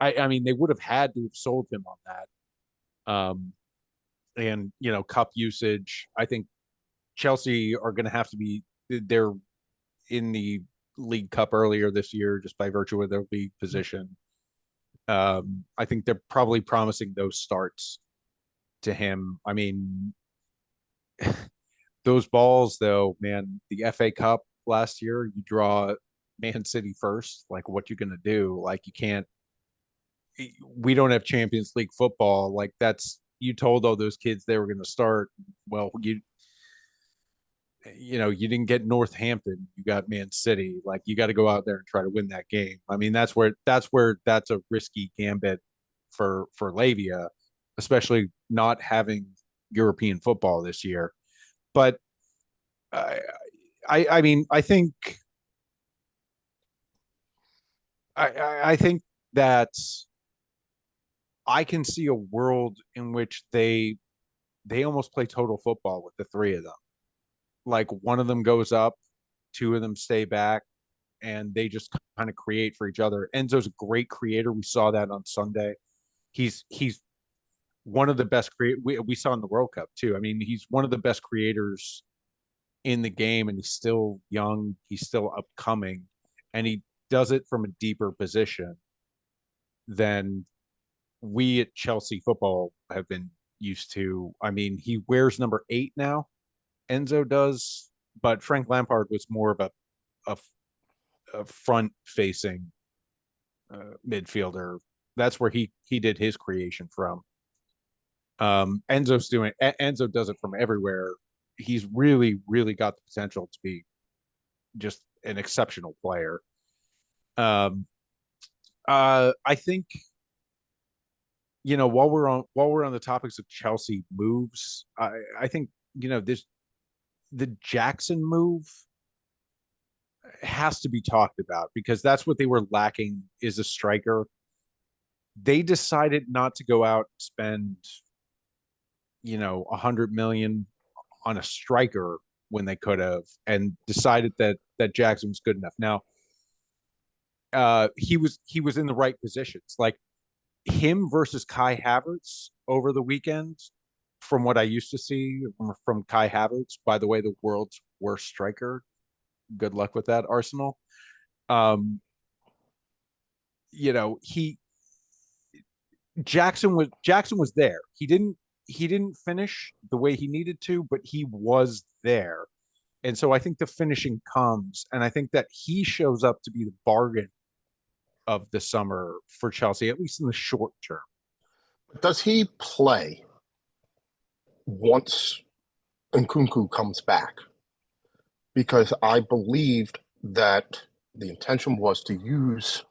Speaker 6: I mean, they would have had to have sold him on that. And cup usage. I think Chelsea are going to have to be. They're in the League Cup earlier this year just by virtue of their league position. I think they're probably promising those starts to him. I mean, those balls, though, man, the FA Cup last year, you draw Man City first. Like, what you gonna do? Like, you can't. We don't have Champions League football. Like, that's you told all those kids they were gonna start. Well, you didn't get Northampton. You got Man City. Like, you got to go out there and try to win that game. I mean, that's a risky gambit for Lavia, especially not having European football this year. But I mean, I think that I can see a world in which they almost play total football with the three of them. Like, one of them goes up, two of them stay back, and they just kind of create for each other. Enzo's a great creator. We saw that on Sunday. He's one of the best we saw in the World Cup too. I mean, he's one of the best creators in the game, and he's still young. He's still upcoming, and he does it from a deeper position than we at Chelsea football have been used to. I mean, he wears number 8 now. Enzo does, but Frank Lampard was more of a front facing midfielder. That's where he did his creation from. Enzo does it from everywhere. He's really, really got the potential to be just an exceptional player. I think while we're on the topics of Chelsea moves, I think the Jackson move has to be talked about because that's what they were lacking is a striker. They decided not to go out and spend 100 million on a striker when they could have, and decided that Jackson was good enough. Now, he was in the right positions, like him versus Kai Havertz over the weekend. From what I used to see from Kai Havertz, by the way, the world's worst striker. Good luck with that, Arsenal. He Jackson was there. He didn't finish the way he needed to, but he was there. And so I think the finishing comes, and I think that he shows up to be the bargain of the summer for Chelsea, at least in the short term.
Speaker 1: Does he play once Nkunku comes back? Because I believed that the intention was to use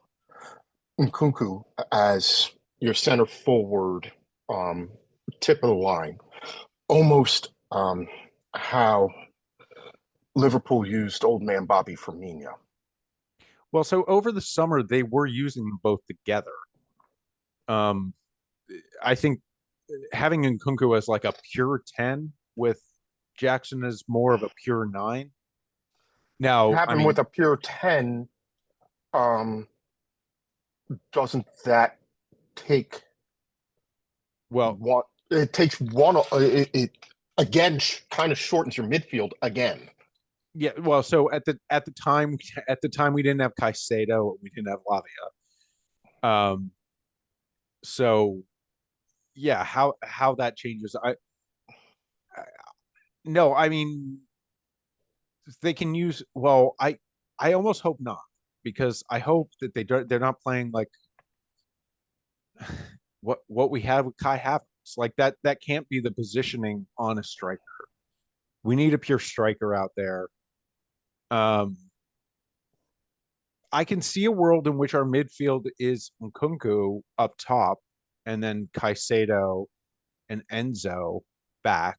Speaker 1: Nkunku as your center forward, tip of the line, almost how Liverpool used old man Bobby Firmino.
Speaker 6: Well, so over the summer they were using them both together. I think having Nkunku as like a pure 10 with Jackson as more of a pure 9. Now,
Speaker 1: Having with a pure 10, doesn't that take one? It takes one. It again kind of shortens your midfield again.
Speaker 6: Yeah, well, so at the time we didn't have Caicedo, we didn't have Lavia. So yeah, how that changes, no, I mean they can use. Well, I almost hope not, because I hope that they're not playing like what we had with Kai Havertz. Like that can't be the positioning on a striker. We need a pure striker out there. I can see a world in which our midfield is Nkunku up top, and then Caicedo and Enzo back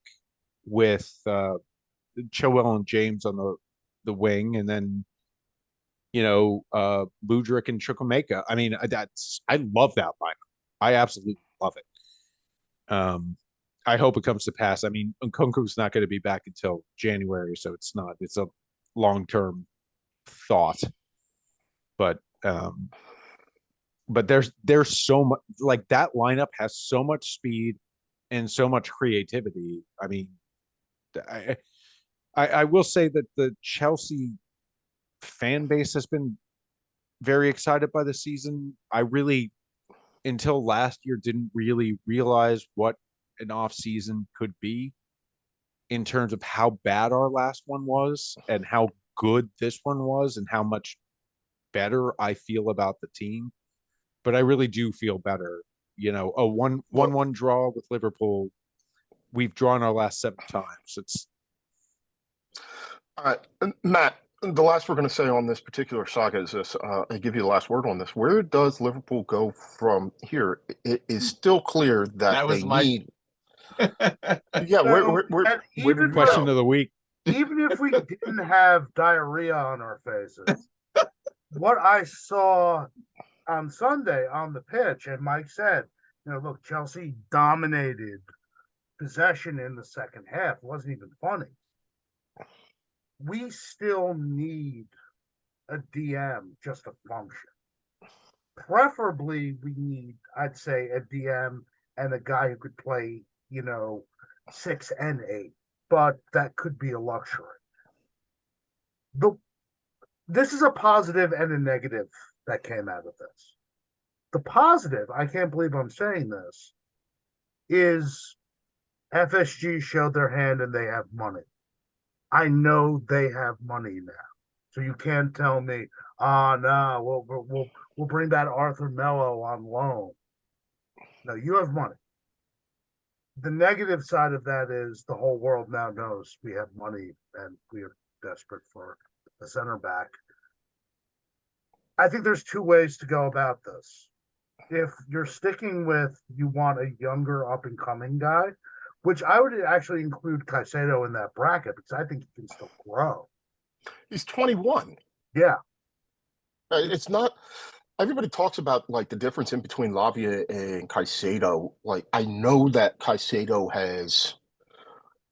Speaker 6: with Chilwell and James on the wing, and then Mudryk and Chukwuemeka. I mean, I love that lineup. I absolutely love it. I hope it comes to pass. I mean, Nkunku's not going to be back until January, so it's a long-term thought. But there's so much, like, that lineup has so much speed and so much creativity. I mean, I will say that the Chelsea fan base has been very excited by the season. I really, until last year, didn't really realize what an off season could be in terms of how bad our last one was and how good this one was and how much better I feel about the team. But I really do feel better. A 1-1 draw with Liverpool. We've drawn our last 7 times. It's
Speaker 1: All right, Matt, the last we're going to say on this particular saga is this. I give you the last word on this. Where does Liverpool go from here? It is still clear that
Speaker 2: That was
Speaker 1: they
Speaker 2: my-
Speaker 1: need. Yeah, where
Speaker 5: even
Speaker 1: did we
Speaker 6: question
Speaker 1: go?
Speaker 6: of the week.
Speaker 5: even if we didn't have diarrhea on our faces, what I saw on Sunday on the pitch, and Mike said, look, Chelsea dominated possession in the second half. It wasn't even funny. We still need a DM just to function. Preferably, we need, I'd say, a DM and a guy who could play, 6 and 8, but that could be a luxury. This is a positive and a negative that came out of this. The positive, I can't believe I'm saying this, is FSG showed their hand and they have money. I know they have money now. So you can't tell me, no, we'll bring that Arthur Mello on loan. No, you have money. The negative side of that is the whole world now knows we have money and we are desperate for a center back. I think there's 2 ways to go about this. If you're sticking with, you want a younger up and coming guy, which I would actually include Caicedo in that bracket because I think he can still grow.
Speaker 1: He's 21.
Speaker 5: Yeah.
Speaker 1: It's not. Everybody talks about like the difference in between Lavia and Caicedo. Like, I know that Caicedo has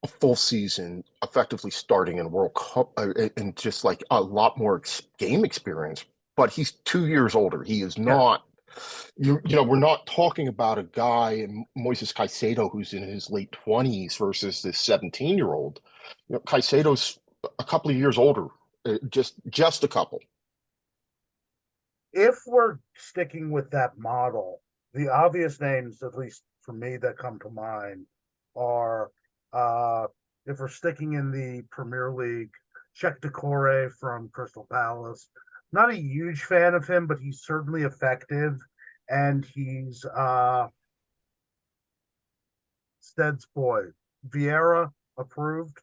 Speaker 1: a full season effectively starting in World Cup and just like a lot more game experience, but he's 2 years older. He is not. We're not talking about a guy in Moises Caicedo who's in his late 20s versus this 17-year-old. Caicedo's a couple of years older, just a couple.
Speaker 5: If we're sticking with that model, the obvious names, at least for me, that come to mind are, if we're sticking in the Premier League, Czech Decore from Crystal Palace. Not a huge fan of him, but he's certainly effective, and he's Stead's boy, Vieira approved.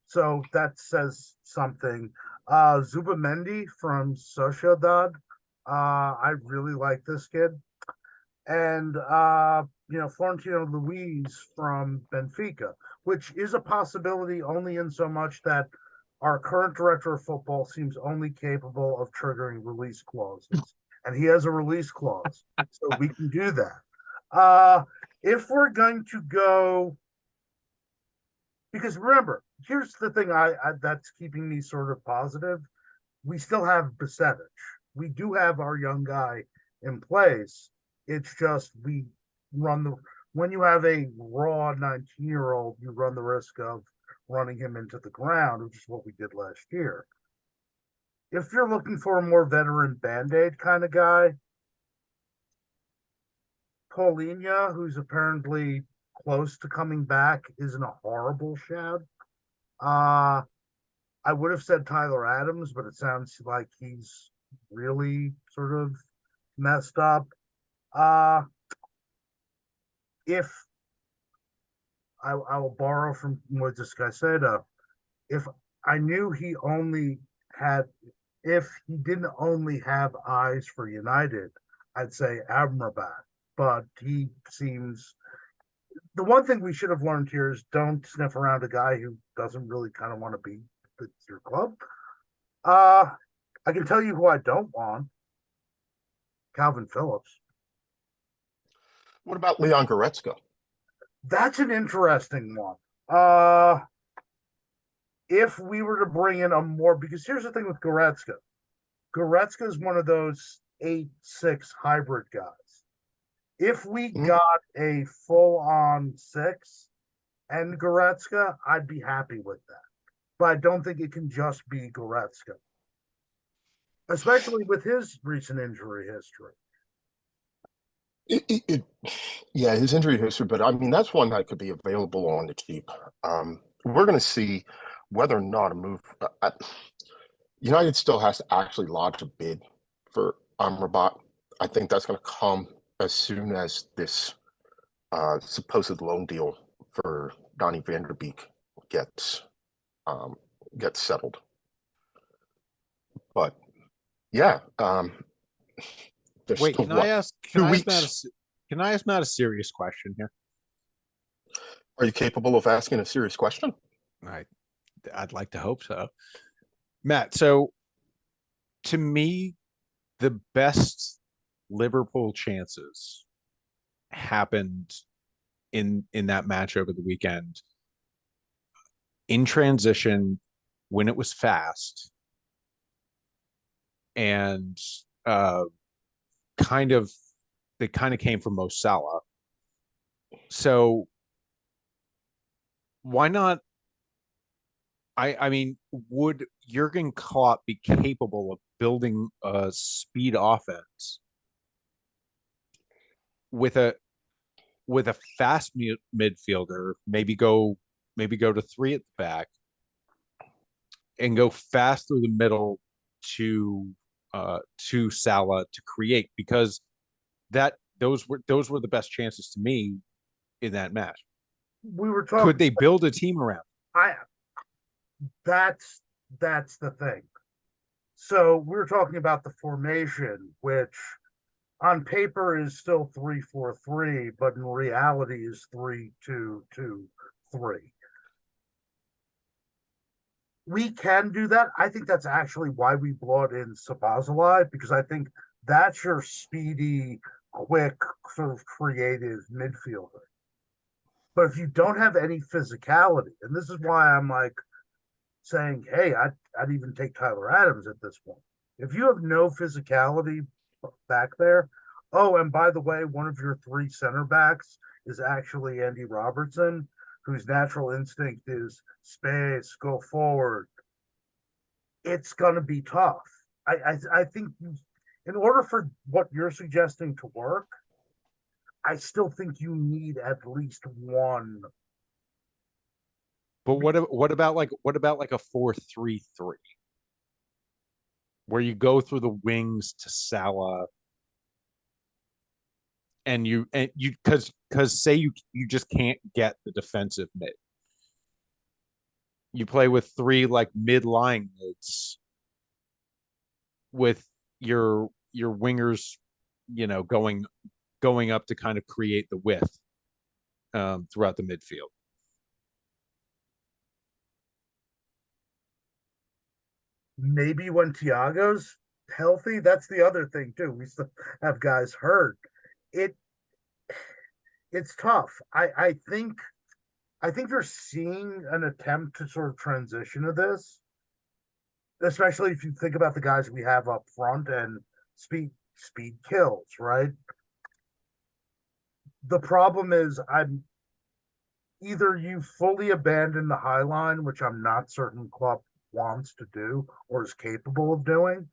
Speaker 5: So that says something. Zubamendi from Sociedad. I really like this kid. And Florentino Luis from Benfica, which is a possibility only in so much that our current director of football seems only capable of triggering release clauses. And he has a release clause. So we can do that. If we're going to go, because remember, here's the thing I that's keeping me sort of positive. We still have Bacetich. We do have our young guy in place. It's just when you have a raw 19-year-old, you run the risk of running him into the ground, which is what we did last year. If you're looking for a more veteran Band-Aid kind of guy, Paulinho, who's apparently close to coming back, isn't a horrible shout. I would have said Tyler Adams, but it sounds like he's really sort of messed up. If I will borrow from Moises Caicedo, if I knew he only had if he didn't only have eyes for United, I'd say Amrabat. But he seems the one thing we should have learned here is don't sniff around a guy who doesn't really kind of want to be with your club. I can tell you who I don't want. Calvin Phillips.
Speaker 1: What about Leon Goretzka?
Speaker 5: That's an interesting one. If we were to bring in a more, because here's the thing with Goretzka. Goretzka is one of those 8-6 hybrid guys. If we got a full-on 6 and Goretzka, I'd be happy with that. But I don't think it can just be Goretzka, especially with his recent injury history.
Speaker 1: Yeah, his injury history, but I mean, that's one that could be available on the cheap. We're going to see whether or not a move. United still has to actually lodge a bid for Amrabat. I think that's going to come as soon as this supposed loan deal for Donny van der Beek gets settled. But yeah, there's
Speaker 6: Wait,
Speaker 1: still
Speaker 6: can I ask? Can
Speaker 1: 2
Speaker 6: I ask
Speaker 1: weeks.
Speaker 6: Matt can I ask Matt a serious question here?
Speaker 1: Are you capable of asking a serious question?
Speaker 6: I'd like to hope so, Matt. So, to me, the best Liverpool chances happened in that match over the weekend in transition when it was fast and they kind of came from Mo Salah. So why not? I mean, would Jurgen Klopp be capable of building a speed offense with a fast midfielder? Maybe go to 3 at the back and go fast through the middle to Salah to create, because those were the best chances to me in that match.
Speaker 5: We were talking.
Speaker 6: Could they build a team around?
Speaker 5: That's the thing. So we were talking about the formation, which on paper is still 3-4-3, but in reality is 3-2-2-3. We can do that. I think that's actually why we brought in Sabazalai, because I think that's your speedy, quick, sort of creative midfielder. But if you don't have any physicality, and this is why I'm like saying, hey, I'd even take Tyler Adams at this point. If you have no physicality back there, oh, and by the way, one of your 3 center backs is actually Andy Robertson, whose natural instinct is space, go forward. It's going to be tough. I think in order for what you're suggesting to work, I still think you need at least one.
Speaker 6: But what about like a 4-3-3 where you go through the wings to Salah and you because say you just can't get the defensive mid. You play with 3 like mid-lying mids with your wingers, going up to kind of create the width throughout the midfield.
Speaker 5: Maybe when Thiago's healthy, that's the other thing too. We still have guys hurt. It's tough. I think you're seeing an attempt to sort of transition to this, especially if you think about the guys we have up front, and speed kills, right? The problem is either you fully abandon the high line, which I'm not certain Klopp wants to do or is capable of doing,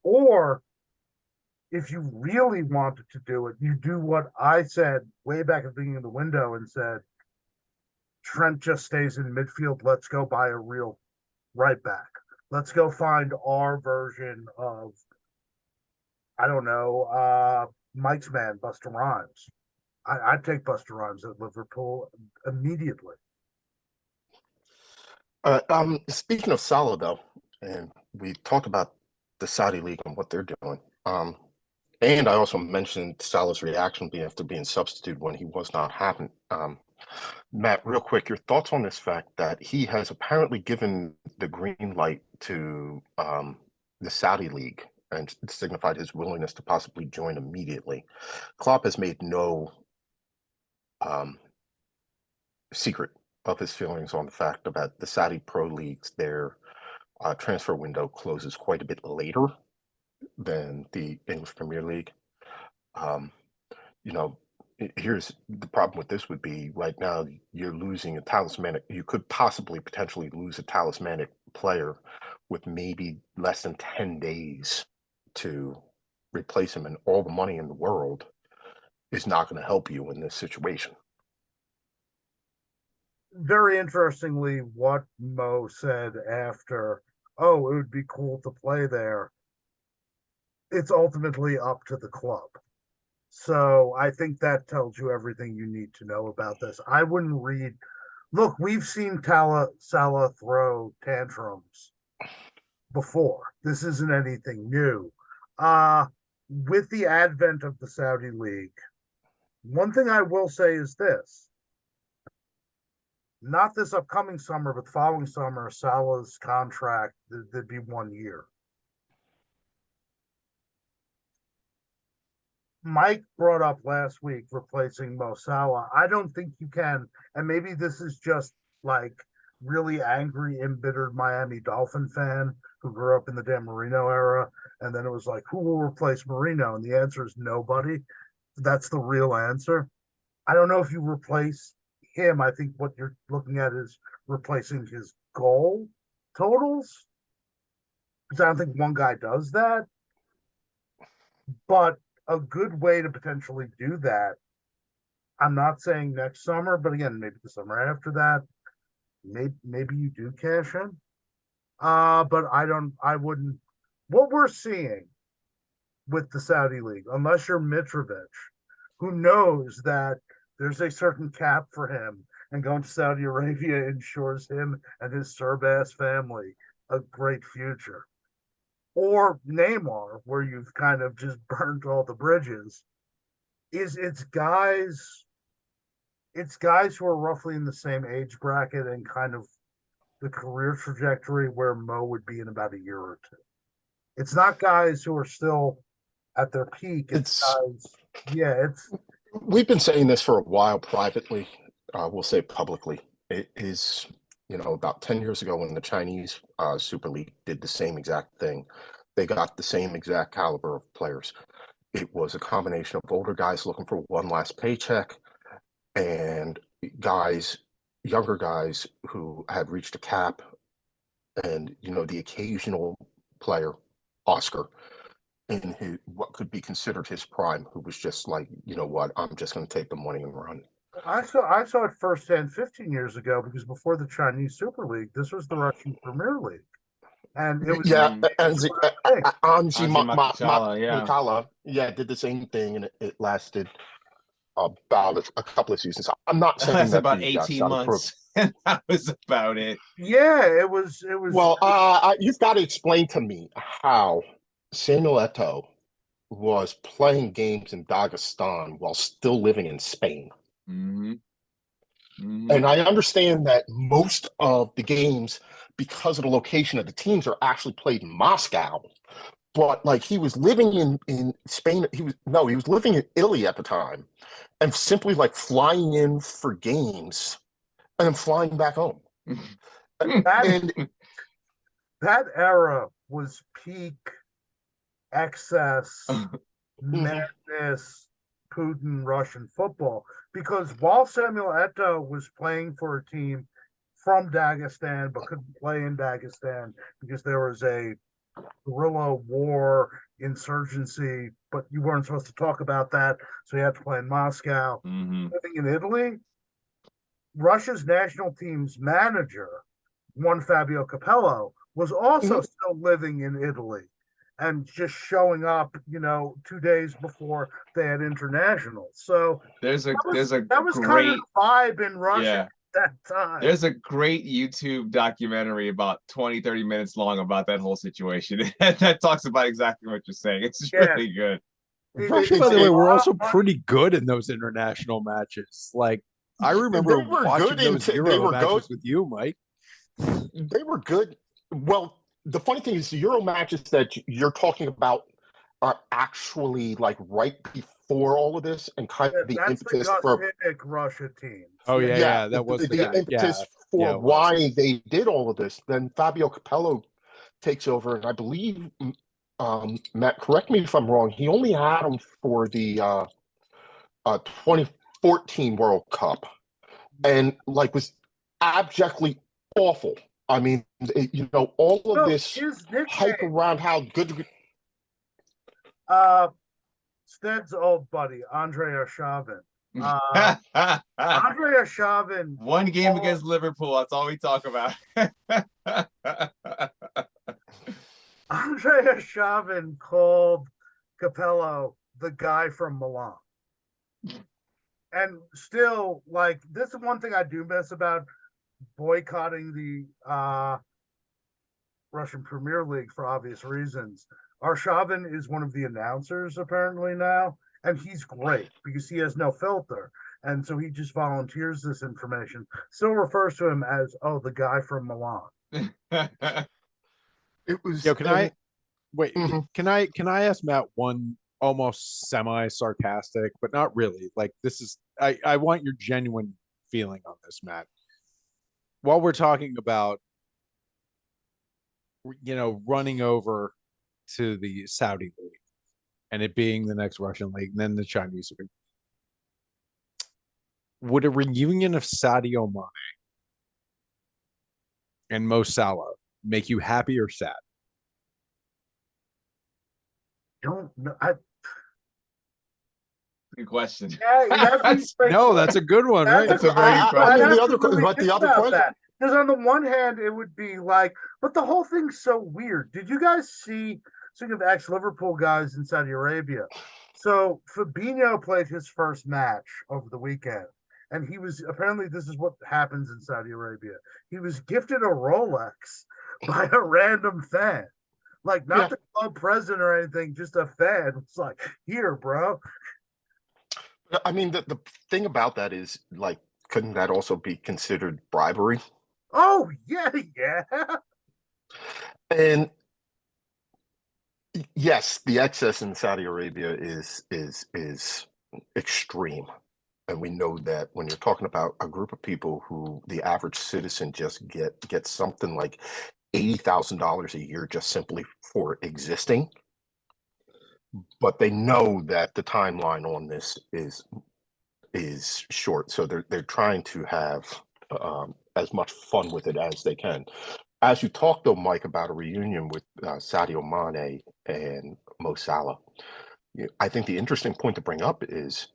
Speaker 5: or if you really wanted to do it, you do what I said way back at the beginning of the window and said, Trent just stays in midfield. Let's go buy a real right back. Let's go find our version of, I don't know, Mike's man, Busta Rhymes. I'd take Busta Rhymes at Liverpool immediately.
Speaker 1: Speaking of Salah, though, and we talked about the Saudi League and what they're doing. And I also mentioned Salah's reaction after being substituted when he was not happy. Matt, real quick, your thoughts on this fact that he has apparently given the green light to the Saudi League and signified his willingness to possibly join immediately. Klopp has made no secret of his feelings on the fact about the Saudi Pro Leagues. Their transfer window closes quite a bit later than the English Premier League. You know, here's the problem with this would be right now you're losing a talismanic. You could possibly potentially lose a talismanic player with maybe less than 10 days to replace him, and all the money in the world is not going to help you in this situation.
Speaker 5: Very interestingly, what Mo said after, oh, it would be cool to play there. It's ultimately up to the club. So I think that tells you everything you need to know about this. I wouldn't read. Look, we've seen Salah throw tantrums before. This isn't anything new. With the advent of the Saudi League, one thing I will say is this. Not this upcoming summer, but the following summer, Salah's contract, there'd be 1 year. Mike brought up last week replacing Mo Salah. I don't think you can, and maybe this is just like really angry, embittered Miami Dolphin fan who grew up in the Dan Marino era, and then it was like, who will replace Marino? And the answer is nobody. That's the real answer. I don't know if you replace him. I think what you're looking at is replacing his goal totals, because I don't think one guy does that. But a good way to potentially do that, I'm not saying next summer, but again, maybe the summer after that, maybe you do cash in. But I wouldn't. What we're seeing with the Saudi League, unless you're Mitrovic, who knows that there's a certain cap for him, and going to Saudi Arabia ensures him and his Serb-ass family a great future. Or Neymar, where you've kind of just burnt all the bridges, it's guys who are roughly in the same age bracket and kind of the career trajectory where Mo would be in about a year or two. It's not guys who are still at their peak.
Speaker 1: We've been saying this for a while privately. We'll say publicly. It is, about 10 years ago when the Chinese Super League did the same exact thing. They got the same exact caliber of players. It was a combination of older guys looking for one last paycheck and younger guys who had reached a cap, and, the occasional player, Oscar, in what could be considered his prime, who was just like, you know what, I'm just going to take the money and run.
Speaker 5: I saw it firsthand 15 years ago, because before the Chinese Super League, this was the Russian Premier League. And it was
Speaker 1: Anzi
Speaker 2: yeah.
Speaker 1: Makala, did the same thing, and it lasted about a couple of seasons. I'm not saying
Speaker 2: That's
Speaker 1: that
Speaker 2: about 18 months, and that was about it.
Speaker 5: Yeah, it was.
Speaker 1: Well, you've got to explain to me how Samuel Eto'o was playing games in Dagestan while still living in Spain.
Speaker 2: Mm-hmm. Mm-hmm.
Speaker 1: And I understand that most of the games, because of the location of the teams, are actually played in Moscow. But like, he was living in Spain. He was living in Italy at the time, and simply like flying in for games and then flying back home.
Speaker 5: That era was peak excess, madness, Putin Russian football. Because while Samuel Eto'o was playing for a team from Dagestan but couldn't play in Dagestan because there was a guerrilla war insurgency, but you weren't supposed to talk about that, so you had to play in Moscow. Living in Italy, Russia's national team's manager, one Fabio Capello, was also still living in Italy and just showing up, 2 days before they had internationals. So
Speaker 2: there's a
Speaker 5: that was
Speaker 2: great
Speaker 5: kind of the vibe in Russia. that time.
Speaker 2: There's a great YouTube documentary about 20, 30 minutes long about that whole situation. That talks about exactly what you're saying. It's
Speaker 5: Yeah.
Speaker 2: really good.
Speaker 6: Russia, by the way, were also pretty good in those international matches. Like, I remember
Speaker 1: They were
Speaker 6: watching
Speaker 1: good
Speaker 6: those
Speaker 1: they
Speaker 6: Euro
Speaker 1: were
Speaker 6: matches
Speaker 1: good.
Speaker 6: with you, Mike.
Speaker 1: They were good. Well, the funny thing is, the Euro matches that you're talking about are actually like right before all of this, and kind
Speaker 5: Yeah,
Speaker 1: of the
Speaker 5: that's the
Speaker 1: impetus for
Speaker 5: Gossitic Russia team.
Speaker 6: Oh yeah,
Speaker 1: yeah,
Speaker 6: yeah, that was the
Speaker 1: the
Speaker 6: guy.
Speaker 1: impetus
Speaker 6: Yeah,
Speaker 1: for
Speaker 6: yeah, it was.
Speaker 1: why they did all of this. Then Fabio Capello takes over, and I believe, Matt, correct me if I'm wrong. He only had him for the 2014 World Cup, and like was abjectly awful. I mean, all of
Speaker 5: No,
Speaker 1: this
Speaker 5: his
Speaker 1: hype
Speaker 5: nickname,
Speaker 1: around how good.
Speaker 5: Stead's old buddy, Andre Arshavin. Andre Arshavin.
Speaker 2: One game against Liverpool. That's all we talk about.
Speaker 5: Andre Arshavin called Capello the guy from Milan. And still, like, this is one thing I do miss about boycotting the Russian Premier League for obvious reasons. Arshavin is one of the announcers apparently now, and he's great because he has no filter. And so he just volunteers this information. Still refers to him as, oh, the guy from Milan.
Speaker 1: It was.
Speaker 6: Yo, can I wait?
Speaker 1: Mhm.
Speaker 6: Can I ask Matt one almost semi-sarcastic, but not really? Like, this is I want your genuine feeling on this, Matt. While we're talking about running over to the Saudi league and it being the next Russian league, and then the Chinese league, would a reunion of Sadio Mane and Mo Salah make you happy or sad?
Speaker 5: Don't know.
Speaker 2: Good question.
Speaker 6: No, that's a good one, right?
Speaker 2: That's a very good question.
Speaker 1: I mean,
Speaker 5: I'd
Speaker 1: the
Speaker 5: have
Speaker 1: other,
Speaker 5: to really
Speaker 1: but
Speaker 5: think
Speaker 1: the other
Speaker 5: about
Speaker 1: question.
Speaker 5: that. Because on the one hand, it would be like, but the whole thing's so weird. Did you guys see, speaking of ex-Liverpool guys in Saudi Arabia? So Fabinho played his first match over the weekend. And he was, apparently this is what happens in Saudi Arabia. He was gifted a Rolex by a random fan. Like, not the club president or anything, just a fan. It's like, here, bro.
Speaker 1: I mean, the thing about that is, like, couldn't that also be considered bribery?
Speaker 5: Oh, yeah, yeah.
Speaker 1: And yes, the excess in Saudi Arabia is extreme. And we know that when you're talking about a group of people who the average citizen just gets something like $80,000 a year just simply for existing. But they know that the timeline on this is short, so they're trying to have as much fun with it as they can. As you talked, though, Mike, about a reunion with Sadio Mane and Mo Salah, I think the interesting point to bring up is,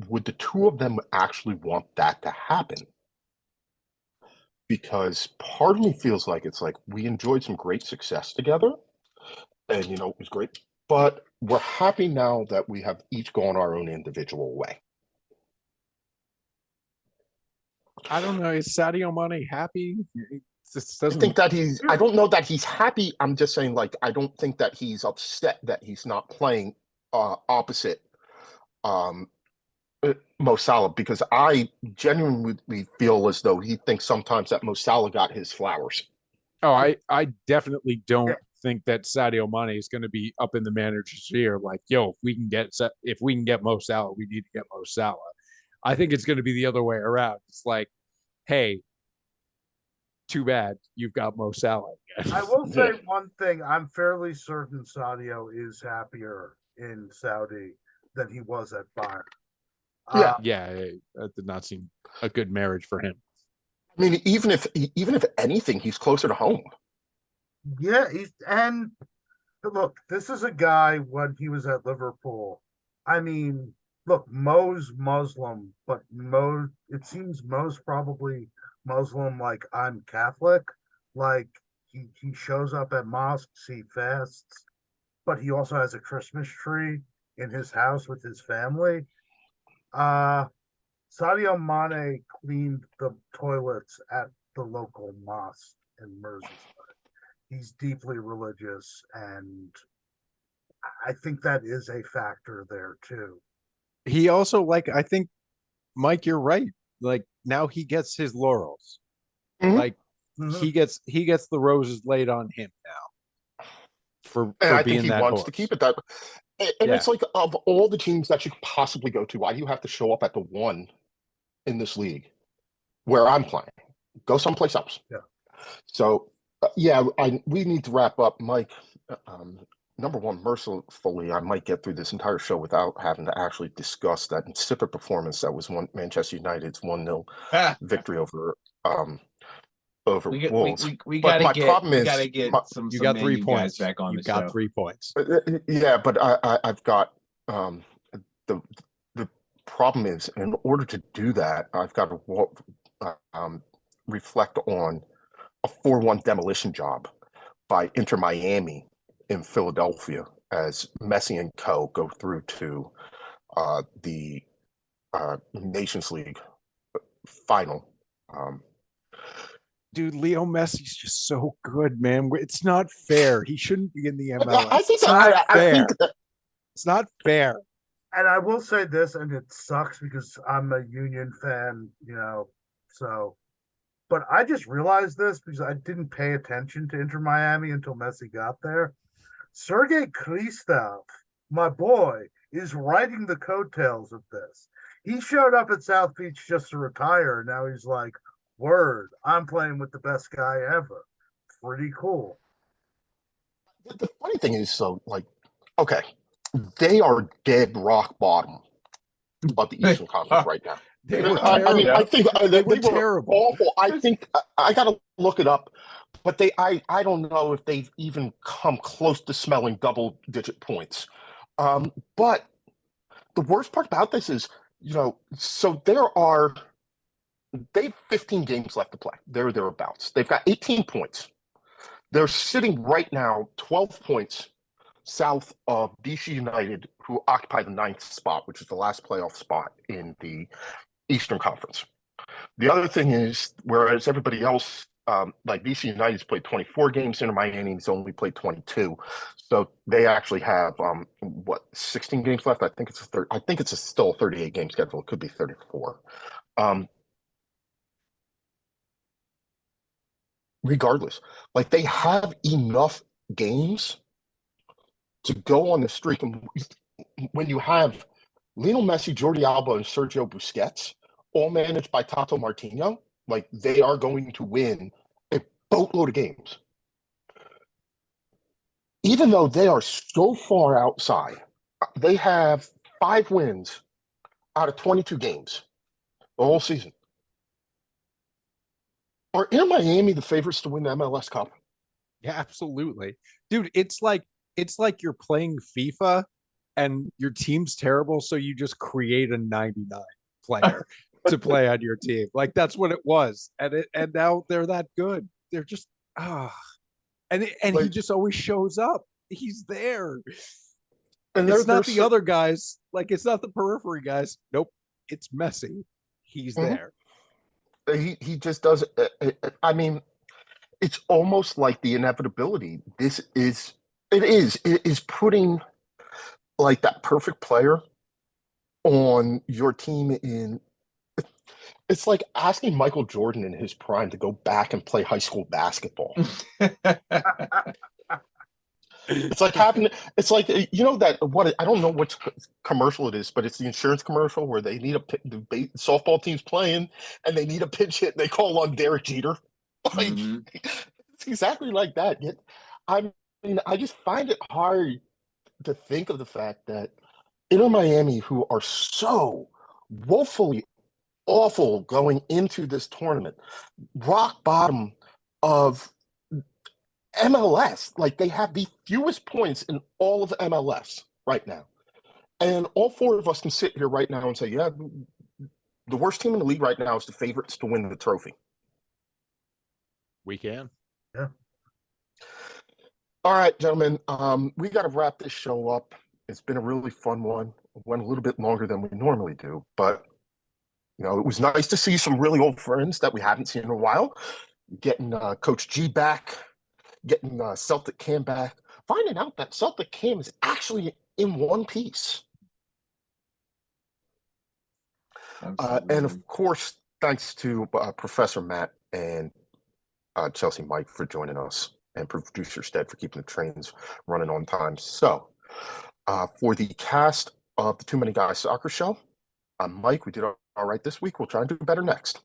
Speaker 1: would the two of them actually want that to happen? Because part of me feels like it's like we enjoyed some great success together, and it was great, but we're happy now that we have each gone our own individual way.
Speaker 6: I don't know. Is Sadio Mane happy? This
Speaker 1: I
Speaker 6: doesn't.
Speaker 1: think that I don't know that he's happy. I'm just saying, like, I don't think that he's upset that he's not playing opposite Mo Salah, because I genuinely feel as though he thinks sometimes that Mo Salah got his flowers.
Speaker 6: Oh, I definitely don't think that Sadio Mane is going to be up in the manager's ear like, yo, if we can get Mo Salah, we need to get Mo Salah. I think it's going to be the other way around. It's like, hey, too bad you've got Mo Salah again.
Speaker 5: I will say one thing. I'm fairly certain Sadio is happier in Saudi than he was at Bayern.
Speaker 6: Yeah, that did not seem a good marriage for him.
Speaker 1: I mean, even if anything, he's closer to home.
Speaker 5: Yeah, and look, this is a guy when he was at Liverpool. I mean, look, Mo's Muslim, but it seems Mo's probably Muslim like I'm Catholic. Like he shows up at mosques, he fasts, but he also has a Christmas tree in his house with his family. Sadio Mane cleaned the toilets at the local mosque in Merseyside. He's deeply religious, and I think that is a factor there too.
Speaker 6: He also I think Mike, you're right. Like now he gets his laurels.
Speaker 1: Mhm.
Speaker 6: Like
Speaker 5: Mhm.
Speaker 6: he gets the roses laid on him now
Speaker 1: And
Speaker 6: for
Speaker 1: I think
Speaker 6: being
Speaker 1: he
Speaker 6: that
Speaker 1: wants
Speaker 6: horse.
Speaker 1: to keep it that. And
Speaker 6: Yeah.
Speaker 1: it's like, of all the teams that you could possibly go to, why do you have to show up at the one in this league where I'm playing? Go someplace else.
Speaker 5: Yeah.
Speaker 1: So, yeah, we need to wrap up, Mike. Number one, mercifully, I might get through this entire show without having to actually discuss that insipid performance that was Manchester United's 1-0 victory um, over Wolves.
Speaker 2: We
Speaker 1: But
Speaker 2: gotta
Speaker 1: my
Speaker 2: get
Speaker 1: problem
Speaker 2: we
Speaker 1: is,
Speaker 2: gotta get
Speaker 6: You
Speaker 2: some
Speaker 6: got
Speaker 2: Man
Speaker 6: 3
Speaker 2: U guys
Speaker 6: points.
Speaker 2: back on
Speaker 6: You
Speaker 2: the
Speaker 6: got
Speaker 2: show.
Speaker 6: 3 points.
Speaker 1: yeah, but I've got um, the the problem is, in order to do that, I've got to reflect on a 4-1 demolition job by Inter Miami in Philadelphia as Messi and co. go through to the Nations League final.
Speaker 6: Dude, Leo Messi's just so good, man. It's not fair. He shouldn't be in the MLS.
Speaker 1: I think
Speaker 6: It's not
Speaker 1: I
Speaker 6: fair.
Speaker 1: think that,
Speaker 6: It's not fair.
Speaker 5: And I will say this, and it sucks because I'm a Union fan, so. But I just realized this because I didn't pay attention to Inter Miami until Messi got there. Sergei Kristoff, my boy, is riding the coattails of this. He showed up at South Beach just to retire. Now he's like, word, I'm playing with the best guy ever. Pretty cool.
Speaker 1: the funny thing is, so like, okay, they are dead rock bottom of the Eastern Conference right now.
Speaker 6: They were
Speaker 1: I mean,
Speaker 6: terrible.
Speaker 1: I think
Speaker 6: They
Speaker 1: they
Speaker 6: were
Speaker 1: were
Speaker 6: terrible.
Speaker 1: awful. I think I got to look it up, but I don't know if they've even come close to smelling double-digit points. But the worst part about this is, so they've 15 games left to play. They're thereabouts. They've got 18 points. They're sitting right now 12 points south of DC United, who occupy the 9th spot, which is the last playoff spot in the Eastern Conference. The other thing is, whereas everybody else, like DC United's played 24 games, Inter Miami's only played 22, so they actually have 16 games left. I think it's still a 38 game schedule. It could be 34. Regardless, like they have enough games to go on the streak, and when you have Lionel Messi, Jordi Alba, and Sergio Busquets, all managed by Tato Martino, like they are going to win a boatload of games. Even though they are so far outside, they have 5 wins out of 22 games the whole season. Are Inter Miami the favorites to win the MLS Cup?
Speaker 6: Yeah, absolutely. Dude, it's like you're playing FIFA and your team's terrible, so you just create a 99 player to play on your team. Like that's what it was. And now they're that good. They're just and he
Speaker 1: Like,
Speaker 6: just always shows up. He's there.
Speaker 1: and
Speaker 6: It's not the other guys. Like it's not the periphery guys. Nope. It's Messi. He's there.
Speaker 1: he just does. I mean, it's almost like the inevitability. It is putting like that perfect player on your team in. It's like asking Michael Jordan in his prime to go back and play high school basketball. It's like that what I don't know which commercial it is, but it's the insurance commercial where they need the softball team's playing and they need a pinch hit and they call on Derek Jeter. Like it's exactly like that. I mean, I just find it hard to think of the fact that Inter Miami, who are so woefully awful going into this tournament, rock bottom of MLS. Like they have the fewest points in all of MLS right now. And all 4 of us can sit here right now and say, yeah, the worst team in the league right now is the favorites to win the trophy.
Speaker 6: We can.
Speaker 5: Yeah.
Speaker 1: All right, gentlemen. We got to wrap this show up. It's been a really fun one. It went a little bit longer than we normally do, but You know, it was nice to see some really old friends that we haven't seen in a while. Getting Coach G back, getting Celtic Cam back, finding out that Celtic Cam is actually in one piece. And of course, thanks to Professor Matt and Chelsea Mike for joining us, and producer Stead for keeping the trains running on time. So, for the cast of the Too Many Guys Soccer Show, I'm Mike. We did all right this week. We'll try and do better next.